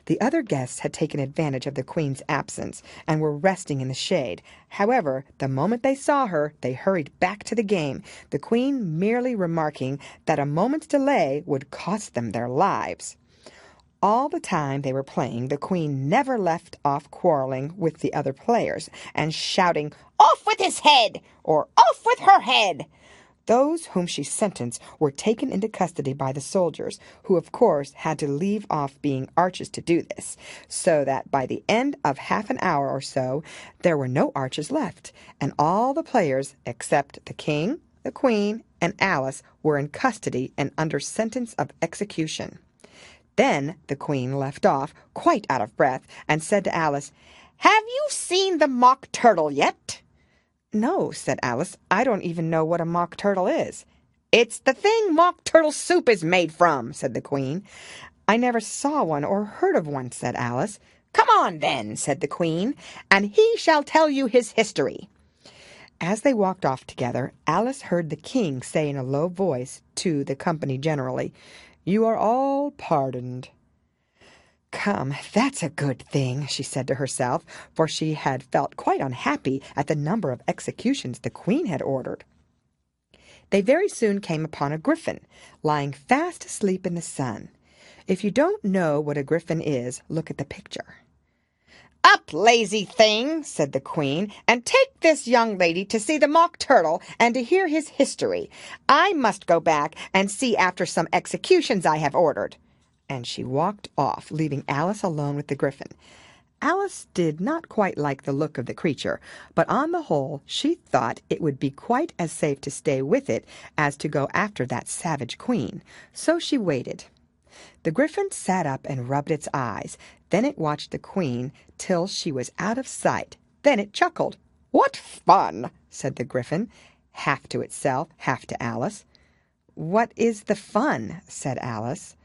The other guests had taken advantage of the Queen's absence and were resting in the shade. However, the moment they saw her, they hurried back to the game, the Queen merely remarking that a moment's delay would cost them their lives. All the time they were playing, the Queen never left off quarreling with the other players and shouting, "Off with his head!" or "Off with her head!" Those whom she sentenced were taken into custody by the soldiers, who of course had to leave off being archers to do this, so that by the end of half an hour or so there were no archers left, and all the players, except the King, the Queen, and Alice, were in custody and under sentence of execution. Then the Queen left off, quite out of breath, and said to Alice, "Have you seen the mock turtle yet?" "No," said Alice. "I don't even know what a mock turtle is." "It's the thing mock turtle soup is made from," said the Queen. "I never saw one or heard of one," said Alice. "Come on, then," said the Queen, "and he shall tell you his history." As they walked off together, Alice heard the King say in a low voice to the company generally, "You are all pardoned." "Come, that's a good thing," she said to herself, for she had felt quite unhappy at the number of executions the Queen had ordered. They very soon came upon a griffin, lying fast asleep in the sun. If you don't know what a griffin is, look at the picture. "Up, lazy thing," said the Queen, "and take this young lady to see the mock turtle and to hear his history. I must go back and see after some executions I have ordered." And she walked off, leaving Alice alone with the griffin. Alice did not quite like the look of the creature, but on the whole she thought it would be quite as safe to stay with it as to go after that savage Queen. So she waited. The griffin sat up and rubbed its eyes. Then it watched the Queen till she was out of sight. Then it chuckled. "What fun!" said the griffin, half to itself, half to Alice. "What is the fun?" said Alice.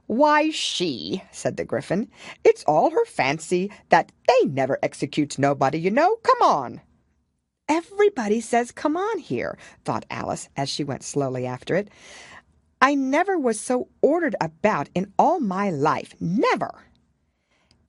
"Why, she," said the griffin. "It's all her fancy that they never executes nobody, you know. Come on." "Everybody says come on here," thought Alice as she went slowly after it. "I never was so ordered about in all my life. Never."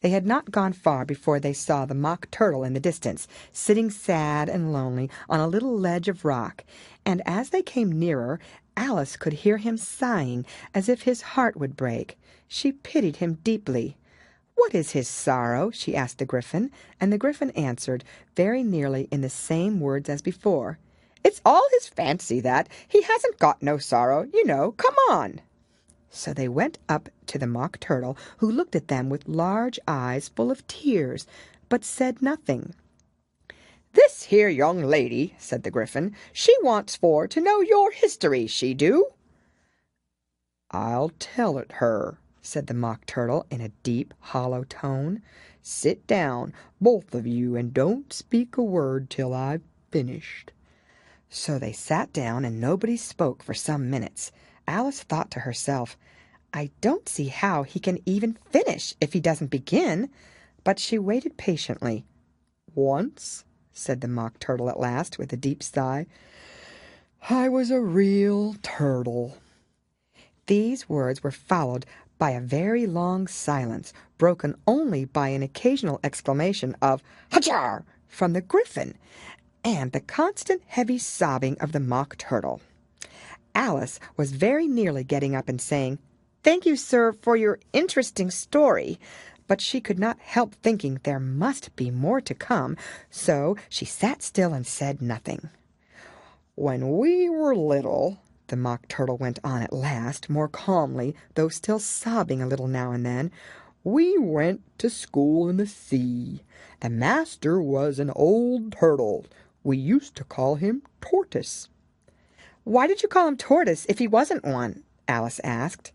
They had not gone far before they saw the mock turtle in the distance, sitting sad and lonely on a little ledge of rock, and as they came nearer, Alice could hear him sighing as if his heart would break. She pitied him deeply. "What is his sorrow?" she asked the griffin, and the griffin answered, very nearly in the same words as before. It's all his fancy, that. He hasn't got no sorrow, you know. Come on." So they went up to the Mock Turtle, who looked at them with large eyes full of tears, but said nothing. "This here young lady," said the Gryphon, "she wants for to know your history, she do." "I'll tell it her," said the Mock Turtle in a deep, hollow tone. "Sit down, both of you, and don't speak a word till I've finished." So they sat down, and nobody spoke for some minutes. Alice thought to herself, "I don't see how he can even finish if he doesn't begin." But she waited patiently. "Once," said the Mock Turtle at last, with a deep sigh, "I was a real turtle." These words were followed by a very long silence, broken only by an occasional exclamation of "Hachar!" from the Gryphon, and the constant heavy sobbing of the Mock Turtle. Alice was very nearly getting up and saying, "Thank you, sir, for your interesting story," but she could not help thinking there must be more to come, so she sat still and said nothing. "When we were little," the Mock Turtle went on at last, more calmly, though still sobbing a little now and then, "we went to school in the sea. The master was an old turtle. We used to call him Tortoise." "Why did you call him Tortoise if he wasn't one?" Alice asked.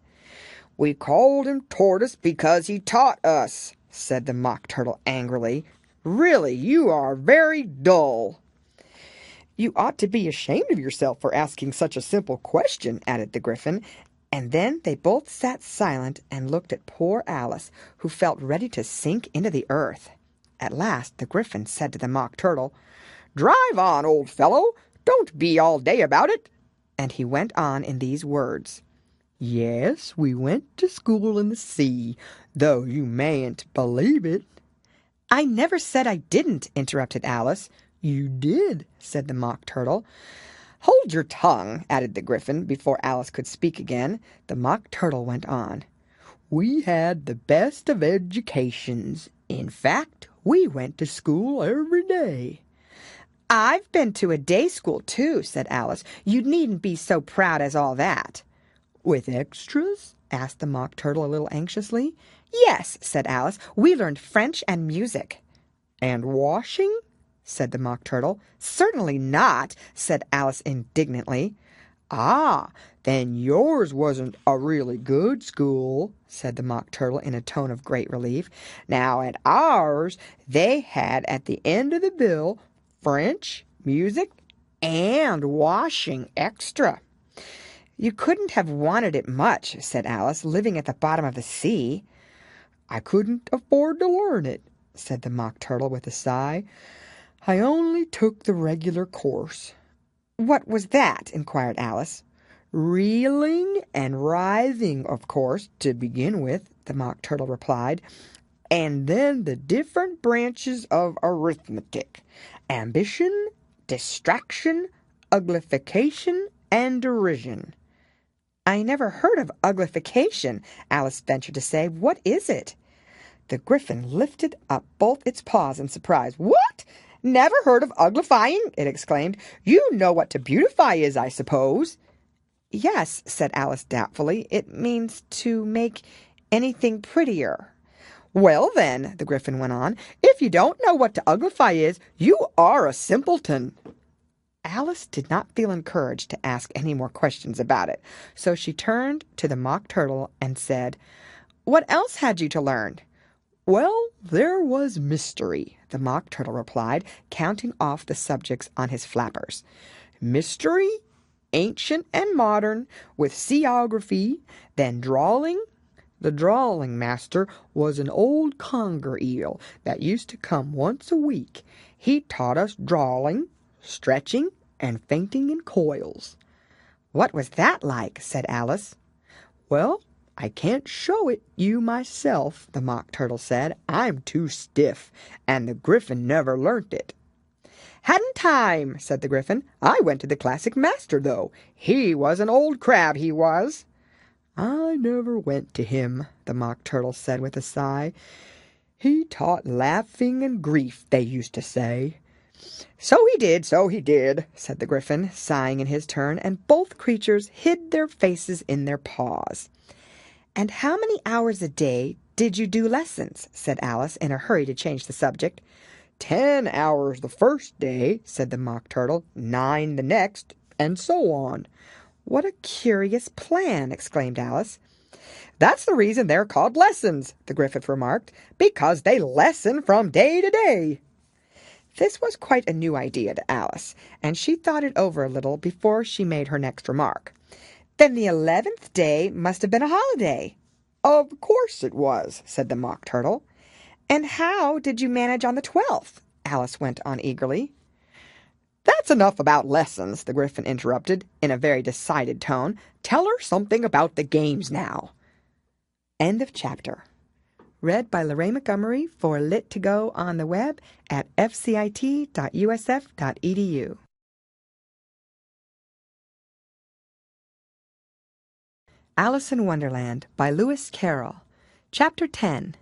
"We called him Tortoise because he taught us," said the Mock Turtle angrily. "Really, you are very dull." "You ought to be ashamed of yourself for asking such a simple question," added the Gryphon, and then they both sat silent and looked at poor Alice, who felt ready to sink into the earth. At last the Gryphon said to the Mock Turtle, "Drive on, old fellow. Don't be all day about it." And he went on in these words: "Yes, we went to school in the sea, though you mayn't believe it." "I never said I didn't," interrupted Alice. "You did," said the Mock Turtle. "Hold your tongue," added the Gryphon, before Alice could speak again. The Mock Turtle went on. "We had the best of educations. In fact, we went to school every day." "I've been to a day school, too," said Alice. "You needn't be so proud as all that." "With extras?" asked the Mock Turtle a little anxiously. "Yes," said Alice. "We learned French and music." "And washing?" said the Mock Turtle. "Certainly not," said Alice indignantly. "Ah, then yours wasn't a really good school," said the Mock Turtle in a tone of great relief. "Now at ours they had at the end of the bill French, music, and washing extra." "You couldn't have wanted it much," said Alice, "living at the bottom of the sea." "I couldn't afford to learn it," said the Mock Turtle with a sigh. "I only took the regular course." "What was that?" inquired Alice. "Reeling and writhing, of course, to begin with," the Mock Turtle replied, "and then the different branches of arithmetic: ambition, distraction, uglification, and derision." "I never heard of uglification," Alice ventured to say. "What is it?" The Gryphon lifted up both its paws in surprise. "What? Never heard of uglifying?" it exclaimed. "You know what to beautify is, I suppose." "Yes," said Alice doubtfully. "It means to make anything prettier." "Well, then," the Gryphon went on, "if you don't know what to uglify is, you are a simpleton." Alice did not feel encouraged to ask any more questions about it, so she turned to the Mock Turtle and said, "What else had you to learn?" "Well, there was mystery," the Mock Turtle replied, counting off the subjects on his flappers. "Mystery, ancient and modern, with seaography, then drawing. The drawing master was an old conger eel that used to come once a week. He taught us drawing, stretching, and fainting in coils." "What was that like?" said Alice. "Well, I can't show it you myself," the Mock Turtle said. "I'm too stiff, and the Gryphon never learnt it." "Hadn't time," said the Gryphon. "I went to the classic master, though. He was an old crab, he was." "I never went to him," the Mock Turtle said with a sigh. "He taught laughing and grief, they used to say. So he did, said the Gryphon, sighing in his turn, and both creatures hid their faces in their paws. "And how many hours a day did you do lessons?" said Alice, in a hurry to change the subject. 10 hours the first day, said the Mock Turtle, 9 the next, and so on. "What a curious plan!" exclaimed Alice. That's the reason they're called lessons, the Gryphon remarked, because they lessen from day to day. This was quite a new idea to Alice, and she thought it over a little before she made her next remark. "Then the 11th day must have been a holiday." Of course it was, said the Mock Turtle. "And how did you manage on the 12th?" Alice went on eagerly. That's enough about lessons, the Gryphon interrupted, in a very decided tone. Tell her something about the games now. End of chapter. Read by Lorraine Montgomery for Lit to Go on the web at fcit.usf.edu. Alice in Wonderland by Lewis Carroll. Chapter 10.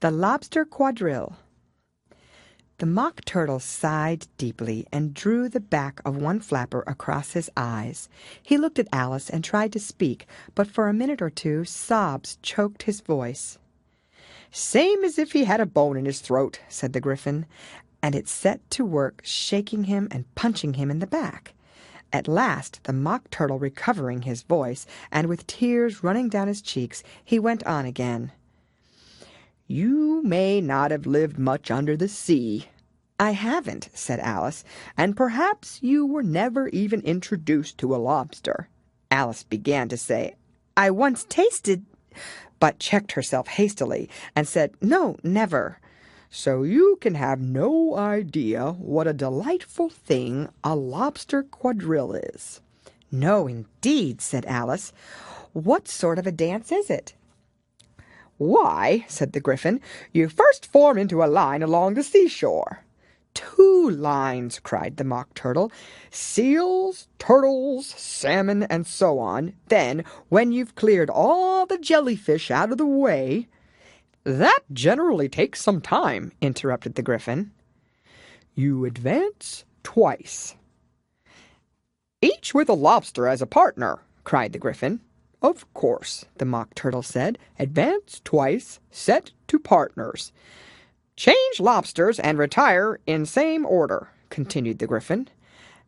The Lobster Quadrille. The Mock Turtle sighed deeply and drew the back of one flapper across his eyes. He looked at Alice and tried to speak, but for a minute or two sobs choked his voice. Same as if he had a bone in his throat, said the Gryphon, and it set to work shaking him and punching him in the back. At last, the Mock Turtle recovering his voice, and with tears running down his cheeks, he went on again. You may not have lived much under the sea. I haven't, said Alice. And perhaps you were never even introduced to a lobster. Alice began to say, I once tasted, but checked herself hastily and said, No, never. So you can have no idea what a delightful thing a lobster quadrille is. No, indeed, said Alice. What sort of a dance is it? Why, said the Gryphon, you first form into a line along the seashore. 2 lines, cried the Mock Turtle. Seals, turtles, salmon, and so on. Then, when you've cleared all the jellyfish out of the way... That generally takes some time, interrupted the Gryphon. You advance twice. Each with a lobster as a partner, cried the Gryphon. Of course, the Mock Turtle said. Advance twice, set to partners. Change lobsters and retire in same order, continued the Gryphon.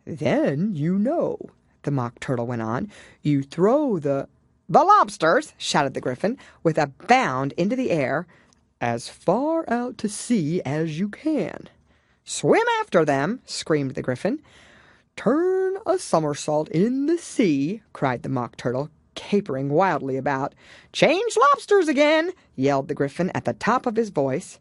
Then you know, the Mock Turtle went on, you throw the lobsters, shouted the Gryphon, with a bound into the air, as far out to sea as you can. Swim after them, screamed the Gryphon. Turn a somersault in the sea, cried the Mock Turtle, capering wildly about. Change lobsters again, yelled the Gryphon at the top of his voice.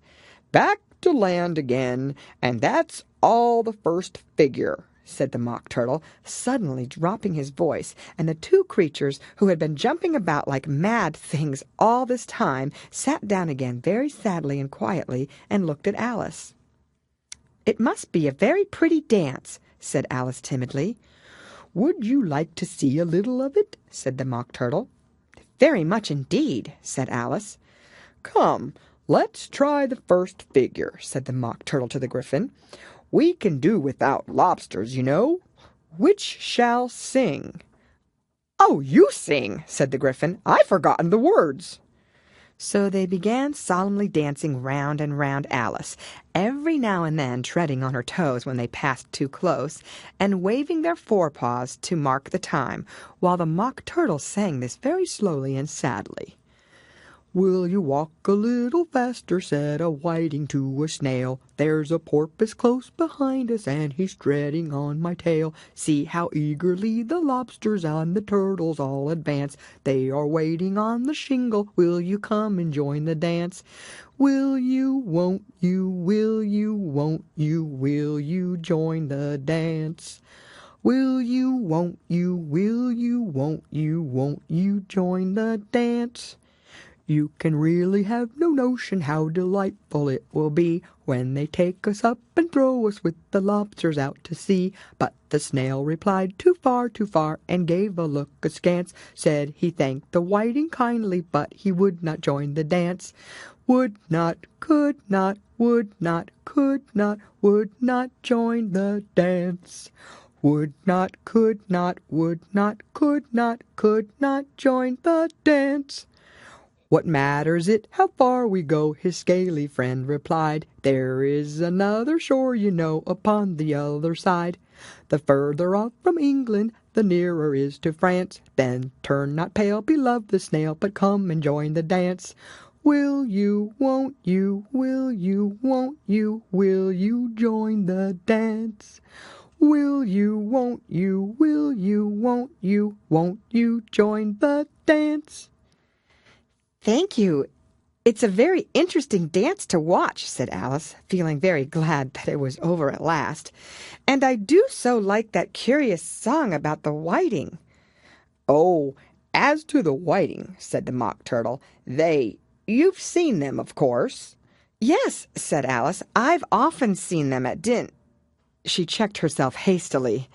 Back to land again, and that's all the first figure, said the Mock Turtle, suddenly dropping his voice, and the 2 creatures, who had been jumping about like mad things all this time, sat down again very sadly and quietly and looked at Alice. It must be a very pretty dance, said Alice timidly. Would you like to see a little of it? Said the Mock Turtle. Very much indeed, said Alice. Come, let's try the first figure, said the Mock Turtle to the Gryphon. We can do without lobsters, you know. Which shall sing? Oh, you sing, said the Gryphon. I've forgotten the words. So they began solemnly dancing round and round Alice, every now and then treading on her toes when they passed too close, and waving their forepaws to mark the time, while the Mock Turtle sang this very slowly and sadly. Will you walk a little faster, said a whiting to a snail. There's a porpoise close behind us, and he's treading on my tail. See how eagerly the lobsters and the turtles all advance. They are waiting on the shingle. Will you come and join the dance? Will you, won't you, will you, won't you, will you join the dance? Will you, won't you, will you, won't you join the dance? You can really have no notion how delightful it will be when they take us up and throw us with the lobsters out to sea. But the snail replied, too far, and gave a look askance. Said he thanked the whiting kindly, but he would not join the dance. would not, could not, would not, could not, would not join the dance. Would not, could not, would not, could not join the dance. What matters it how far we go? His scaly friend replied. There is another shore, you know, upon the other side. The further off from England, the nearer is to France. Then turn not pale, beloved snail, but come and join the dance. Will you, won't you, will you, won't you join the dance? Will you, won't you, won't you join the dance? Thank you. It's a very interesting dance to watch, said Alice, feeling very glad that it was over at last. And I do so like that curious song about the whiting. Oh, as to the whiting, said the Mock Turtle, you've seen them, of course. Yes, said Alice, I've often seen them at She checked herself hastily.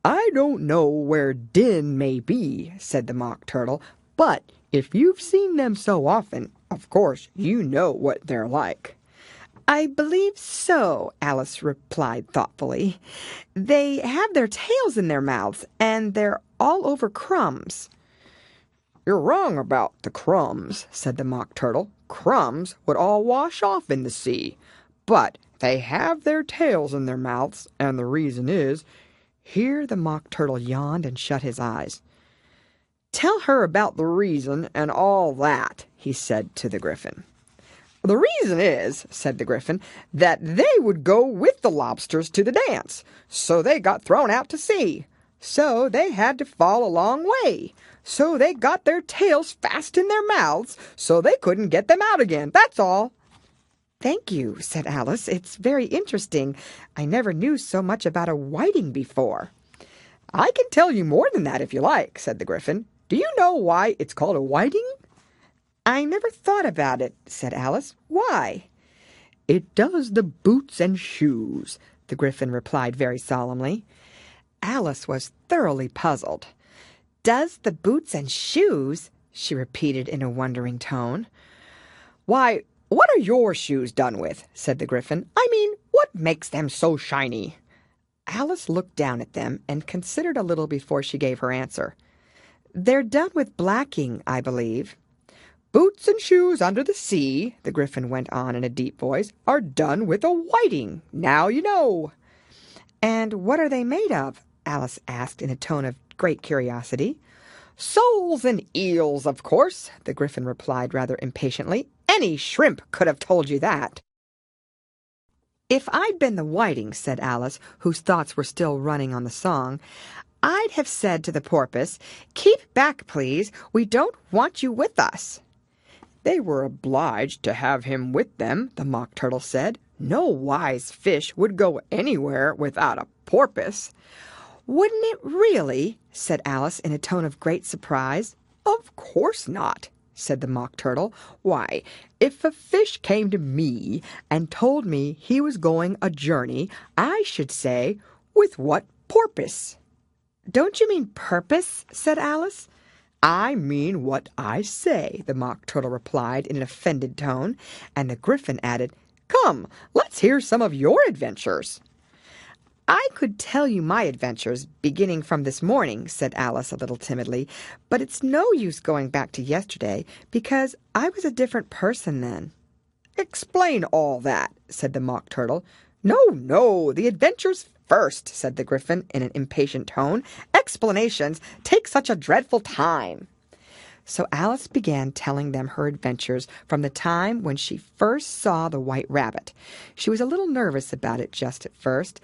I don't know where Din may be, said the Mock Turtle, but if you've seen them so often, of course you know what they're like. I believe so, Alice replied thoughtfully. They have their tails in their mouths, and they're all over crumbs. You're wrong about the crumbs, said the Mock Turtle. Crumbs would all wash off in the sea. But they have their tails in their mouths, and the reason is... Here the Mock Turtle yawned and shut his eyes. Tell her about the reason and all that, he said to the Gryphon. The reason is, said the Gryphon, that they would go with the lobsters to the dance, so they got thrown out to sea. So they had to fall a long way. So they got their tails fast in their mouths, so they couldn't get them out again. That's all. Thank you, said Alice. It's very interesting. I never knew so much about a whiting before. I can tell you more than that if you like, said the Gryphon. Do you know why it's called a whiting? I never thought about it, said Alice. Why? It does the boots and shoes, the Gryphon replied very solemnly. Alice was thoroughly puzzled. Does the boots and shoes? She repeated in a wondering tone. Why, what are your shoes done with? Said the Gryphon. I mean, what makes them so shiny? Alice looked down at them and considered a little before she gave her answer. They're done with blacking, I believe. Boots and shoes under the sea, the Gryphon went on in a deep voice, are done with a whiting. Now you know. And what are they made of? Alice asked in a tone of great curiosity. Soles and eels, of course, the Gryphon replied rather impatiently. Any shrimp could have told you that. If I'd been the whiting, said Alice, whose thoughts were still running on the song, I'd have said to the porpoise, keep back, please. We don't want you with us. They were obliged to have him with them, the Mock Turtle said. No wise fish would go anywhere without a porpoise. Wouldn't it really? Said Alice in a tone of great surprise. Of course not, said the Mock Turtle. Why, if a fish came to me and told me he was going a journey, I should say, with what porpoise? Don't you mean purpose? Said Alice. I mean what I say, the Mock Turtle replied in an offended tone, and the Gryphon added, Come, let's hear some of your adventures. I could tell you my adventures, beginning from this morning, said Alice a little timidly, but it's no use going back to yesterday, because I was a different person then. Explain all that, said the Mock Turtle. No, the adventures first, said the Gryphon in an impatient tone. Explanations take such a dreadful time. So Alice began telling them her adventures from the time when she first saw the white rabbit. She was a little nervous about it just at first.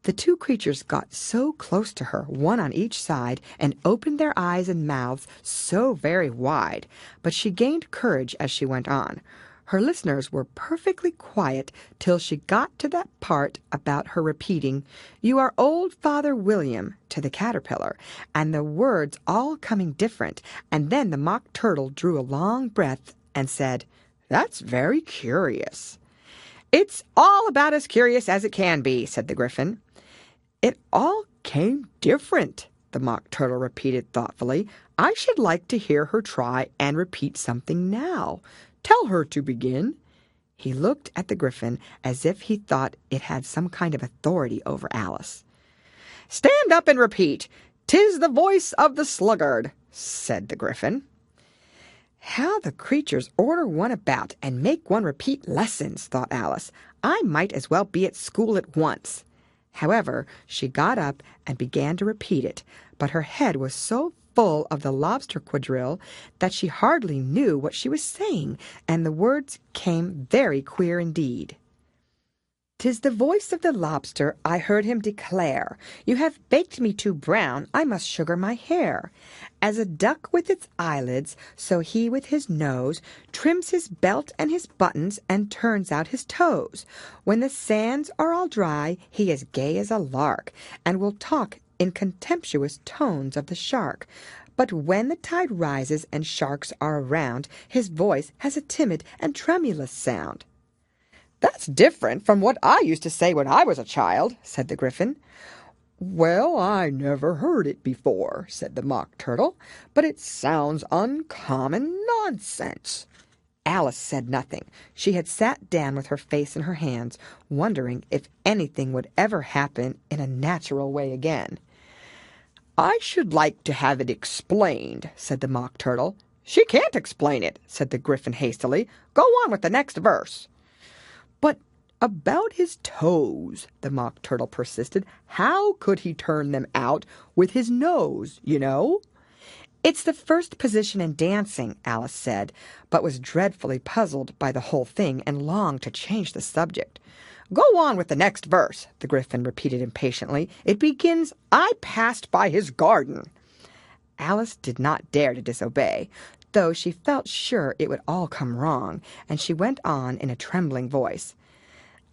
The two creatures got so close to her, one on each side, and opened their eyes and mouths so very wide, but she gained courage as she went on. Her listeners were perfectly quiet till she got to that part about her repeating, "You are old Father William," to the caterpillar, and the words all coming different, and then the Mock Turtle drew a long breath and said, "That's very curious." "It's all about as curious as it can be," said the Gryphon. "It all came different," the Mock Turtle repeated thoughtfully. "I should like to hear her try and repeat something now. Tell her to begin." He looked at the Gryphon as if he thought it had some kind of authority over Alice. "Stand up and repeat, 'Tis the voice of the sluggard,'" said the Gryphon. "How the creatures order one about and make one repeat lessons," thought Alice. "I might as well be at school at once." However, she got up and began to repeat it, but her head was so full of the Lobster Quadrille that she hardly knew what she was saying, and the words came very queer indeed. "'Tis the voice of the lobster, I heard him declare, You have baked me too brown, I must sugar my hair. As a duck with its eyelids, so he with his nose Trims his belt and his buttons, and turns out his toes. When the sands are all dry, he is gay as a lark, And will talk in contemptuous tones of the shark. But when the tide rises and sharks are around, His voice has a timid and tremulous sound." "That's different from what I used to say when I was a child," said the Gryphon. "Well, I never heard it before," said the Mock Turtle, "but it sounds uncommon nonsense." Alice said nothing. She had sat down with her face in her hands, wondering if anything would ever happen in a natural way again. "I should like to have it explained," said the Mock Turtle. "She can't explain it," said the Gryphon hastily. "Go on with the next verse." "But about his toes," the Mock Turtle persisted. "How could he turn them out with his nose, you know?" "It's the first position in dancing," Alice said, but was dreadfully puzzled by the whole thing and longed to change the subject. "Go on with the next verse," the Gryphon repeated impatiently. "It begins, 'I passed by his garden.'" Alice did not dare to disobey, though she felt sure it would all come wrong, and she went on in a trembling voice.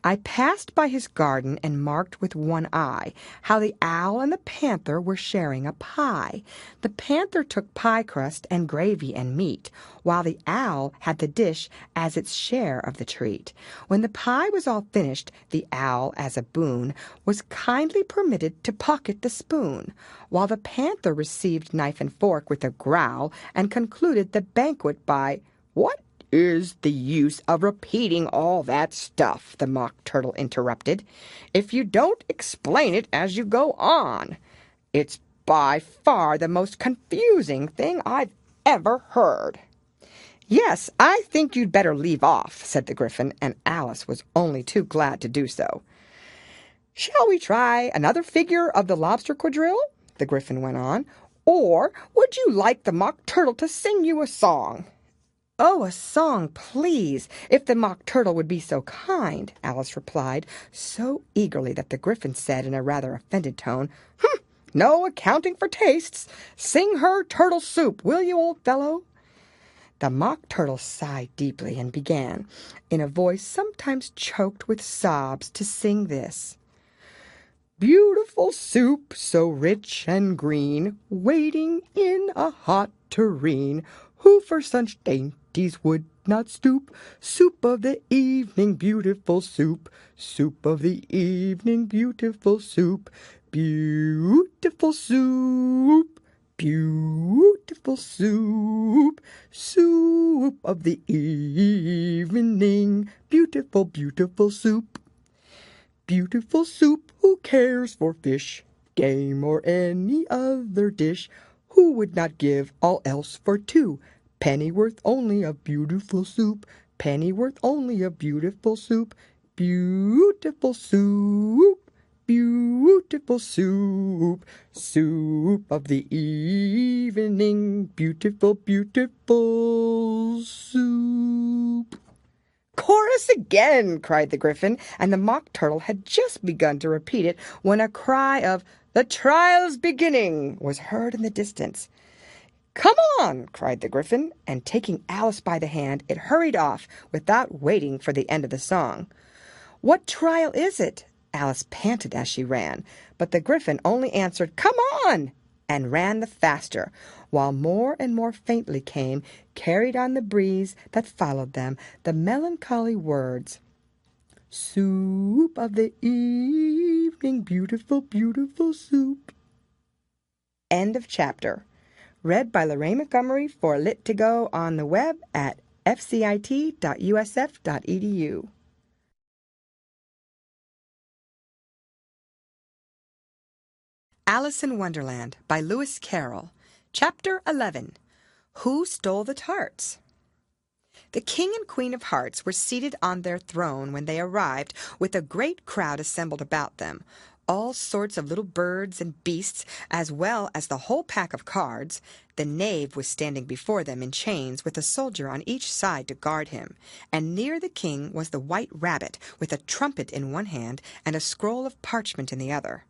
"I passed by his garden and marked with one eye How the owl and the panther were sharing a pie. The panther took pie crust and gravy and meat, While the owl had the dish as its share of the treat. When the pie was all finished, the owl, as a boon, Was kindly permitted to pocket the spoon, While the panther received knife and fork with a growl, And concluded the banquet by—" "What is the use of repeating all that stuff?" the Mock Turtle interrupted, "if you don't explain it as you go on. It's by far the most confusing thing I've ever heard." "Yes, I think you'd better leave off," said the Gryphon, and Alice was only too glad to do so. "Shall we try another figure of the Lobster Quadrille?" the Gryphon went on. "Or would you like the Mock Turtle to sing you a song?" "Oh, a song, please, if the Mock Turtle would be so kind," Alice replied, so eagerly that the Gryphon said in a rather offended tone, "No accounting for tastes. Sing her turtle soup, will you, old fellow?" The Mock Turtle sighed deeply and began, in a voice sometimes choked with sobs, to sing this: "Beautiful soup, so rich and green, waiting in a hot tureen. Who for such dainties would not stoop? Soup of the evening, beautiful soup. Soup of the evening, beautiful soup. Beautiful soup. Beautiful soup. Soup of the evening, beautiful, beautiful soup. Beautiful soup, who cares for fish, game, or any other dish? Who would not give all else for two? Pennyworth only of beautiful soup. Pennyworth only of beautiful soup. Beautiful soup. Beautiful soup. Soup of the evening. Beautiful, beautiful soup." "Chorus again!" cried the Gryphon, and the Mock Turtle had just begun to repeat it when a cry of "The trial's beginning!" was heard in the distance. "Come on!" cried the Gryphon, and taking Alice by the hand, it hurried off without waiting for the end of the song. "What trial is it?" Alice panted as she ran, but the Gryphon only answered, "Come on!" and ran the faster, while more and more faintly came, carried on the breeze that followed them, the melancholy words: "Soup of the evening, beautiful, beautiful soup." End of chapter. Read by Lorraine Montgomery for Lit to Go on the web at fcit.usf.edu. Alice in Wonderland by Lewis Carroll. Chapter 11. Who Stole the Tarts? The King and Queen of Hearts were seated on their throne when they arrived, with a great crowd assembled about them. All sorts of little birds and beasts, as well as the whole pack of cards. The knave was standing before them in chains, with a soldier on each side to guard him. And near the king was the white rabbit, with a trumpet in one hand and a scroll of parchment in the other.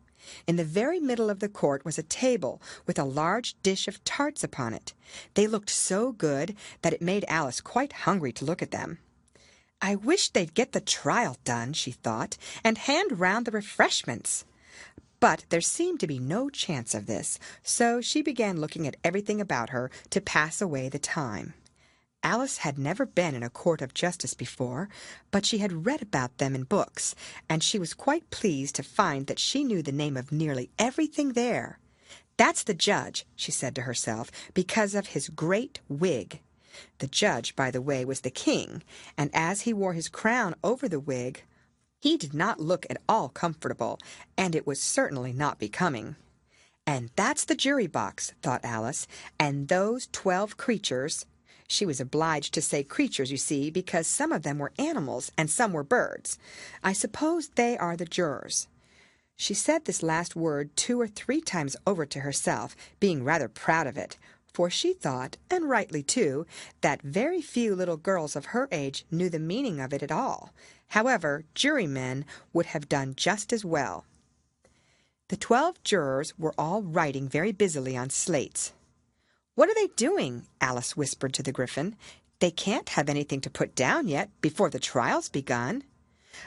In the very middle of the court was a table with a large dish of tarts upon it. They looked so good that it made Alice quite hungry to look at them. I wish they'd get the trial done, she thought, and hand round the refreshments. But there seemed to be no chance of this, so she began looking at everything about her to pass away the time. Alice had never been in a court of justice before, but she had read about them in books, and she was quite pleased to find that she knew the name of nearly everything there. "That's the judge," she said to herself, because of his great wig. The judge, by the way, was the king, and as he wore his crown over the wig, he did not look at all comfortable, and it was certainly not becoming. "And that's the jury box," thought Alice, "and those 12 creatures." She was obliged to say creatures, you see, because some of them were animals and some were birds. "I suppose they are the jurors." She said this last word 2 or 3 times over to herself, being rather proud of it, for she thought, and rightly too, that very few little girls of her age knew the meaning of it at all. However, jurymen would have done just as well. The 12 jurors were all writing very busily on slates. "What are they doing?" Alice whispered to the Gryphon. "They can't have anything to put down yet, before the trial's begun."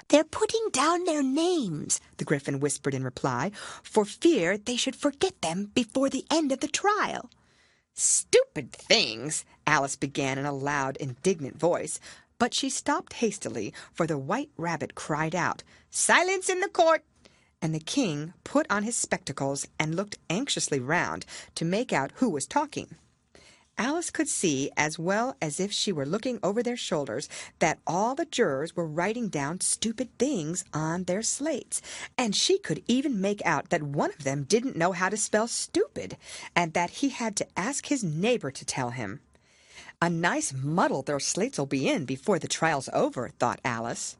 "They're putting down their names," the Gryphon whispered in reply, "for fear they should forget them before the end of the trial." "Stupid things!" Alice began in a loud, indignant voice, but she stopped hastily, for the white rabbit cried out, "Silence in the court!" and the king put on his spectacles and looked anxiously round to make out who was talking. Alice could see, as well as if she were looking over their shoulders, that all the jurors were writing down stupid things on their slates, and she could even make out that one of them didn't know how to spell stupid, and that he had to ask his neighbor to tell him. "A nice muddle their slates'll be in before the trial's over," thought Alice.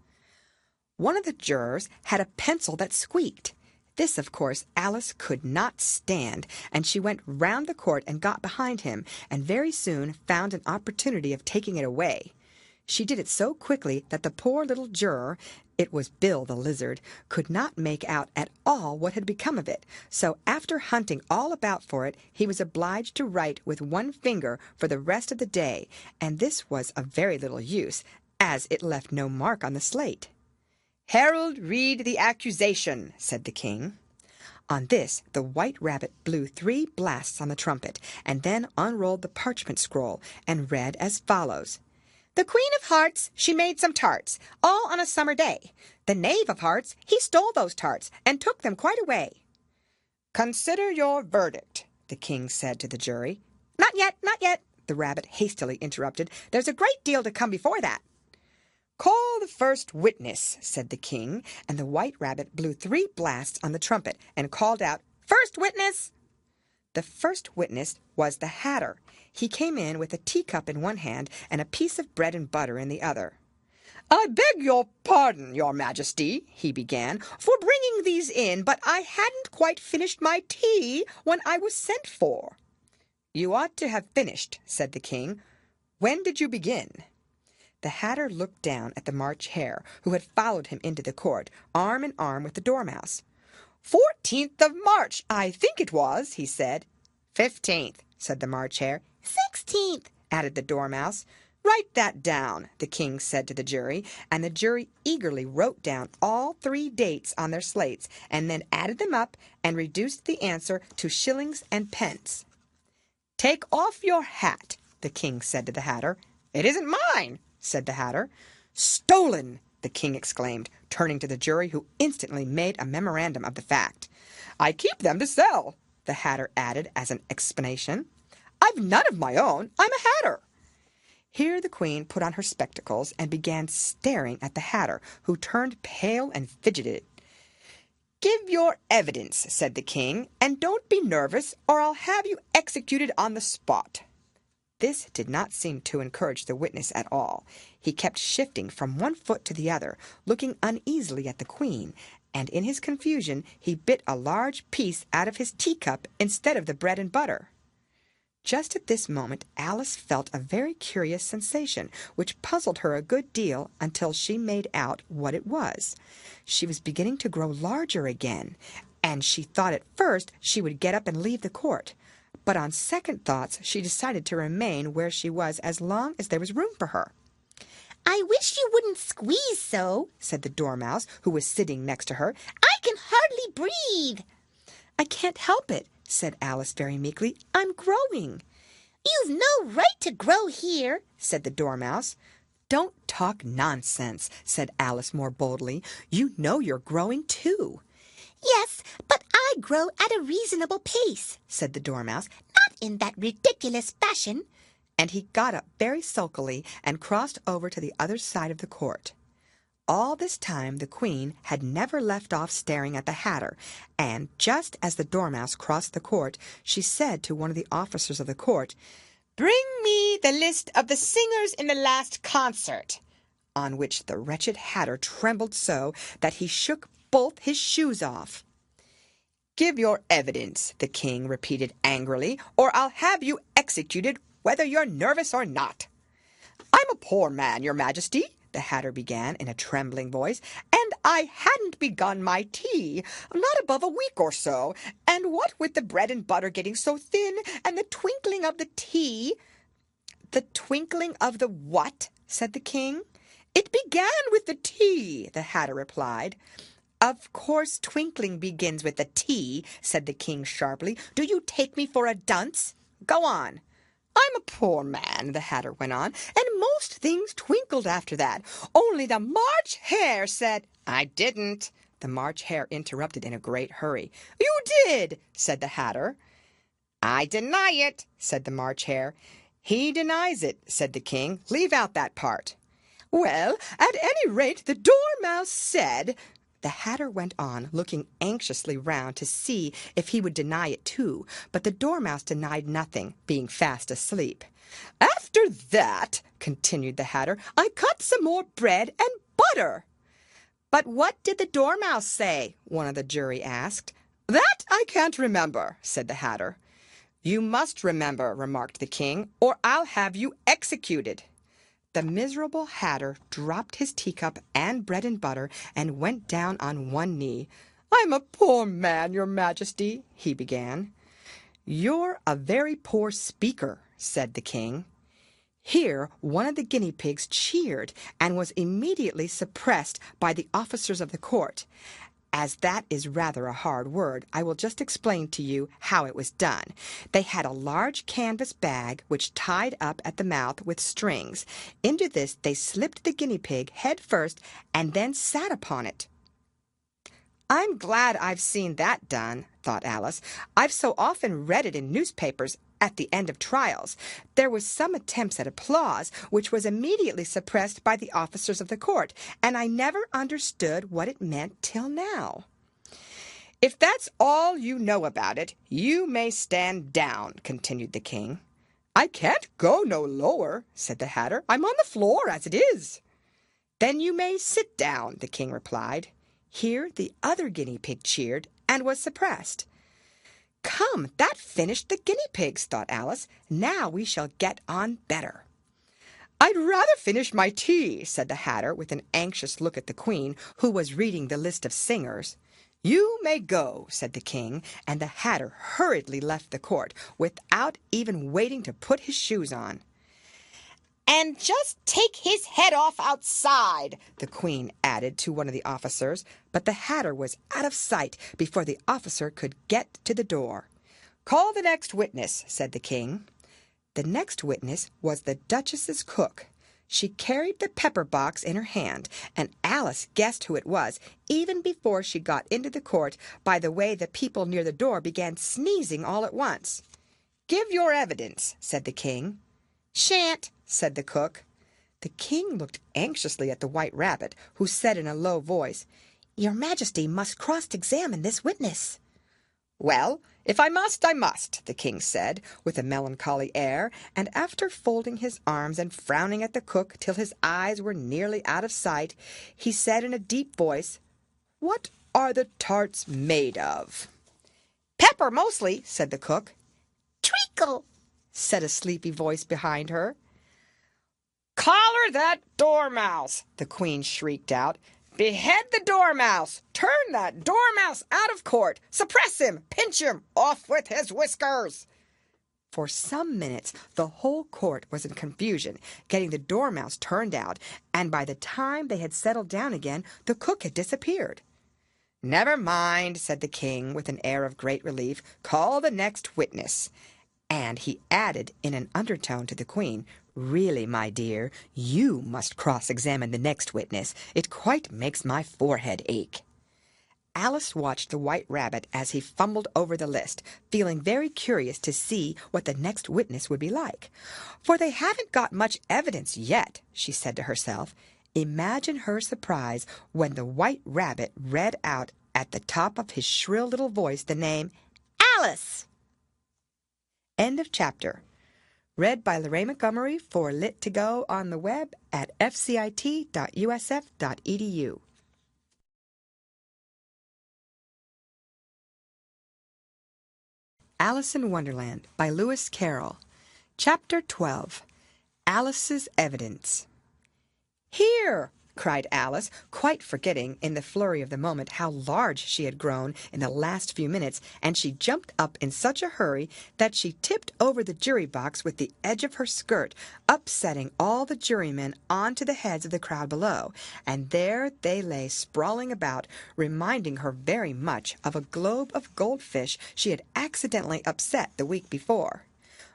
One of the jurors had a pencil that squeaked. This, of course, Alice could not stand, and she went round the court and got behind him, and very soon found an opportunity of taking it away. She did it so quickly that the poor little juror, it was Bill the Lizard, could not make out at all what had become of it, so after hunting all about for it, he was obliged to write with one finger for the rest of the day, and this was of very little use, as it left no mark on the slate. "Herald, read the accusation," said the king. On this, the white rabbit blew 3 blasts on the trumpet, and then unrolled the parchment scroll, and read as follows. "The Queen of Hearts, she made some tarts, all on a summer day. The Knave of Hearts, he stole those tarts, and took them quite away." "Consider your verdict," the king said to the jury. "Not yet, not yet," the rabbit hastily interrupted. "There's a great deal to come before that." "Call the first witness," said the king, and the white rabbit blew 3 blasts on the trumpet and called out, "First witness!" The first witness was the Hatter. He came in with a teacup in one hand and a piece of bread and butter in the other. "I beg your pardon, your majesty," he began, "for bringing these in, but I hadn't quite finished my tea when I was sent for." "You ought to have finished," said the king. "When did you begin?" The Hatter looked down at the March Hare, who had followed him into the court, arm in arm with the Dormouse. 14th of March, I think it was," he said. 15th, said the March Hare. 16th, added the Dormouse. "Write that down," the king said to the jury, and the jury eagerly wrote down all 3 dates on their slates, and then added them up and reduced the answer to shillings and pence. "Take off your hat," the king said to the Hatter. "It isn't mine," said the Hatter. "Stolen!" the king exclaimed, turning to the jury, who instantly made a memorandum of the fact. "I keep them to sell," the Hatter added as an explanation. "I've none of my own. I'm a Hatter." Here the Queen put on her spectacles and began staring at the Hatter, who turned pale and fidgeted. "Give your evidence," said the King, "and don't be nervous, or I'll have you executed on the spot." This did not seem to encourage the witness at all. He kept shifting from one foot to the other, looking uneasily at the Queen, and in his confusion he bit a large piece out of his teacup instead of the bread and butter. Just at this moment Alice felt a very curious sensation, which puzzled her a good deal until she made out what it was. She was beginning to grow larger again, and she thought at first she would get up and leave the court. But on second thoughts she decided to remain where she was as long as there was room for her. "I wish you wouldn't squeeze so," said the Dormouse, who was sitting next to her. "I can hardly breathe." "I can't help it," said Alice very meekly. "I'm growing." "You've no right to grow here," said the Dormouse. "Don't talk nonsense," said Alice more boldly. "You know you're growing too." "Yes, but I grow at a reasonable pace," said the Dormouse. "Not in that ridiculous fashion." And he got up very sulkily and crossed over to the other side of the court. All this time the Queen had never left off staring at the Hatter, and just as the Dormouse crossed the court, she said to one of the officers of the court, "Bring me the list of the singers in the last concert," on which the wretched Hatter trembled so that he shook both his shoes off. "Give your evidence," the King repeated angrily, "or I'll have you executed whether you're nervous or not." "I'm a poor man, your Majesty," the Hatter began in a trembling voice, "and I hadn't begun my tea, not above a week or so, and what with the bread and butter getting so thin, and the twinkling of the tea—" "The twinkling of the what?" said the King. "It began with the tea," the Hatter replied. "Of course twinkling begins with the tea," said the King sharply. "Do you take me for a dunce? Go on." "I'm a poor man," the Hatter went on, "and most things twinkled after that. Only the March Hare said—" "I didn't," the March Hare interrupted in a great hurry. "You did," said the Hatter. "I deny it," said the March Hare. "He denies it," said the King. "Leave out that part." "Well, at any rate, the Dormouse said—" The Hatter went on, looking anxiously round to see if he would deny it too, but the Dormouse denied nothing, being fast asleep. "After that," continued the Hatter, "I cut some more bread and butter." "But what did the Dormouse say?" one of the jury asked. "That I can't remember," said the Hatter. "You must remember," remarked the King, "or I'll have you executed." The miserable Hatter dropped his teacup and bread and butter and went down on one knee. "I'm a poor man, your Majesty," he began. "You're a very poor speaker," said the King. Here one of the guinea pigs cheered and was immediately suppressed by the officers of the court. As that is rather a hard word, I will just explain to you how it was done. They had a large canvas bag which tied up at the mouth with strings. Into this they slipped the guinea pig head first and then sat upon it. "I'm glad I've seen that done," thought Alice. "I've so often read it in newspapers at the end of trials. There was some attempts at applause, which was immediately suppressed by the officers of the court, and I never understood what it meant till now." "If that's all you know about it, you may stand down," continued the King. "I can't go no lower," said the Hatter. "I'm on the floor as it is." "Then you may sit down," the King replied. Here the other guinea pig cheered and was suppressed. "Come, that finished the guinea pigs," thought Alice. "Now we shall get on better." "I'd rather finish my tea," said the Hatter, with an anxious look at the Queen, who was reading the list of singers. "You may go," said the King, and the Hatter hurriedly left the court, without even waiting to put his shoes on. "And just take his head off outside," the Queen added to one of the officers, but the Hatter was out of sight before the officer could get to the door. "Call the next witness," said the King. The next witness was the Duchess's cook. She carried the pepper box in her hand, and Alice guessed who it was, even before she got into the court, by the way the people near the door began sneezing all at once. "Give your evidence," said the King. "Shan't," said the cook. The king looked anxiously at the White Rabbit, who said in a low voice, "Your Majesty must cross-examine this witness." "Well, if I must, I must," the king said, with a melancholy air, and after folding his arms and frowning at the cook till his eyes were nearly out of sight, he said in a deep voice, "What are the tarts made of?" "Pepper, mostly," said the cook. "Treacle," said a sleepy voice behind her. "Collar that dormouse!" the queen shrieked out. "Behead the dormouse! Turn that dormouse out of court! Suppress him! Pinch him! Off with his whiskers!" For some minutes the whole court was in confusion, getting the dormouse turned out, and by the time they had settled down again, the cook had disappeared. "Never mind," said the king, with an air of great relief. "Call the next witness." And he added in an undertone to the queen, "Really, my dear, you must cross-examine the next witness. It quite makes my forehead ache." Alice watched the White Rabbit as he fumbled over the list, feeling very curious to see what the next witness would be like. "For they haven't got much evidence yet," she said to herself. Imagine her surprise when the White Rabbit read out at the top of his shrill little voice the name Alice. End of chapter. Read by Lorraine Montgomery for Lit to Go on the web at fcit.usf.edu. Alice in Wonderland by Lewis Carroll. Chapter 12. Alice's Evidence. "Here!" cried Alice, quite forgetting in the flurry of the moment how large she had grown in the last few minutes, and she jumped up in such a hurry that she tipped over the jury box with the edge of her skirt, upsetting all the jurymen onto the heads of the crowd below, and there they lay sprawling about, reminding her very much of a globe of goldfish she had accidentally upset the week before.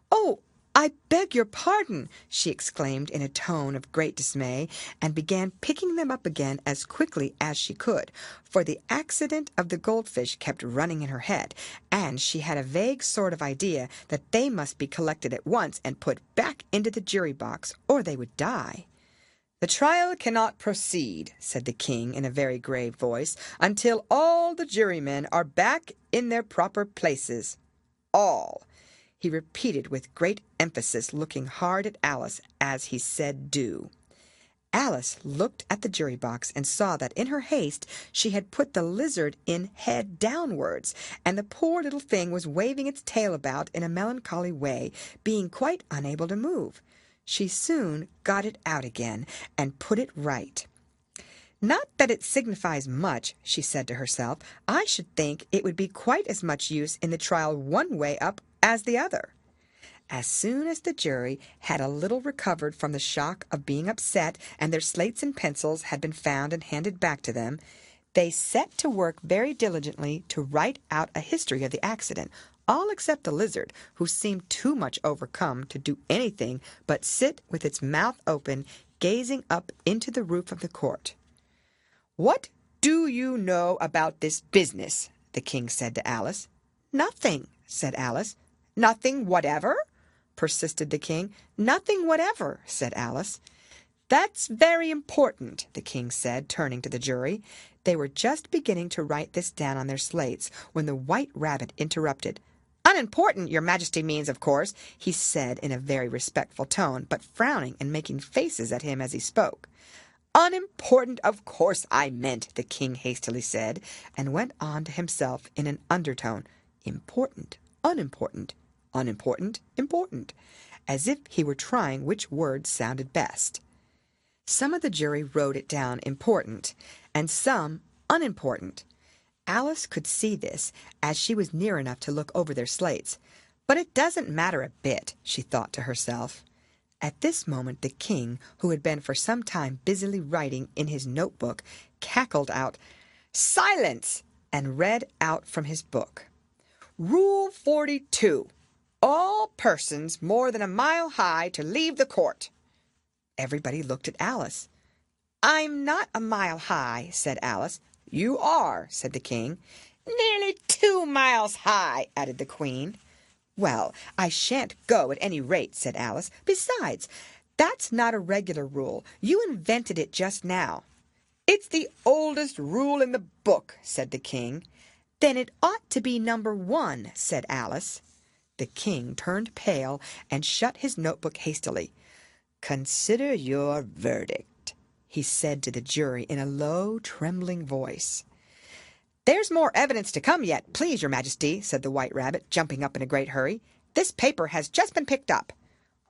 "Oh, I beg your pardon!" she exclaimed in a tone of great dismay, and began picking them up again as quickly as she could, for the accident of the goldfish kept running in her head, and she had a vague sort of idea that they must be collected at once and put back into the jury box, or they would die. "The trial cannot proceed," said the king in a very grave voice, "until all the jurymen are back in their proper places. All," he repeated with great emphasis, looking hard at Alice as he said "do." Alice looked at the jury box and saw that in her haste she had put the lizard in head downwards, and the poor little thing was waving its tail about in a melancholy way, being quite unable to move. She soon got it out again and put it right. "Not that it signifies much," she said to herself. "I should think it would be quite as much use in the trial one way up as the other." As soon as the jury had a little recovered from the shock of being upset, and their slates and pencils had been found and handed back to them, they set to work very diligently to write out a history of the accident, all except the lizard, who seemed too much overcome to do anything but sit with its mouth open, gazing up into the roof of the court. "What do you know about this business?" the king said to Alice. "Nothing," said Alice. "Nothing whatever?" persisted the king. "Nothing whatever," said Alice. "That's very important," the king said, turning to the jury. They were just beginning to write this down on their slates when the White Rabbit interrupted. "Unimportant, your Majesty means, of course," he said in a very respectful tone, but frowning and making faces at him as he spoke. "Unimportant, of course I meant," the king hastily said, and went on to himself in an undertone. "Important, unimportant, unimportant, important," as if he were trying which word sounded best. Some of the jury wrote it down important, and some unimportant. Alice could see this, as she was near enough to look over their slates. "But it doesn't matter a bit," she thought to herself. At this moment the king, who had been for some time busily writing in his notebook, cackled out, "Silence!" and read out from his book. "Rule 42. All persons more than a mile high to leave the court." Everybody looked at Alice. "I'm not a mile high," said Alice. "You are," said the king. "Nearly 2 miles high," added the queen. "Well, I shan't go at any rate," said Alice. "Besides, that's not a regular rule. You invented it just now." "It's the oldest rule in the book," said the king. "Then it ought to be number 1, said Alice. The king turned pale and shut his notebook hastily. "Consider your verdict," he said to the jury in a low, trembling voice. "There's more evidence to come yet, please, your majesty," said the White Rabbit, jumping up in a great hurry. "This paper has just been picked up."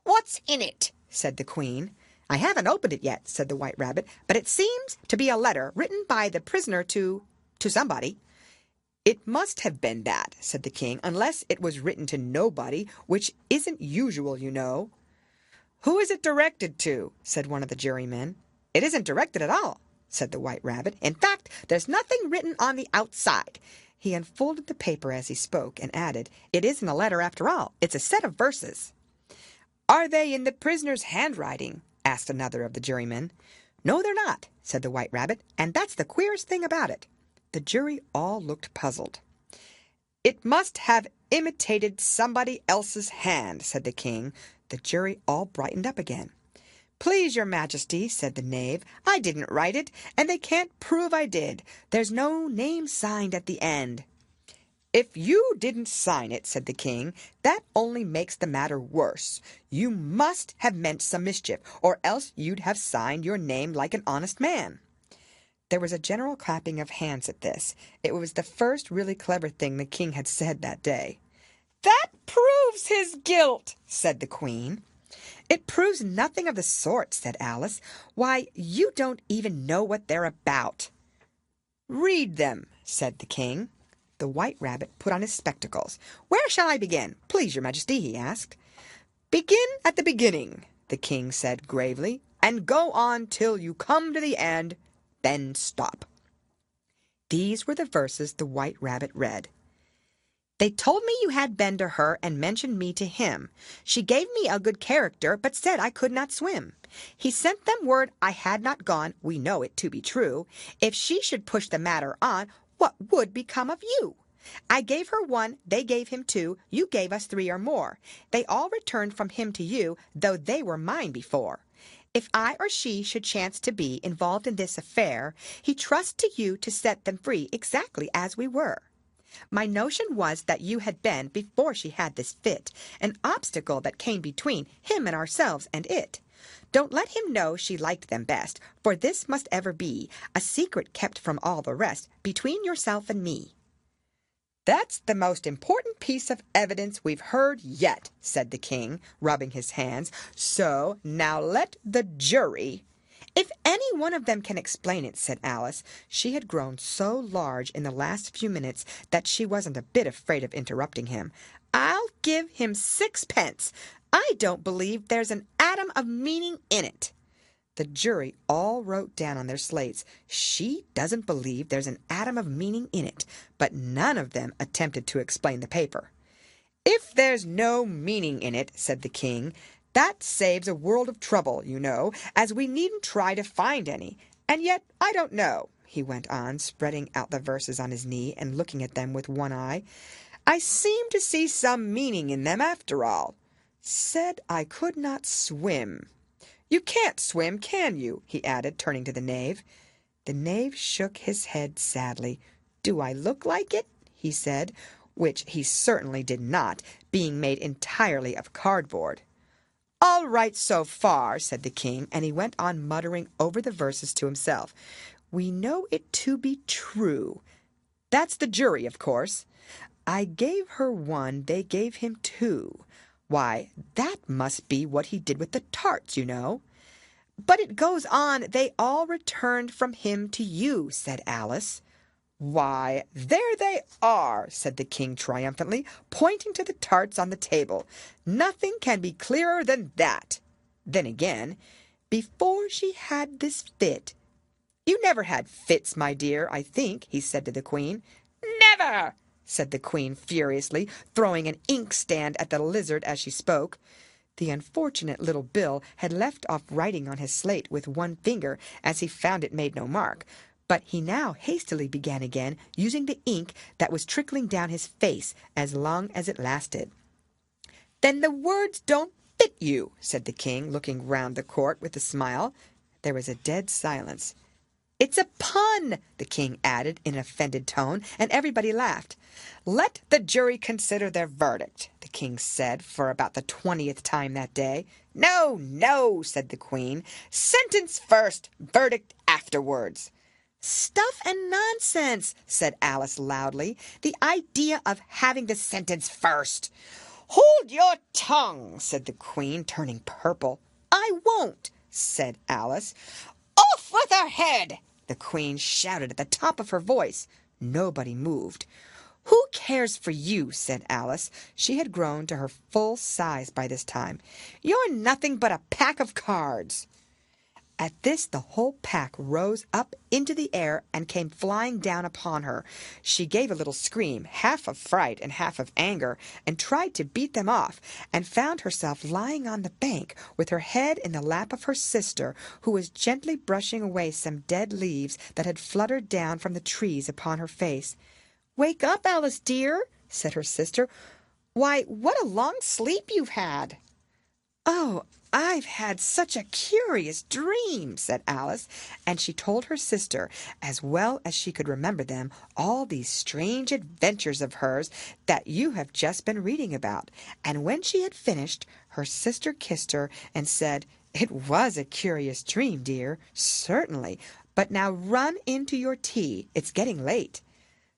What's in it? said the queen. "I haven't opened it yet," said the White Rabbit, "but it seems to be a letter written by the prisoner to somebody." "It must have been that," said the king, "unless it was written to nobody, which isn't usual, you know." "Who is it directed to?" said one of the jurymen. "It isn't directed at all," said the White Rabbit. "In fact, there's nothing written on the outside." He unfolded the paper as he spoke and added, "It isn't a letter after all. It's a set of verses." "Are they in the prisoner's handwriting?" asked another of the jurymen. "No, they're not," said the White Rabbit, "and that's the queerest thing about it." The jury all looked puzzled. "It must have imitated somebody else's hand," said the king. The jury all brightened up again. "Please, your majesty," said the knave, "I didn't write it, and they can't prove I did. There's no name signed at the end." "If you didn't sign it," said the king, "that only makes the matter worse. You must have meant some mischief, or else you'd have signed your name like an honest man." There was a general clapping of hands at this. It was the first really clever thing the king had said that day. "That proves his guilt," said the queen. "It proves nothing of the sort," said Alice. "Why, you don't even know what they're about." "Read them," said the king. The White Rabbit put on his spectacles. "Where shall I begin, please, your majesty?" he asked. "Begin at the beginning," the king said gravely, "and go on till you come to the end. Then stop." These were the verses the White Rabbit read. "They told me you had been to her and mentioned me to him. She gave me a good character, but said I could not swim. He sent them word I had not gone, we know it to be true. If she should push the matter on, what would become of you? I gave her 1, they gave him 2, you gave us 3 or more. They all returned from him to you, though they were mine before. If I or she should chance to be involved in this affair, he trusts to you to set them free exactly as we were. My notion was that you had been, before she had this fit, an obstacle that came between him and ourselves and it. Don't let him know she liked them best, for this must ever be a secret kept from all the rest, between yourself and me." "That's the most important piece of evidence we've heard yet," said the king, rubbing his hands. "So now let the jury—" "If any one of them can explain it," said Alice. She had grown so large in the last few minutes that she wasn't a bit afraid of interrupting him. "I'll give him 6 pence. I don't believe there's an atom of meaning in it." The jury all wrote down on their slates, "She doesn't believe there's an atom of meaning in it," but none of them attempted to explain the paper. "If there's no meaning in it," said the king, "that saves a world of trouble, you know, as we needn't try to find any. And yet I don't know," he went on, spreading out the verses on his knee and looking at them with one eye. "I seem to see some meaning in them after all. Said I could not swim. You can't swim, can you?" he added, turning to the knave. The knave shook his head sadly. "Do I look like it?" he said, which he certainly did not, being made entirely of cardboard. "All right so far," said the king, and he went on muttering over the verses to himself. "We know it to be true. That's the jury, of course. I gave her 1, they gave him 2. Why, that must be what he did with the tarts, you know." "But it goes on, they all returned from him to you," said Alice. "Why, there they are," said the king triumphantly, pointing to the tarts on the table. "Nothing can be clearer than that. Then again, before she had this fit—" "You never had fits, my dear, I think," he said to the queen. "Never!" said the queen furiously, throwing an inkstand at the lizard as she spoke. The unfortunate little Bill had left off writing on his slate with 1 finger, as he found it made no mark, but he now hastily began again, using the ink that was trickling down his face as long as it lasted. "Then the words don't fit you," said the king, looking round the court with a smile. There was a dead silence. "It's a pun," the king added in an offended tone, and everybody laughed. "Let the jury consider their verdict," the king said for about the 20th time that day. "No, no," said the queen. "Sentence first, verdict afterwards." "Stuff and nonsense," said Alice loudly. "The idea of having the sentence first." "Hold your tongue," said the queen, turning purple. "I won't," said Alice. "Off with her head!" the queen shouted at the top of her voice. Nobody moved. "Who cares for you?" said Alice. She had grown to her full size by this time. "You're nothing but a pack of cards." At this the whole pack rose up into the air and came flying down upon her. She gave a little scream, half of fright and half of anger, and tried to beat them off, and found herself lying on the bank with her head in the lap of her sister, who was gently brushing away some dead leaves that had fluttered down from the trees upon her face. "Wake up, Alice dear," said her sister. "Why, what a long sleep you've had." "Oh, I've had such a curious dream," said Alice, and she told her sister, as well as she could remember them, all these strange adventures of hers that you have just been reading about. And when she had finished, her sister kissed her and said, "It was a curious dream, dear, certainly, but now run into your tea. It's getting late."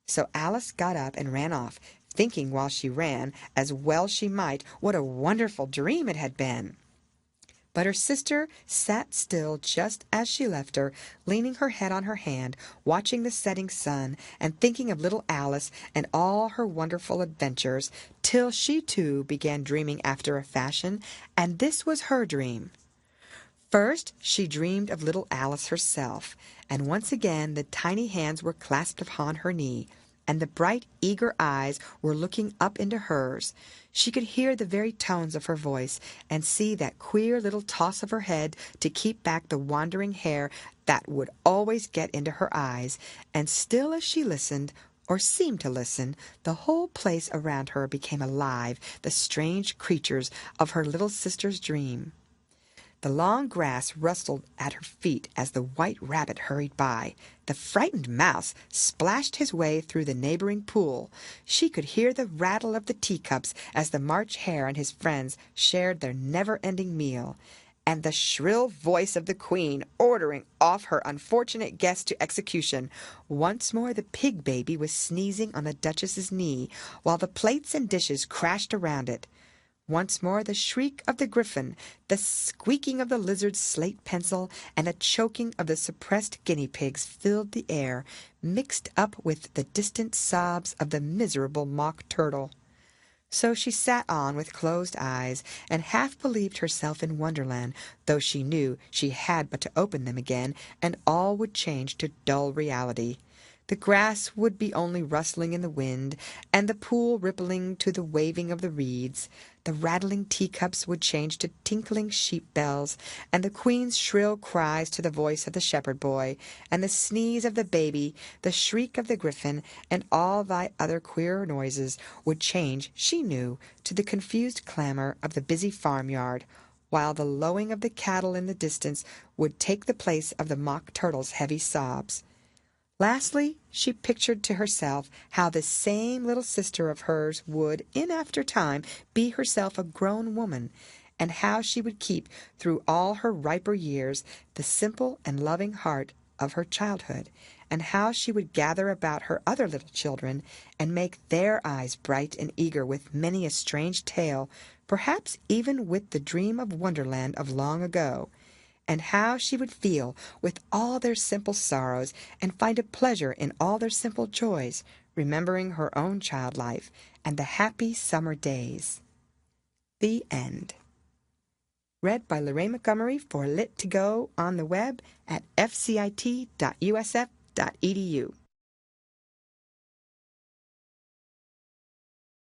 So Alice got up and ran off, thinking while she ran, as well she might, what a wonderful dream it had been. But her sister sat still just as she left her, leaning her head on her hand, watching the setting sun, and thinking of little Alice and all her wonderful adventures, till she too began dreaming after a fashion, and this was her dream. First she dreamed of little Alice herself, and once again the tiny hands were clasped upon her knee, and the bright, eager eyes were looking up into hers. She could hear the very tones of her voice, and see that queer little toss of her head to keep back the wandering hair that would always get into her eyes, and still as she listened, or seemed to listen, the whole place around her became alive, the strange creatures of her little sister's dream. The long grass rustled at her feet as the white rabbit hurried by. The frightened mouse splashed his way through the neighboring pool. She could hear the rattle of the teacups as the March Hare and his friends shared their never-ending meal, and the shrill voice of the queen ordering off her unfortunate guest to execution. Once more the pig baby was sneezing on the Duchess's knee, while the plates and dishes crashed around it. Once more the shriek of the griffin, the squeaking of the lizard's slate pencil, and the choking of the suppressed guinea pigs filled the air, mixed up with the distant sobs of the miserable mock turtle. So she sat on with closed eyes, and half believed herself in Wonderland, though she knew she had but to open them again, and all would change to dull reality. The grass would be only rustling in the wind, and the pool rippling to the waving of the reeds. The rattling teacups would change to tinkling sheep bells, and the queen's shrill cries to the voice of the shepherd boy, and the sneeze of the baby, the shriek of the griffin, and all thy other queer noises would change, she knew, to the confused clamor of the busy farmyard, while the lowing of the cattle in the distance would take the place of the mock turtle's heavy sobs. Lastly, she pictured to herself how this same little sister of hers would, in after time, be herself a grown woman, and how she would keep, through all her riper years, the simple and loving heart of her childhood, and how she would gather about her other little children, and make their eyes bright and eager with many a strange tale, perhaps even with the dream of Wonderland of long ago, and how she would feel with all their simple sorrows, and find a pleasure in all their simple joys, remembering her own child life and the happy summer days. The End. Read by Lorraine Montgomery for Lit to Go on the web at fcit.usf.edu.